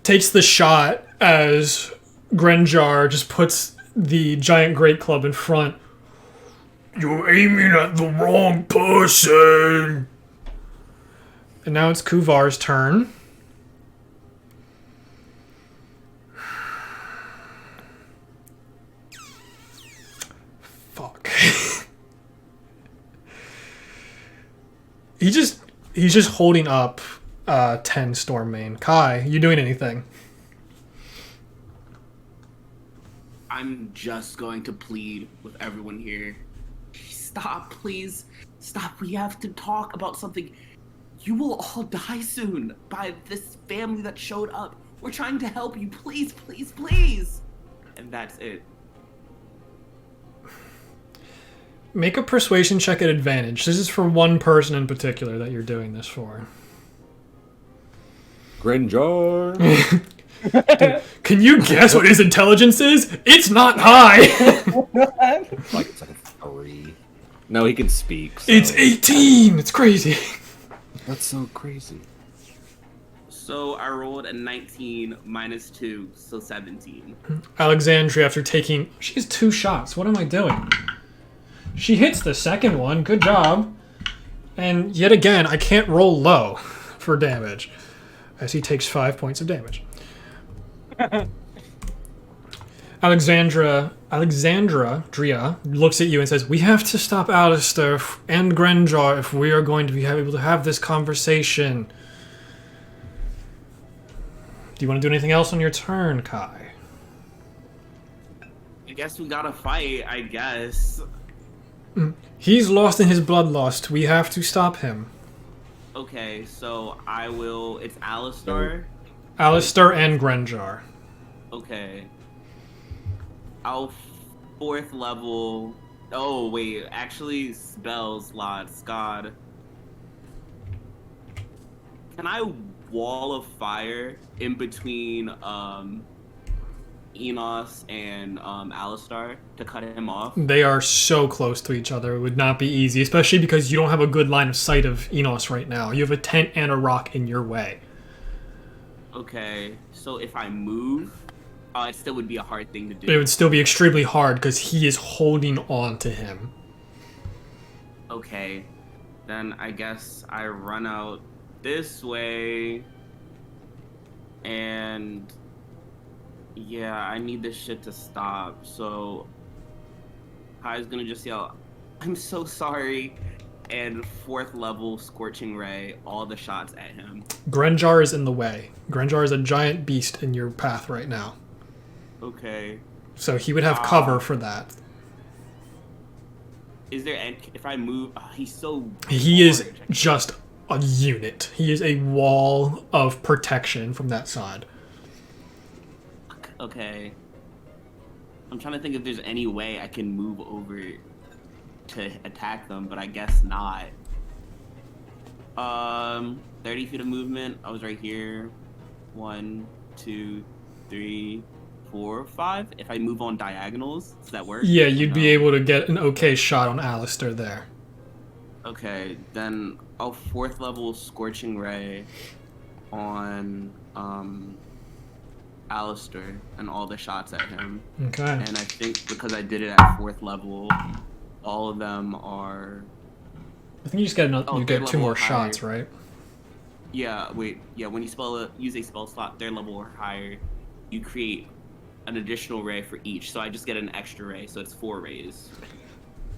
Takes the shot as Grenjar just puts the giant great club in front. You're aiming at the wrong person. And now it's Kuvar's turn. Fuck. He's just holding up 10 Stormmane. Kai, you doing anything? I'm just going to plead with everyone here. Stop, please. Stop. We have to talk about something. You will all die soon by this family that showed up. We're trying to help you. Please, please, please. And that's it. Make a persuasion check at advantage. This is for one person in particular that you're doing this for. Grinjar. Can you guess what his intelligence is? It's not high. Like it's like a 3. No, he can speak. So. It's 18. It's crazy. That's so crazy. So I rolled a 19 minus 2, so 17. Alexandria, after taking... She has 2 shots. What am I doing? She hits the second one. Good job. And yet again, I can't roll low for damage, as he takes 5 points of damage. Alexandra Drea looks at you and says, "We have to stop Alistair and Grenjar if we are going to be able to have this conversation." Do you want to do anything else on your turn, Kai? I guess we gotta fight, I guess. He's lost in his bloodlust. We have to stop him. Okay, so I will... It's Alistair. Alistair and Grenjar. Okay. I'll 4th level... Oh, wait. Actually, spell slots. God. Can I wall of fire in between Enos and Alistar to cut him off? They are so close to each other. It would not be easy, especially because you don't have a good line of sight of Enos right now. You have a tent and a rock in your way. Okay, so if I move, it still would be a hard thing to do. It would still be extremely hard because he is holding on to him. Okay, then I guess I run out this way, and yeah, I need this shit to stop. So Kai's gonna just yell, "I'm so sorry," and 4th level Scorching Ray all the shots at him. Grenjar is in the way. Grenjar is a giant beast in your path right now. Okay. So he would have cover for that. Is there any, if I move, he's so He is large. just a unit. He is a wall of protection from that side. Okay. I'm trying to think if there's any way I can move over to attack them, but I guess not. 30 feet of movement. I was right here. 1, 2, 3, 4, 5. If I move on diagonals, does that work? Yeah, you'd be No. able to get an okay shot on Alistair there. Okay, then I'll 4th level Scorching Ray on Alistair and all the shots at him. Okay. And I think because I did it at 4th level, all of them are... I think you just get another. Oh, you third get 2 level more or higher. shots, right? Yeah, wait. Yeah, when you use a spell slot, 3rd level or higher, you create an additional ray for each. So I just get an extra ray, so it's 4 rays.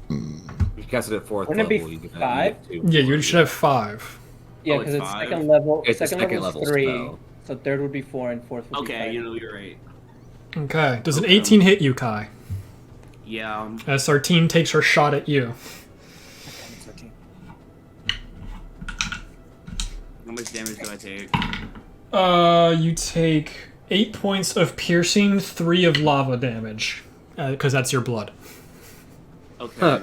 You cast it at 4th Wouldn't it level. be You get 5? 2 Yeah, you more. should have 5. Yeah, Oh, because it's it's 5? second level. It's a second second level level is 3. spell. So 3rd would be 4 and 4th would be 5. Okay, you know, you're right. Okay. Does an Okay. 18 hit you, Kai? Yeah. As Sartine takes her shot at you. How much damage do I take? You take 8 points of piercing, 3 of lava damage, because that's your blood. Okay.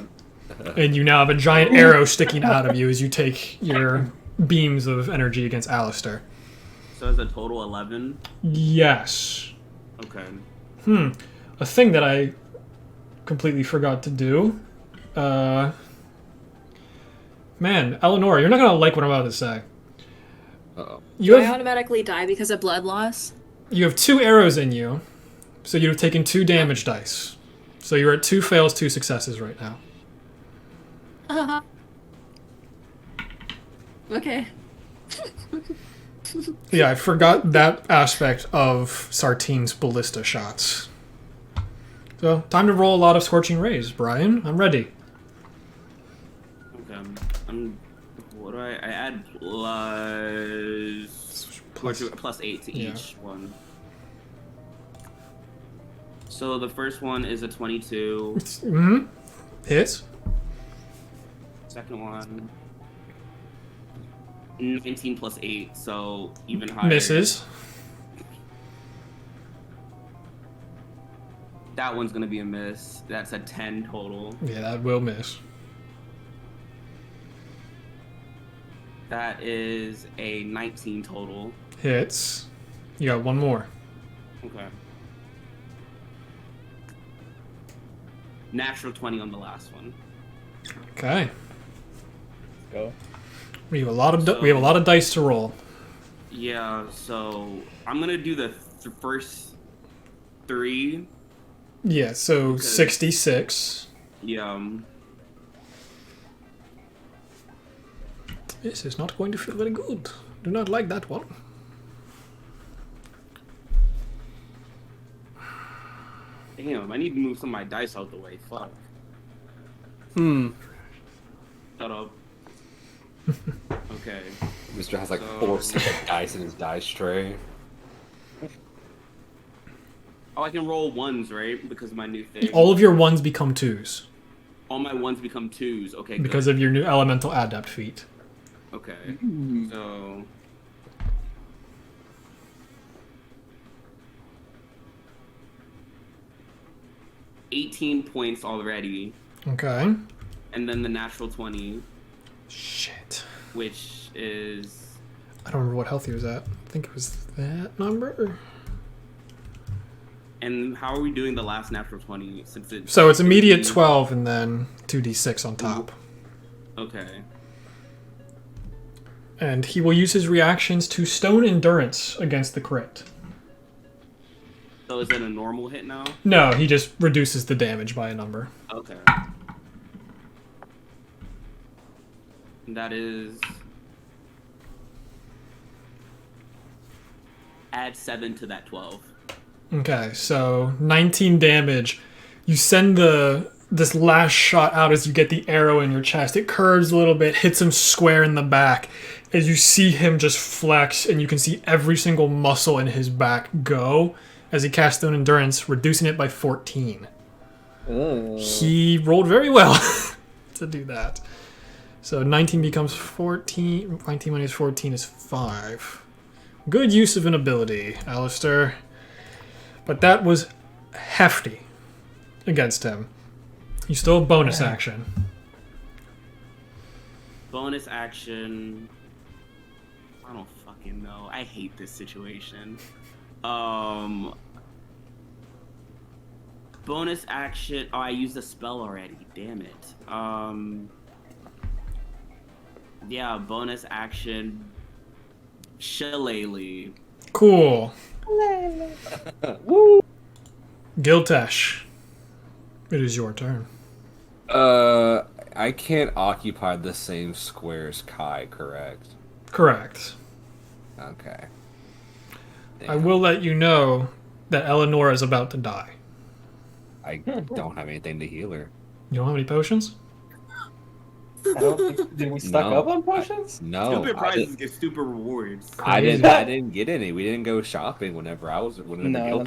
And you now have a giant arrow sticking out of you as you take your beams of energy against Alistair. So it's a total 11? Yes. Okay. A thing that I completely forgot to do. Man, Eleanor, you're not gonna like what I'm about to say. Uh-oh. You Do I have automatically die because of blood loss? 2 arrows in you, so you'd have taken 2 damage dice. So you're at 2 fails, 2 successes right now. Okay. Yeah, I forgot that aspect of Sartine's ballista shots. So, time to roll a lot of Scorching Rays, Brian. I'm ready. Okay. I'm What do I add plus 8 to Yeah. each one. So the first one is a 22. Mm-hmm. Hits. Second one, 19 plus 8, so even higher. Misses. That one's gonna be a miss. That's a 10 total. Yeah, that will miss. That is a 19 total. Hits. You got one more. Okay. Natural 20 on the last one. Okay. Go. We have a lot of dice to roll. Yeah, so I'm gonna do the first 3. Yeah, so Because- 66. Yeah. This is not going to feel very good. Do not like that one. Damn, I need to move some of my dice out the way. Fuck. Shut up. Okay. Mr. has like So- 4 separate dice in his dice tray. Oh, I can roll 1s, right? Because of my new thing. All of your ones become 2s All my 1s become 2s. Okay, good. because of your new elemental adept feat. Okay. So... $18 points already, Okay. and then the natural 20, Shit. which is... I don't remember what health he was at. I think it was that number. And how are we doing the last natural 20? Since it's... So it's immediate 12 and then 2d6 on top. Okay. And he will use his reactions to stone endurance against the crit. So is it a normal hit now? No, he just reduces the damage by a number. Okay. That is... Add 7 to that 12. Okay, so 19 damage. You send this last shot out as you get the arrow in your chest. It curves a little bit, hits him square in the back. As you see him just flex, and you can see every single muscle in his back go as he casts Stone Endurance, reducing it by 14. He rolled very well to do that. So 19 becomes 14. 19 minus 14 is 5. Good use of an ability, Alistair. But that was hefty against him. You still have bonus action. Bonus action... I don't fucking know. I hate this situation. Bonus action... Oh, I used a spell already. Damn it. Yeah, bonus action... Shillelagh. Cool. Woo! Giltesh, it is your turn. I can't occupy the same square as Kai, correct? Correct. Okay. I will let you know that Eleanor is about to die. I don't have anything to heal her. You don't have any potions? I don't think, did we stock No, up on potions? No, Stupid I prizes didn't, get stupid rewards. I Crazy. didn't get any. We didn't go shopping whenever No, I don't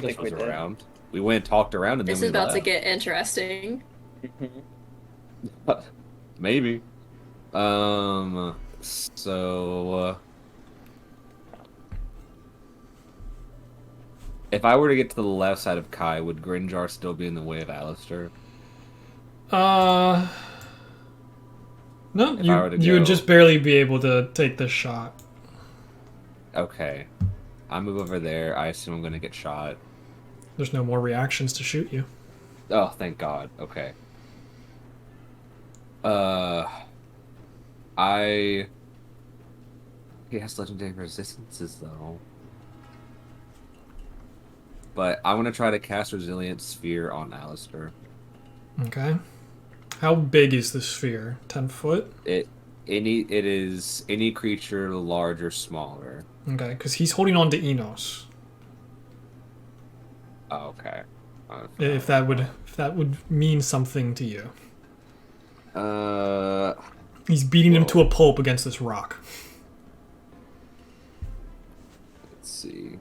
Giltis think we was did. around. We went and talked around and This then is we about to left. get interesting. Maybe. So if I were to get to the left side of Kai, would Grinjar still be in the way of Alistair? No, If I were to you would go- just barely be able to take this shot. Okay. I move over there. I assume I'm gonna get shot. There's no more reactions to shoot you. Oh, thank God. Okay. He has legendary resistances though. But I want to try to cast Resilient Sphere on Alistair. Okay. How big is the sphere? 10 foot? It is any creature large or smaller. Okay, because he's holding on to Enos. Oh, okay. If that would mean something to you. He's beating him Whoa. to a pulp against this rock. Let's see.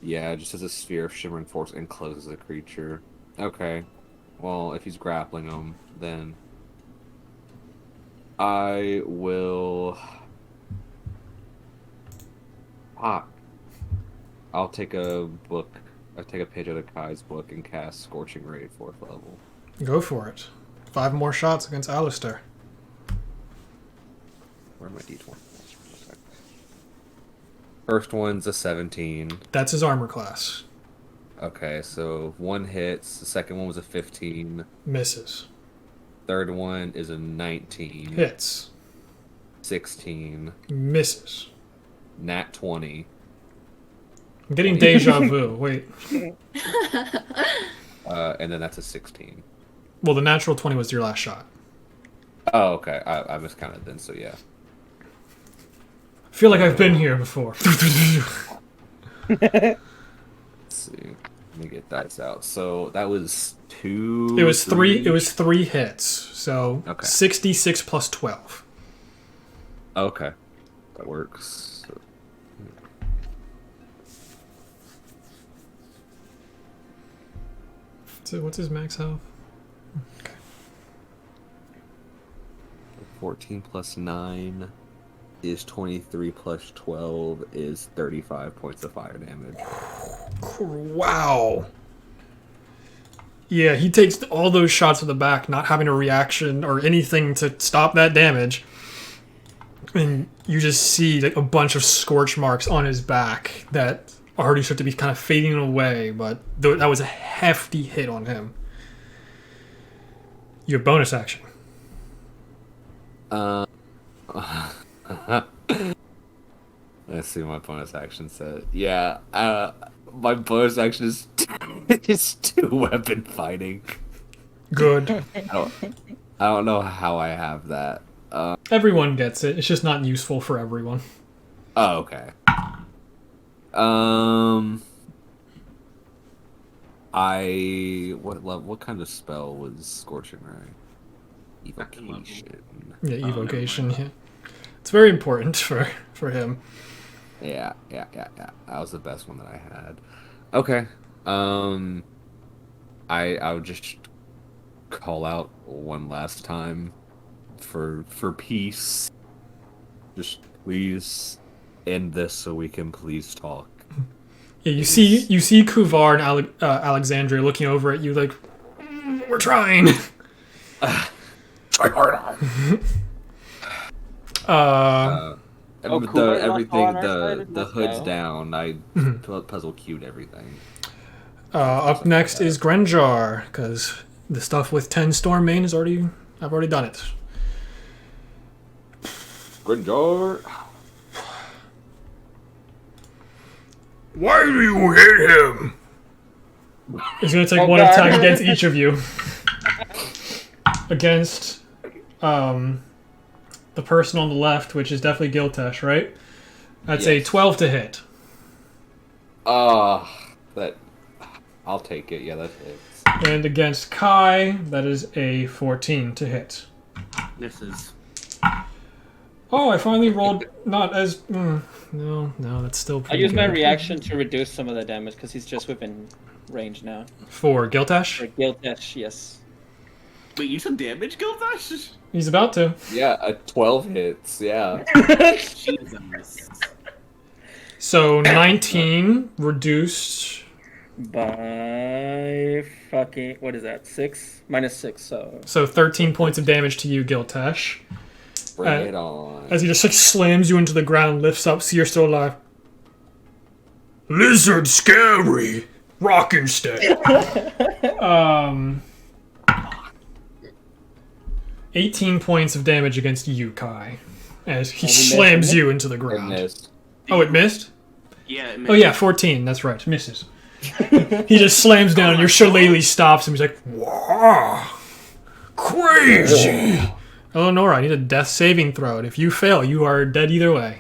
Yeah, just as a sphere of shimmering force encloses the creature. Okay. Well, if he's grappling him, then I will. I'll take a book. I take a page out of Kai's book and cast Scorching Ray at 4th level. Go for it. 5 more shots against Alistair. Where are my d20? First one's a 17. That's his armor class. Okay, so 1 hits. The second one was a 15. Misses. Third one is a 19. Hits. 16. Misses. Nat 20. I'm getting deja vu. Wait. And then that's a 16. Well, the natural 20 was your last shot. Oh, okay. I miscounted then, so yeah. I feel like I've been here before. Let's see. Let me get dice out. So that was 2. It was 3. It was 3 hits. So Okay. 66 plus 12. Okay. That works. So what's his max health? 14 plus 9 is 23 plus 12 is 35 points of fire damage. Wow. Yeah, he takes all those shots to the back, not having a reaction or anything to stop that damage. And you just see like a bunch of scorch marks on his back that already start to be kind of fading away, but that was a hefty hit on him. Your bonus action. Let's see what my bonus action said. Yeah, my bonus action is is 2 weapon fighting. Good. I don't know how I have that. Everyone gets it. It's just not useful for everyone. Oh, okay. What kind of spell was Scorching Ray? Evocation. Yeah, evocation. Yeah. It's very important for him. Yeah. That was the best one that I had. Okay. I'll just call out one last time for peace. Just please end this so we can please talk. Yeah, you see Kuvar and Alexandria looking over at you like, we're trying. Try harder. The hood's down. I puzzle queued everything. Up next is Grenjar, because the stuff with 10 Stormmane I've already done it. Grenjar. Why do you hit him? He's going to take one attack against each of you. Against the person on the left, which is definitely Giltesh, right? That's a 12 to hit. That I'll take it. Yeah, that hits. And against Kai, that is a 14 to hit. Misses. Oh, I finally rolled not as... no, that's still I pretty use my good. reaction to reduce some of the damage because he's just within range now. For Giltesh? For Giltesh, yes. Wait, you said damage, Gildash? He's about to. Yeah, a 12 hits. Yeah. Jesus. So 19 reduced... By fucking... What is that? 6? Minus 6, so... So 13 points of damage to you, Giltesh. Bring it on. As he just like slams you into the ground, lifts up, see you're still alive. Lizard scary. Rock instead. 18 points of damage against you, Kai. As he slams you into the I ground. missed. Oh, it missed? Yeah, it Oh yeah, 14. That's right. Misses. He just slams down and your shillelagh stops him. He's like, wow. Crazy. Eleonora, I need a death saving throw. And if you fail, you are dead either way.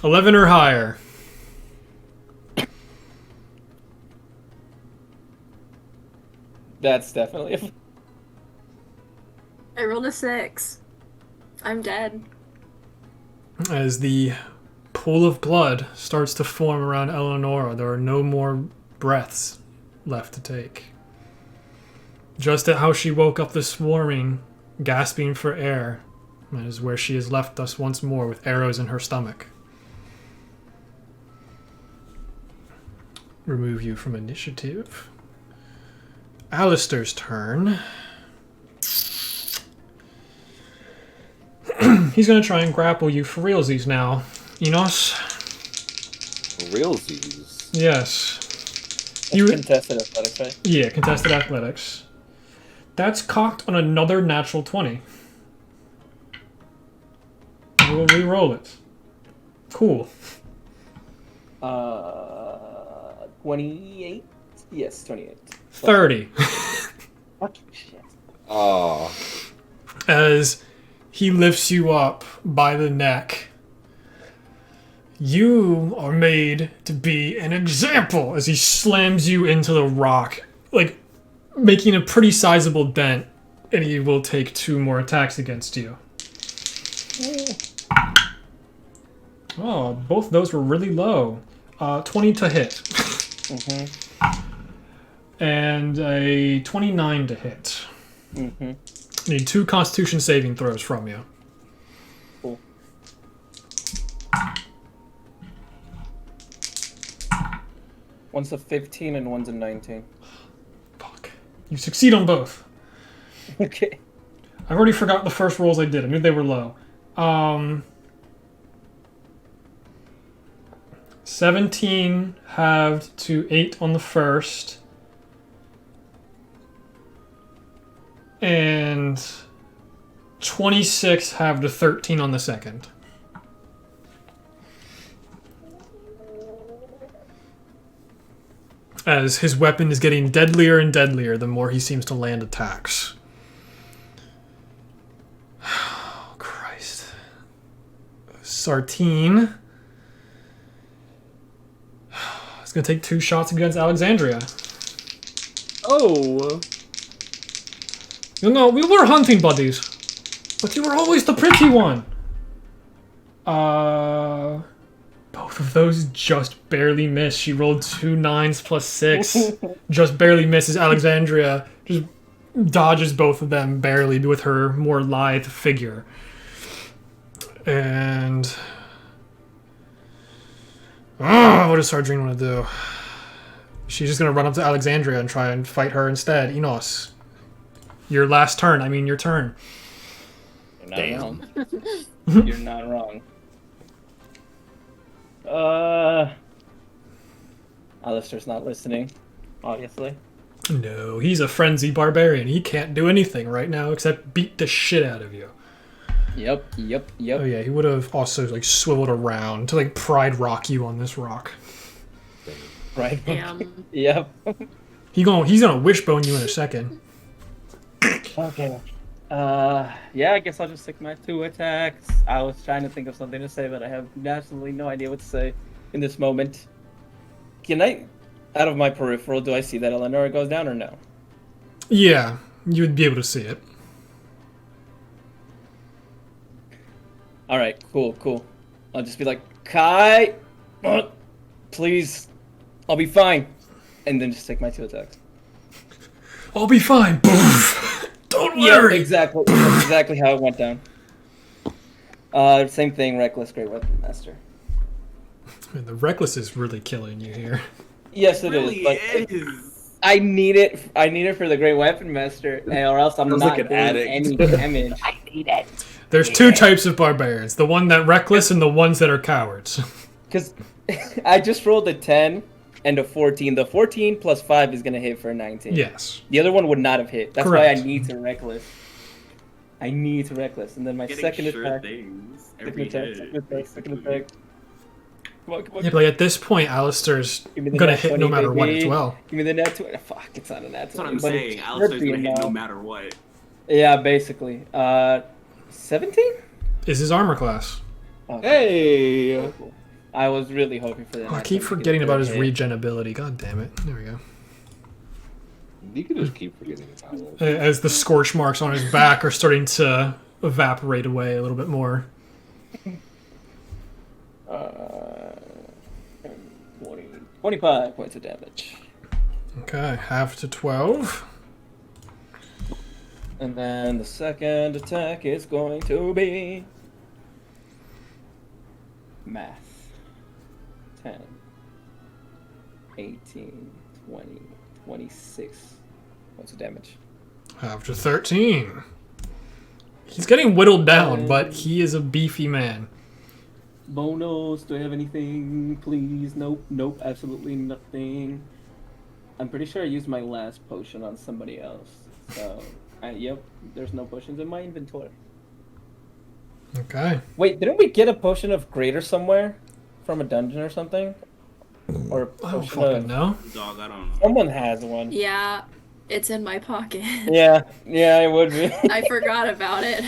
11 or higher. That's definitely... I rolled a 6. I'm dead. As the pool of blood starts to form around Eleonora, there are no more breaths left to take. Just at how she woke up this morning, gasping for air, that is where she has left us once more with arrows in her stomach. Remove you from initiative. Alistair's turn. He's going to try and grapple you for realsies now. Enos? Realsies. Yes. It's contested athletics, right? Yeah, contested athletics. That's cocked on another natural 20. We'll re-roll it. Cool. 28? Yes, 28. 30. Fucking shit. Oh. As he lifts you up by the neck. You are made to be an example as he slams you into the rock, like making a pretty sizable dent, and he will take 2 more attacks against you. Oh, both of those were really low. 20 to hit. Mm-hmm. And a 29 to hit. Mm-hmm. Need 2 Constitution saving throws from you. Cool. One's a 15 and one's a 19. Fuck. You succeed on both. Okay. I've already forgot the first rolls I did. I knew they were low. 17 halved to 8 on the first. And 26 halved to 13 on the second. As his weapon is getting deadlier and deadlier the more he seems to land attacks. Oh, Christ. Sartine is going to take 2 shots against Alexandria. Oh. You know, we were hunting buddies, but you were always the pretty one. Both of those just barely miss. She rolled 2 9s plus 6. Just barely misses. Alexandria just dodges both of them barely with her more lithe figure. And what does Sardrine want to do? She's just going to run up to Alexandria and try and fight her instead. Enos. Your last turn. I mean, your turn. You're not Damn. wrong. You're not wrong. Alistair's not listening, obviously. No, he's a frenzied barbarian. He can't do anything right now except beat the shit out of you. Yep. Oh yeah, he would have also like swiveled around to like pride rock you on this rock. Right. Damn. Yep. He's gonna wishbone you in a second. Okay. Yeah, I guess I'll just stick my 2 attacks. I was trying to think of something to say, but I have absolutely no idea what to say in this moment. Can I, out of my peripheral, do I see that Eleanor goes down or no? Yeah, you would be able to see it. Alright, cool. I'll just be like, Kai, please, I'll be fine. And then just take my 2 attacks. I'll be fine. Don't worry. Yeah, exactly. That's exactly how it went down. Same thing, Reckless, Great Weapon Master. Man, the reckless is really killing you here. Yes, it really is. But is. I need it. I need it for the Great Weapon Master, or else I'm Sounds not like an doing addict. any damage. I need it. There's 2 types of barbarians: the one that reckless and the ones that are cowards. Because I just rolled a 10 and a 14. The 14 plus 5 is gonna hit for a 19. Yes. The other one would not have hit. That's Correct. why I need to Reckless. And then my Getting second sure attack. things Second every attack. hit. Second attack. Come on. Yeah, but like, at this point, Alistair's Give me the gonna nat hit 20, no matter what baby. as well. Give me the nat 20. Fuck, it's not a nat 20. That's what I'm but saying. it's Alistair's gonna hit no now. matter what. Yeah, basically. 17? Is his armor class? Okay. Hey. Cool. I was really hoping for that. Oh, I keep forgetting about his regen ability. God damn it. There we go. You can just keep forgetting about it. As the scorch marks on his back are starting to evaporate away a little bit more. 25 points of damage. Okay, half to 12. And then the second attack is going to be... Math. 10, 18, 20, 26 points of damage. Half to 13. He's getting whittled down, but he is a beefy man. Bonus, do I have anything? Please. Nope, absolutely nothing. I'm pretty sure I used my last potion on somebody else. So, yep, there's no potions in my inventory. Okay. Wait, didn't we get a potion of greater somewhere? From a dungeon or something? Or a I don't potion fucking of... know. Dog, I don't know. Someone has one. Yeah, it's in my pocket. Yeah, it would be. I forgot about it.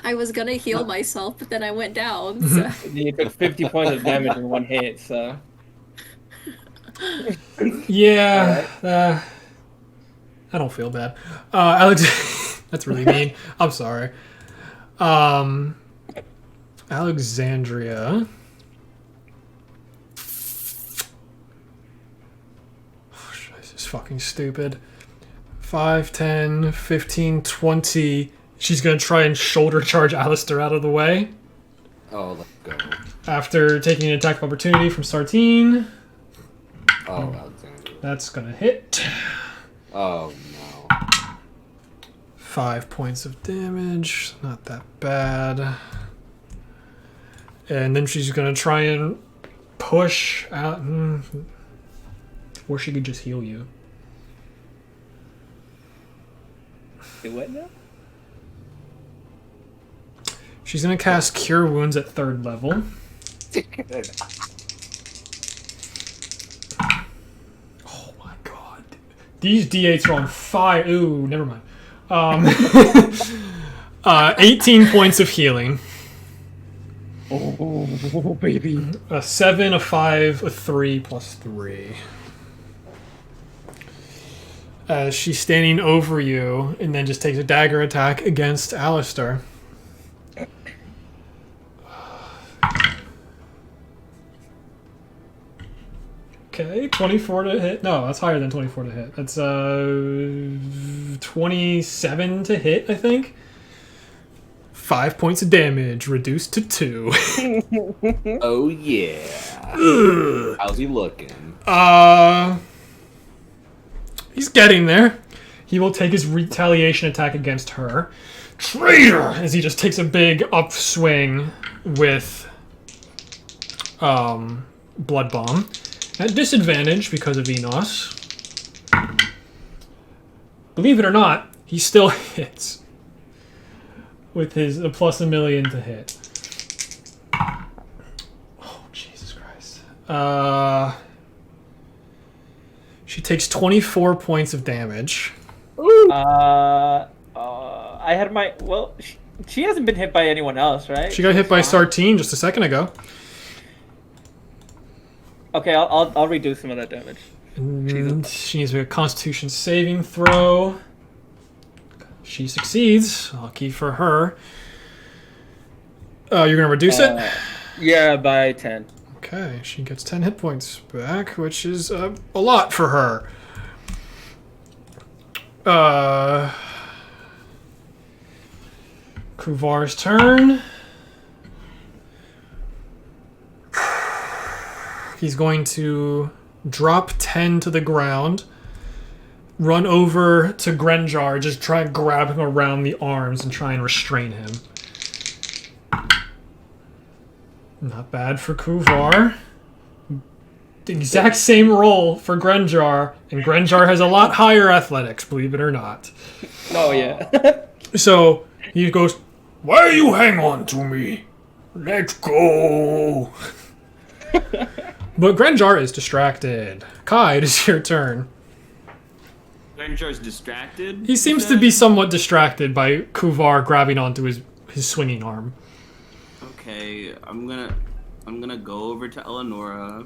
I was gonna heal myself, but then I went down. So. You took 50 points of damage in one hit, so... Yeah, I don't feel bad. Alex, that's really mean. I'm sorry. Alexandria. Oh, this is fucking stupid. 5, 10, 15, 20. She's gonna try and shoulder charge Alistair out of the way. Oh, let's go. After taking an attack of opportunity from Sartine. Oh, Alexander. That's gonna hit. Oh, no. 5 points of damage. Not that bad. And then she's gonna try and push out. Or she could just heal you. Do what now? She's gonna cast Cure Wounds at 3rd level. Oh my god. These D8s are on fire. Ooh, never mind. 18 points of healing. Oh, baby. A 7, a 5, a 3 plus 3. As she's standing over you, and then just takes a dagger attack against Alistair. Okay, 24 to hit. No, that's higher than 24 to hit. That's 27 to hit, I think. 5 points of damage, reduced to 2. Oh, yeah. How's he looking? He's getting there. He will take his retaliation attack against her. Traitor! As he just takes a big upswing with Blood Bomb. At disadvantage because of Enos. Believe it or not, he still hits. With his plus 1,000,000 to hit. Oh, Jesus Christ. She takes 24 points of damage. I had my... Well, she hasn't been hit by anyone else, right? She got hit by Sartine just a second ago. Okay, I'll redo some of that damage. And she needs to make a Constitution saving throw. She succeeds. Lucky for her. You're going to reduce it? Yeah, by 10. Okay, she gets 10 hit points back, which is a lot for her. Kuvar's turn. He's going to drop 10 to the ground, run over to Grenjar, just try and grab him around the arms and try and restrain him. Not bad for Kuvar. The exact same roll for Grenjar, and Grenjar has a lot higher athletics, believe it or not. Oh, yeah. So he goes, "Why you hang on to me? Let's go." But Grenjar is distracted. Kai, it is your turn. Grenjar's distracted? He seems to be somewhat distracted by Kuvar grabbing onto his swinging arm. Okay, I'm gonna go over to Eleonora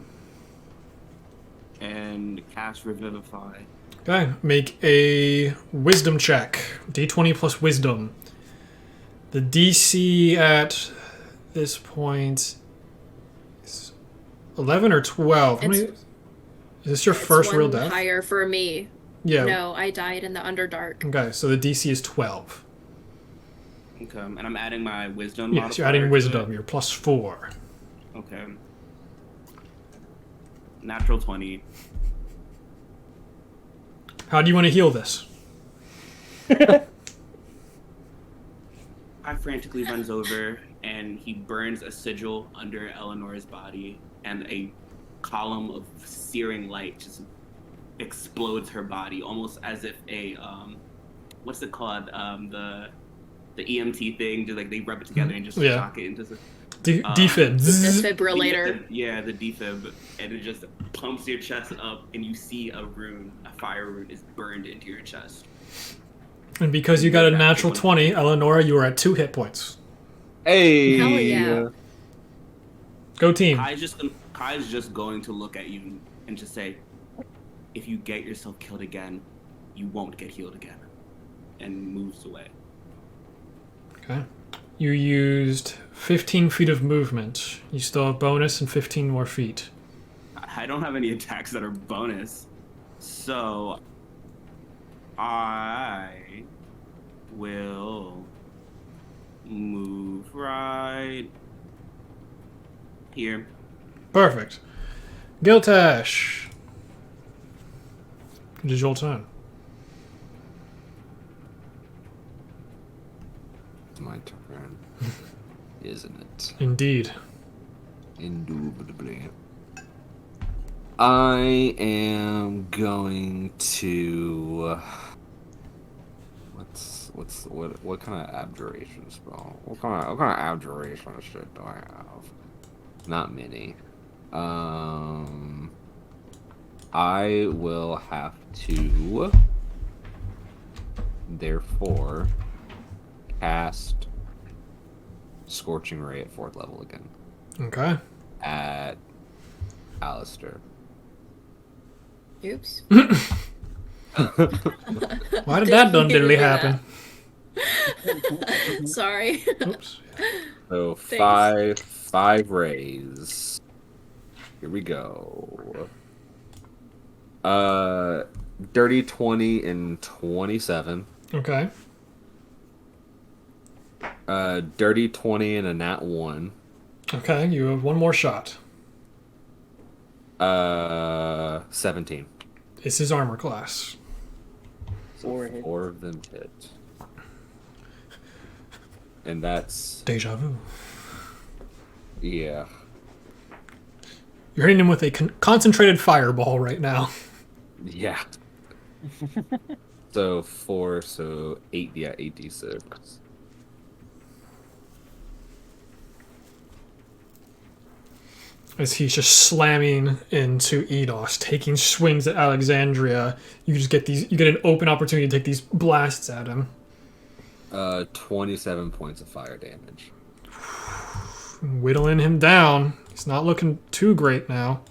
and cast Revivify. Okay, make a wisdom check. D20 plus wisdom. The DC at this point is 11 or 12. How many, is this your first real death? Higher for me. Yeah. No, I died in the Underdark. Okay, so the DC is 12. Okay, and I'm adding my wisdom. Yes, you're adding wisdom. You're plus 4. Okay. Natural 20. How do you want to heal this? I frantically runs over and he burns a sigil under Eleanor's body, and a column of searing light just explodes her body, almost as if a what's it called? The EMT thing, just like they rub it together and just shock it into the defib. Defibrillator. Yeah, the defib, and it just pumps your chest up, and you see a rune, a fire rune, is burned into your chest. And because you got a natural 20, Eleonora, you are at 2 hit points. Hey. Hell yeah. Go team. Kai's just going to look at you and just say, if you get yourself killed again, you won't get healed again. And moves away. Okay. You used 15 feet of movement. You still have bonus and 15 more feet. I don't have any attacks that are bonus. So I will move right here. Perfect. Giltash. It is your turn. It's my turn. Isn't it? Indeed. Indubitably. I am going to... What kind of abjuration spell? What kind of abjuration shit do I have? Not many. I will have to therefore cast Scorching Ray at 4th level again. Okay. At Alistair. Oops. Why did that done diddly happen? Sorry. Oops. So Thanks. five rays. Here we go. Dirty 20 and 27. Okay. Dirty 20 and a nat 1. Okay, you have one more shot. 17. This is armor class. So 4 of them hit. And that's... Deja vu. Yeah. You're hitting him with a concentrated fireball right now. Yeah. So 4, so 8, yeah, 8d6. As he's just slamming into Eidos, taking swings at Alexandria, you get an open opportunity to take these blasts at him. 27 points of fire damage. Whittling him down. He's not looking too great now.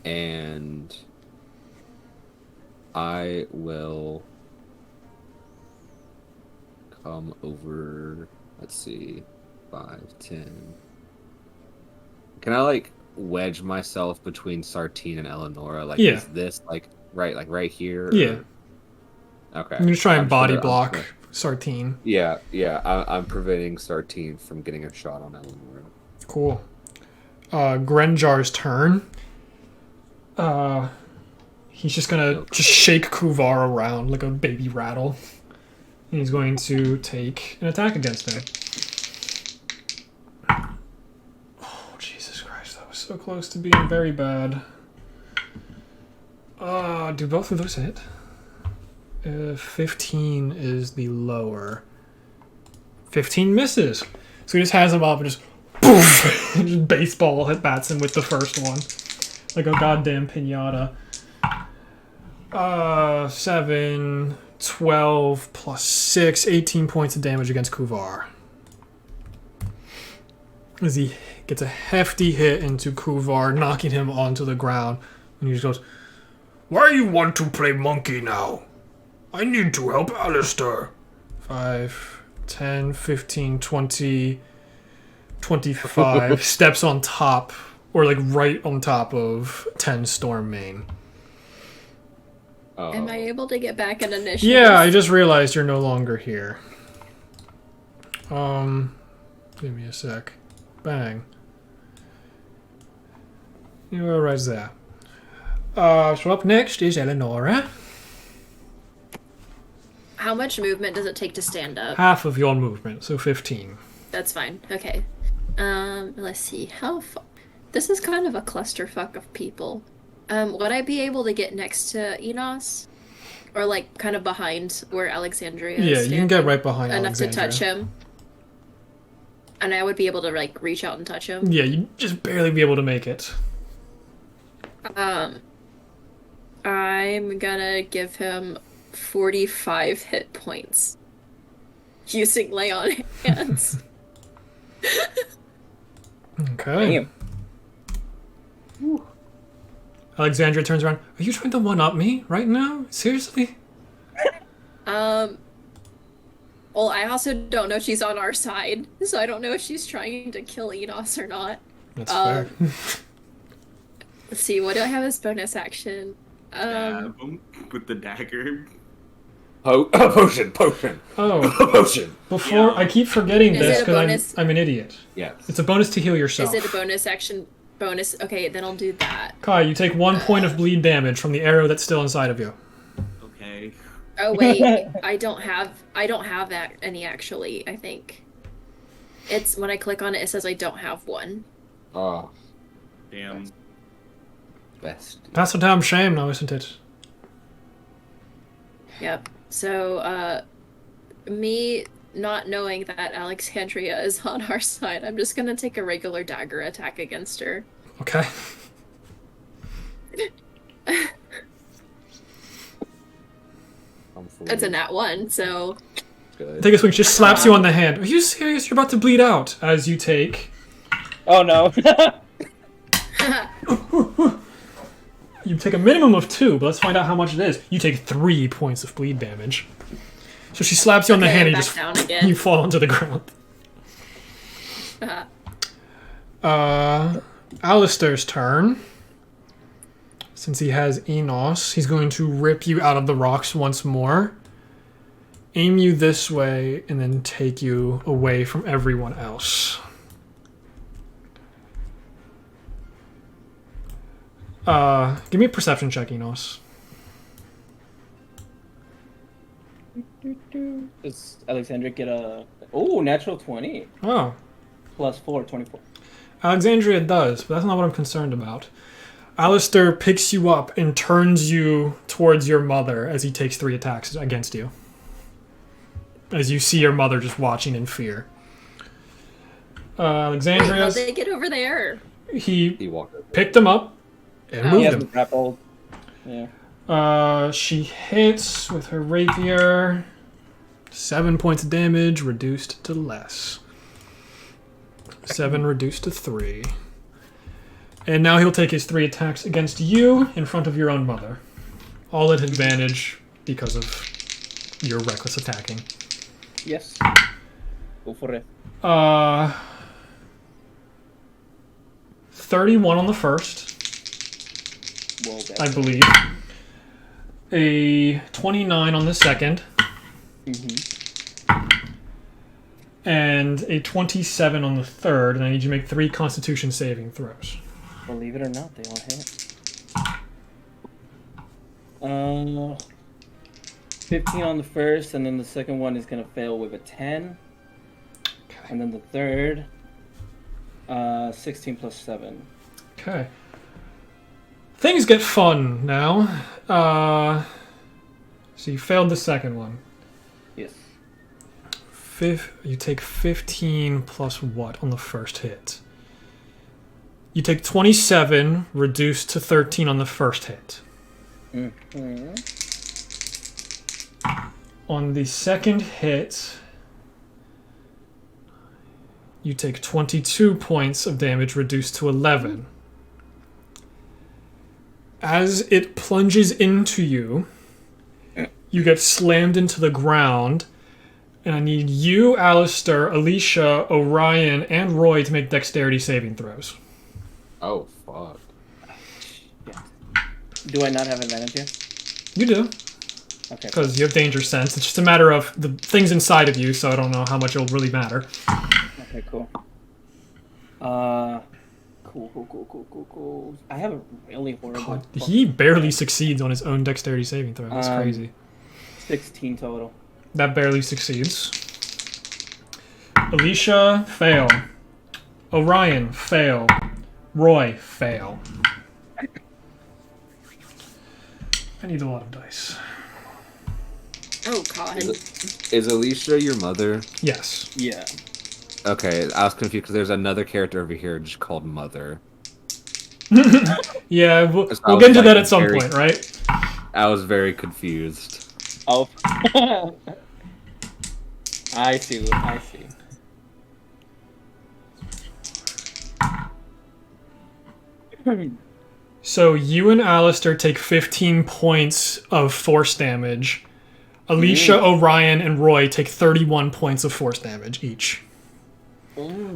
And I will come over, let's see, 5, 10. Can I, wedge myself between Sartine and Eleonora? Yeah. Is this, right here? Yeah. Or... Okay. I'm going to try and I'm body sure- block I'm sure- Sartine. Yeah. I'm preventing Sartine from getting a shot on Eleonora. Cool. Grenjar's turn. He's just gonna shake Kuvar around like a baby rattle. And he's going to take an attack against him. Oh, Jesus Christ. That was so close to being very bad. Do both of those hit? 15 is the lower. 15 misses. So he just has him up and just poof, just baseball bats him with the first one. Like a goddamn piñata. 7, 12 plus 6, 18 points of damage against Kuvar. as he gets a hefty hit into Kuvar, knocking him onto the ground. And he just goes, "Why you want to play monkey now? I need to help Alistair." 5, 10, 15, 20, 25 steps on top, or like right on top of 10 Stormmane. Oh. Am I able to get back an initiative? Yeah, I just realized you're no longer here. Give me a sec. Bang. You're right there. So up next is Eleonora. How much movement does it take to stand up? Half of your movement, so 15. That's fine. Okay. Let's see. How far? This is kind of a clusterfuck of people. Would I be able to get next to Enos? Or like kind of behind where Alexandria is Yeah, you can get standing? right behind Enough Alexandria. to touch him. And I would be able to like reach out and touch him. Yeah, you'd just barely be able to make it. I'm gonna give him 45 hit points. Using lay on hands. Okay. Damn. Alexandria turns around. Are you trying to one-up me right now? Seriously? Well, I also don't know if she's on our side, so I don't know if she's trying to kill Enos or not. That's fair. Let's see, what do I have as bonus action? Stab him with the dagger. Potion. Oh, Potion. before I keep forgetting Is this it a because bonus? I'm an idiot. Yes. It's a bonus to heal yourself. Is it a bonus action? Bonus? Okay, then I'll do that. Kai, you take 1 point of bleed damage from the arrow that's still inside of you. Okay. Oh wait, I don't have that any actually. I think it's when I click on it, it says I don't have one. Oh, Damn. best. That's a damn shame now, isn't it? Yep. So, me not knowing that Alexandria is on our side, I'm just gonna take a regular dagger attack against her. Okay. That's a nat 1, so Good. Take a swing, just slaps you on the hand. Are you serious? You're about to bleed out as you take... Oh no. You take a minimum of 2, but let's find out how much it is. You take 3 points of bleed damage. So she slaps you on the Okay, hand and back you just down again. you fall onto the ground. Alistair's turn. Since he has Enos, he's going to rip you out of the rocks once more. Aim you this way and then take you away from everyone else. Give me a perception check, Enos. Does Alexandria get a... Oh, natural 20. Oh, Plus 4, 24. Alexandria does, but that's not what I'm concerned about. Alistair picks you up and turns you towards your mother as he takes 3 attacks against you. As you see your mother just watching in fear. Alexandria, how'd they get over there? he walked over. picked him up and Oh. He moved has him. the grapple. Yeah. She hits with her rapier. 7 points of damage, reduced to less. 7 reduced to 3. And now he'll take his 3 attacks against you in front of your own mother. All at advantage because of your reckless attacking. Yes. Go for it. 31 on the first, Well, that's I believe. A 29 on the second. And a 27 on the third, and I need you to make 3 Constitution saving throws. Believe it or not, they all hit. 15 on the first, and then the second one is gonna fail with a 10. And then the third, 16 plus 7. Okay. Things get fun now. So you failed the second one. Yes. You take 15 plus what on the first hit? You take 27, reduced to 13 on the first hit. On the second hit, You take 22 points of damage, reduced to 11. As it plunges into you, you get slammed into the ground, and I need you, Alistair, Alicia, Orion, and Roy to make dexterity saving throws. Oh, fuck. Do I not have advantage here? You do, Okay. because you have danger sense. It's just a matter of the things inside of you, so I don't know how much it'll really matter. Okay, cool. Cool. I have a really horrible. God, he barely succeeds on his own dexterity saving throw. That's crazy. 16 total. That barely succeeds. Alicia, fail. Orion, fail. Roy, fail. I need a lot of dice. Oh god. Is Alicia your mother? Yes. Yeah. Okay, I was confused because there's another character over here just called Mother. Yeah, we'll Because I get was, into like, that at some very- point, right? I was very confused. Oh. I see. So you and Alistair take 15 points of force damage. Alicia, Orion, and Roy take 31 points of force damage each.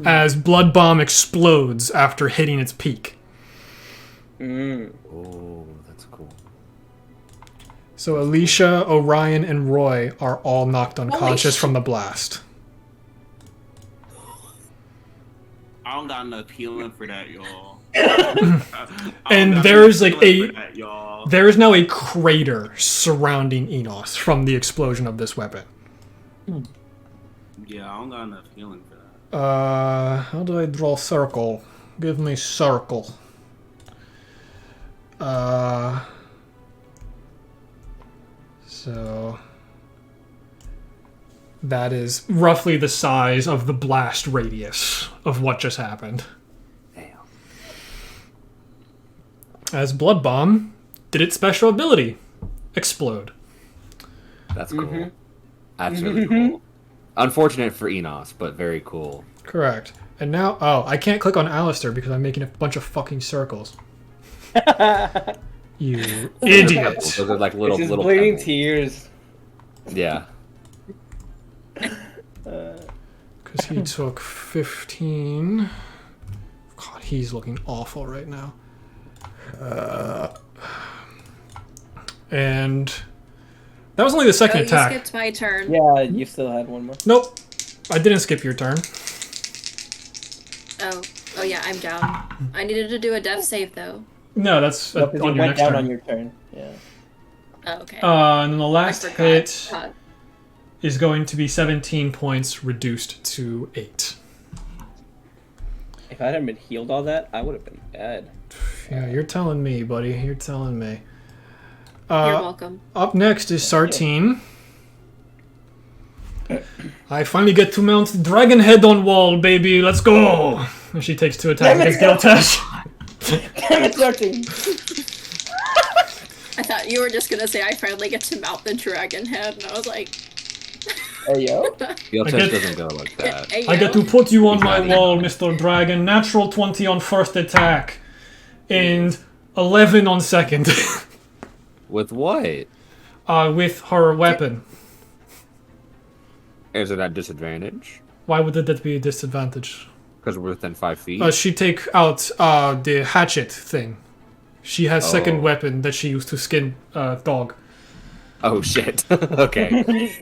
As Blood Bomb explodes after hitting its peak. Oh, that's cool. So Alicia, Orion, and Roy are all knocked unconscious shit. from the blast. I don't got enough healing for that, y'all. And got there's enough like healing a for that, y'all. there is now a crater surrounding Enos from the explosion of this weapon. Yeah, I don't got enough healing for that. How do I draw circle? Give me circle. So that is roughly the size of the blast radius of what just happened. Damn. As Blood Bomb did its special ability, explode. That's cool. That's really cool. Unfortunate for Enos, but very cool. Correct. And now, I can't click on Alistair because I'm making a bunch of fucking circles. You idiot. Those are like little It's just little bleeding pebbles. tears. Yeah. Because he took 15. God, he's looking awful right now. And that was only the second Oh, you attack. skipped my turn. Yeah, you still had one more. Nope. I didn't skip your turn. Oh yeah, I'm down. I needed to do a death save though. No, that's No, because on you your went next down turn. on your turn. Yeah. Oh, okay. And then the I last forgot. hit God. is going to be 17 points reduced to 8. If I hadn't been healed all that, I would have been dead. Yeah, you're telling me, buddy. You're telling me. You're welcome. Up next is Sartine. I finally get to mount Dragon Head on wall, baby. Let's go. And she takes 2 attacks against Giltash. Damn it, 13! I thought you were just gonna say I finally get to mount the dragon head, and I was like, Hey, yo. Your I test get- doesn't go like that. hey, I get yo. to put you on He's my not wall, Mr. Dragon. Natural 20 on first attack. And 11 on second. With what? With her weapon. Is it at disadvantage? Why would that be a disadvantage? Because we're within 5 feet. She take out the hatchet thing. She has second Oh. weapon that she used to skin dog. Oh shit. Okay.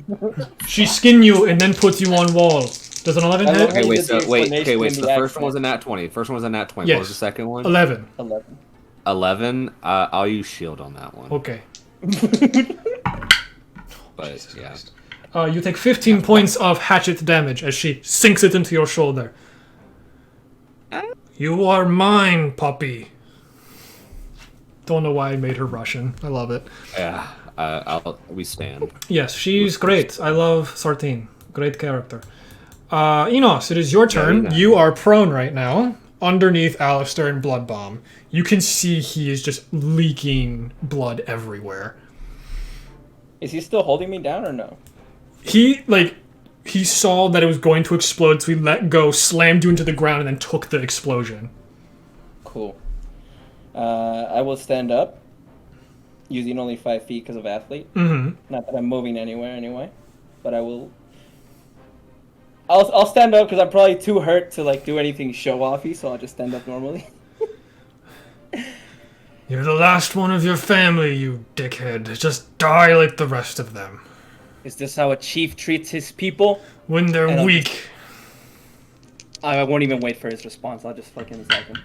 She skin you and then put you on wall. Does an 11 I love hit? how Okay, you wait. did the So wait. explanation Okay, wait. in So the the first accent. one was a nat 20. First one was a nat 20. What was the Yes. second one? 11. 11. 11. I'll use shield on that one. Okay. But yeah. You take 15 points of hatchet damage as she sinks it into your shoulder. You are mine, puppy. Don't know why I made her Russian. I love it. Yeah. We stand. Yes, she's great. I love Sartine. Great character. Enos, it is your turn. Yeah, You are prone right now, underneath Alistair and Blood Bomb. You can see he is just leaking blood everywhere. Is he still holding me down or no? He he saw that it was going to explode, so he let go, slammed you into the ground, and then took the explosion. Cool. I will stand up, using only 5 feet because of athlete. Mm-hmm. Not that I'm moving anywhere anyway, but I will. I'll stand up because I'm probably too hurt to like do anything show-offy, so I'll just stand up normally. You're the last one of your family, you dickhead. Just die like the rest of them. Is this how a chief treats his people? When they're And I'll weak. I won't even wait for his response. I'll just fucking attack him.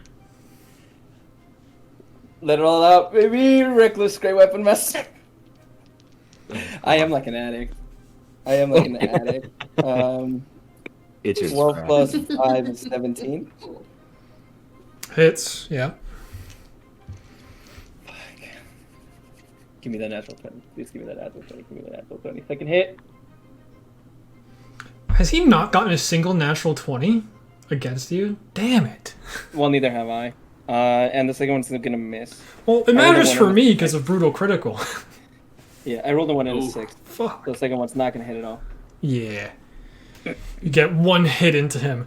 Let it all out, baby. Reckless great weapon master. I am like an addict. Itches. 12 plus 5 is 17. Hits, yeah. Fuck. Give me that natural 20. Please give me that natural 20. Give me that natural 20. Second hit. Has he not gotten a single natural 20 against you? Damn it. Well, neither have I. And the second one's gonna miss. Well, it matters for me because of brutal critical. Yeah, I rolled a 1 and a Ooh. 6. Fuck. So the second one's not gonna hit at all. Yeah. You get one hit into him.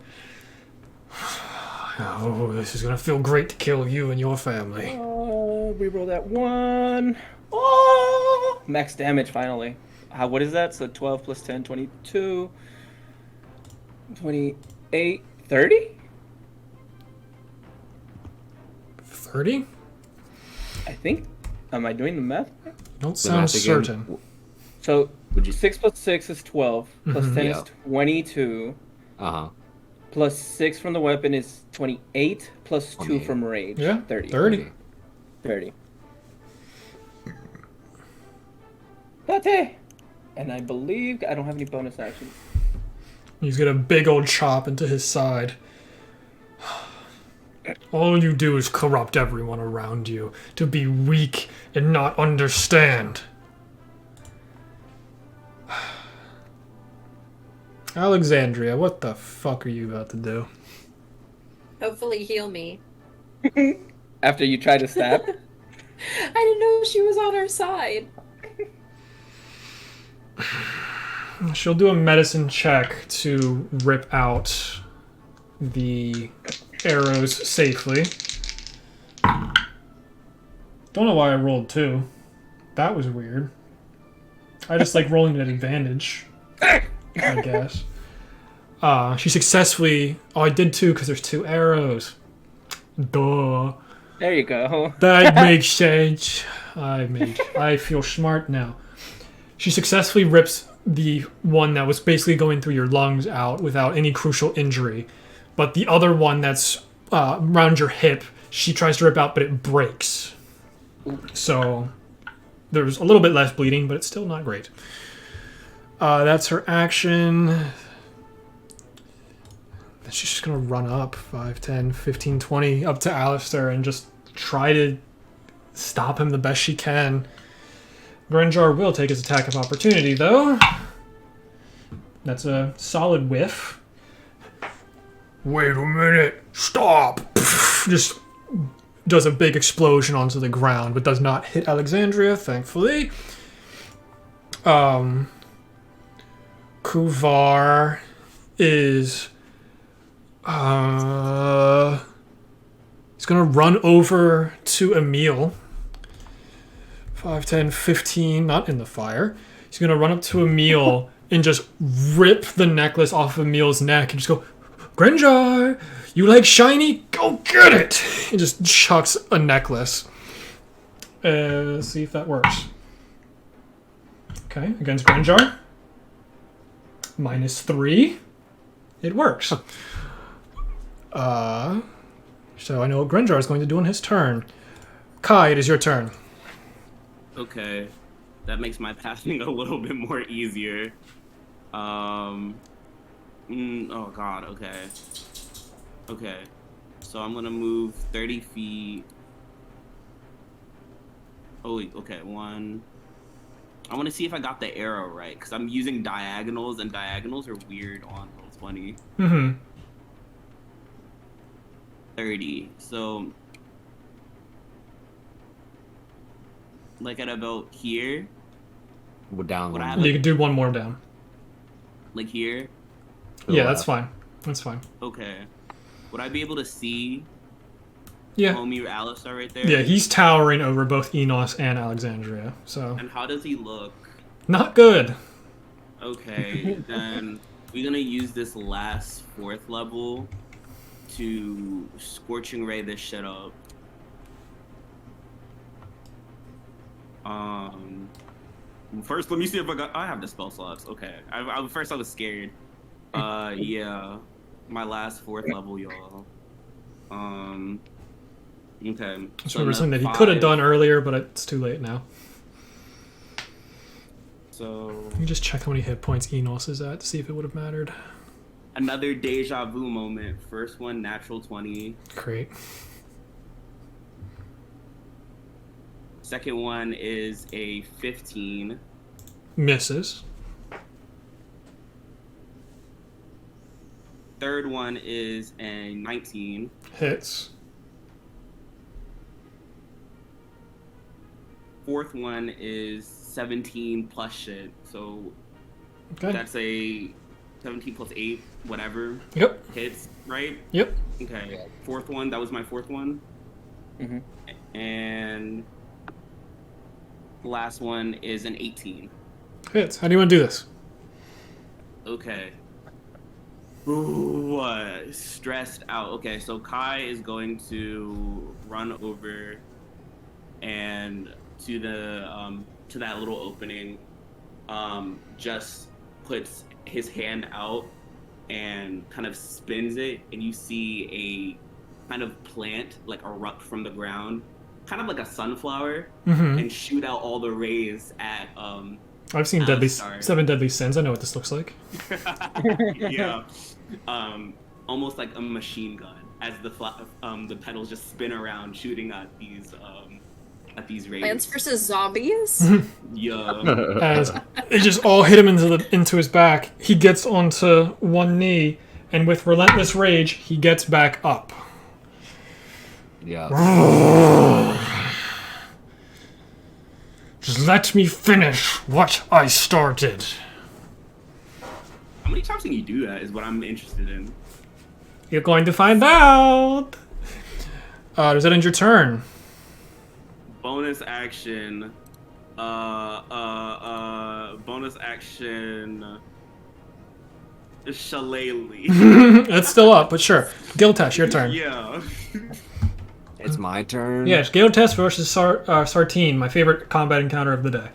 Oh, this is gonna feel great to kill you and your family. Reroll that 1. Oh! Max damage, finally. What is that? So 12 plus 10, 22. 28, 30? 30? I think. Am I doing the math? Don't The sound math again. certain. So Would you? 6 plus 6 is 12. Plus Mhm. 10 Yeah. is 22. Uh-huh. Plus 6 from the weapon is 28. Plus 2 28. from rage. Yeah, 30. 30. 30. Date! And I believe I don't have any bonus actions. He's got a big old chop into his side. All you do is corrupt everyone around you to be weak and not understand. Alexandria, what the fuck are you about to do? Hopefully heal me. After you try to stab? I didn't know she was on our side. She'll do a medicine check to rip out the arrows safely. Don't know why I rolled 2. That was weird. I just like rolling at advantage, I guess. She successfully... Oh, I did 2 because there's 2 arrows. Duh. There you go. That makes sense. I feel smart now. She successfully rips the one that was basically going through your lungs out without any crucial injury. But the other one that's around your hip, she tries to rip out, but it breaks. So there's a little bit less bleeding, but it's still not great. That's her action. Then she's just going to run up 5, 10, 15, 20 up to Alistair and just try to stop him the best she can. Grenjar will take his attack of opportunity, though. That's a solid whiff. Wait a minute. Stop. Just does a big explosion onto the ground, but does not hit Alexandria, thankfully. Kuvar is... he's gonna run over to Emil. 5, 10, 15, not in the fire. He's gonna run up to Emil and just rip the necklace off of Emil's neck and just go, Grenjar, you like shiny? Go get it! He just chucks a necklace. Let's see if that works. Okay, against Grenjar. -3. It works. So I know what Grenjar is going to do on his turn. Kai, it is your turn. Okay, that makes my passing a little bit more easier. Oh god, okay. So I'm gonna move 30 feet. Oh, okay, 1. I want to see if I got the arrow right, because I'm using diagonals, and diagonals are weird on Roll20. Mm-hmm. 30. So, like at about here. Down. Would I one have more. You can do one more down. Like here? Yeah, that's fine. That's fine. Okay. Would I be able to see Yeah. homie Alistar right there? Yeah, he's towering over both Enos and Alexandria, so And how does he look? not good. Okay, then we're gonna use this last 4th level to Scorching Ray this shit up. First, let me see if I have the spell slots. Okay, first I was scared. Yeah, my last 4th level, y'all. Okay. It's something that he could have done earlier, but it's too late now. So Let me just check how many hit points Enos is at to see if it would have mattered. another deja vu moment. First one, natural 20. Great. Second one is a 15. Misses. Third one is a 19. Hits. Fourth one is 17 plus shit. So Okay. that's a 17 plus 8, whatever. Yep. Hits, right? Yep. Okay. Fourth one, that was my 4th one. Mm-hmm. And the last one is an 18. Hits. How do you want to do this? Okay. Ooh, stressed out. Okay, so Kai is going to run over and to that little opening, just puts his hand out and kind of spins it, and you see a kind of plant like erupt from the ground, kind of like a sunflower, Mm-hmm. and shoot out all the rays at I've seen Alistar. 7 Deadly Sins. I know what this looks like. Yeah, almost like a machine gun as the petals just spin around, shooting at these rays. Plants versus Zombies? Yeah. As it just all hit him into his back, he gets onto one knee, and with relentless rage, he gets back up. Yeah. Just let me finish what I started. How many times can you do that? Is what I'm interested in. You're going to find out. Does that end your turn? Bonus action. Bonus action. Shillelagh. It's still up, but sure. Giltesh, your turn. Yeah. It's my turn. Yes, Giltesh versus Sartine, my favorite combat encounter of the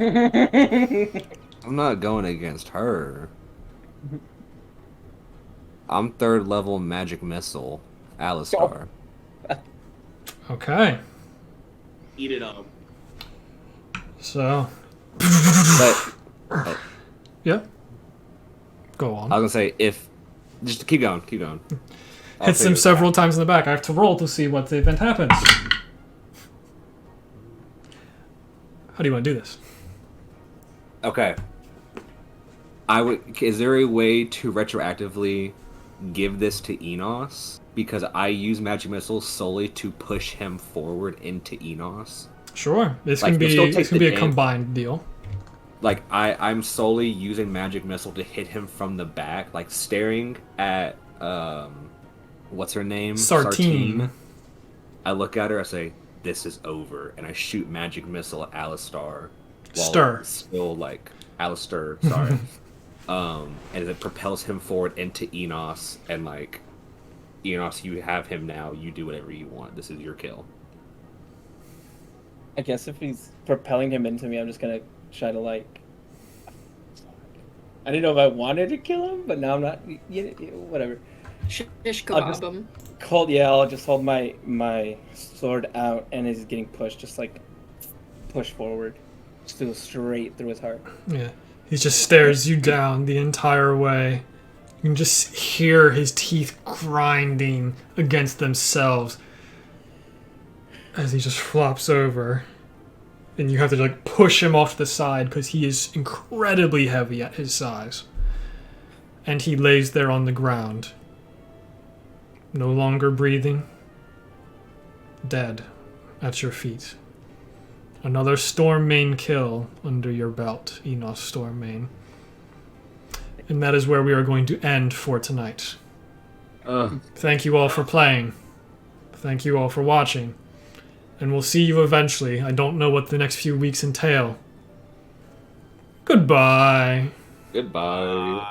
day. I'm not going against her. I'm 3rd level magic missile, Alistar. Okay, Eat it up. so But yeah, go on. I was gonna say just keep going. I'll Hits figure him it several out. times in the back. I have to roll to see what event happens. How do you want to do this? Okay. Is there a way to retroactively give this to Enos? Because I use magic missile solely to push him forward into Enos. Sure, this Like, can be you'll still take a the damage. combined deal. Like I'm solely using magic missile to hit him from the back, like staring at what's her name? Sartine. I look at her, I say, "This is over," and I shoot magic missile at Alistar. Stir. Still like Alistar, sorry. And it propels him forward into Enos, and like Enos, you have him now. You do whatever you want. This is your kill. I guess if he's propelling him into me, I'm just gonna try to like. I didn't know if I wanted to kill him, but now I'm not. Whatever. Shish I'll kebab just- him. I'll just hold my sword out, and he's getting pushed, just like push forward, just go straight through his heart. Yeah, he just stares you down the entire way. You can just hear his teeth grinding against themselves as he just flops over. And you have to like push him off to the side because he is incredibly heavy at his size. And he lays there on the ground, no longer breathing, dead at your feet. Another Stormmane kill under your belt, Enos Stormmane. And that is where we are going to end for tonight. Ugh. Thank you all for playing. Thank you all for watching. And we'll see you eventually. I don't know what the next few weeks entail. Goodbye. Goodbye.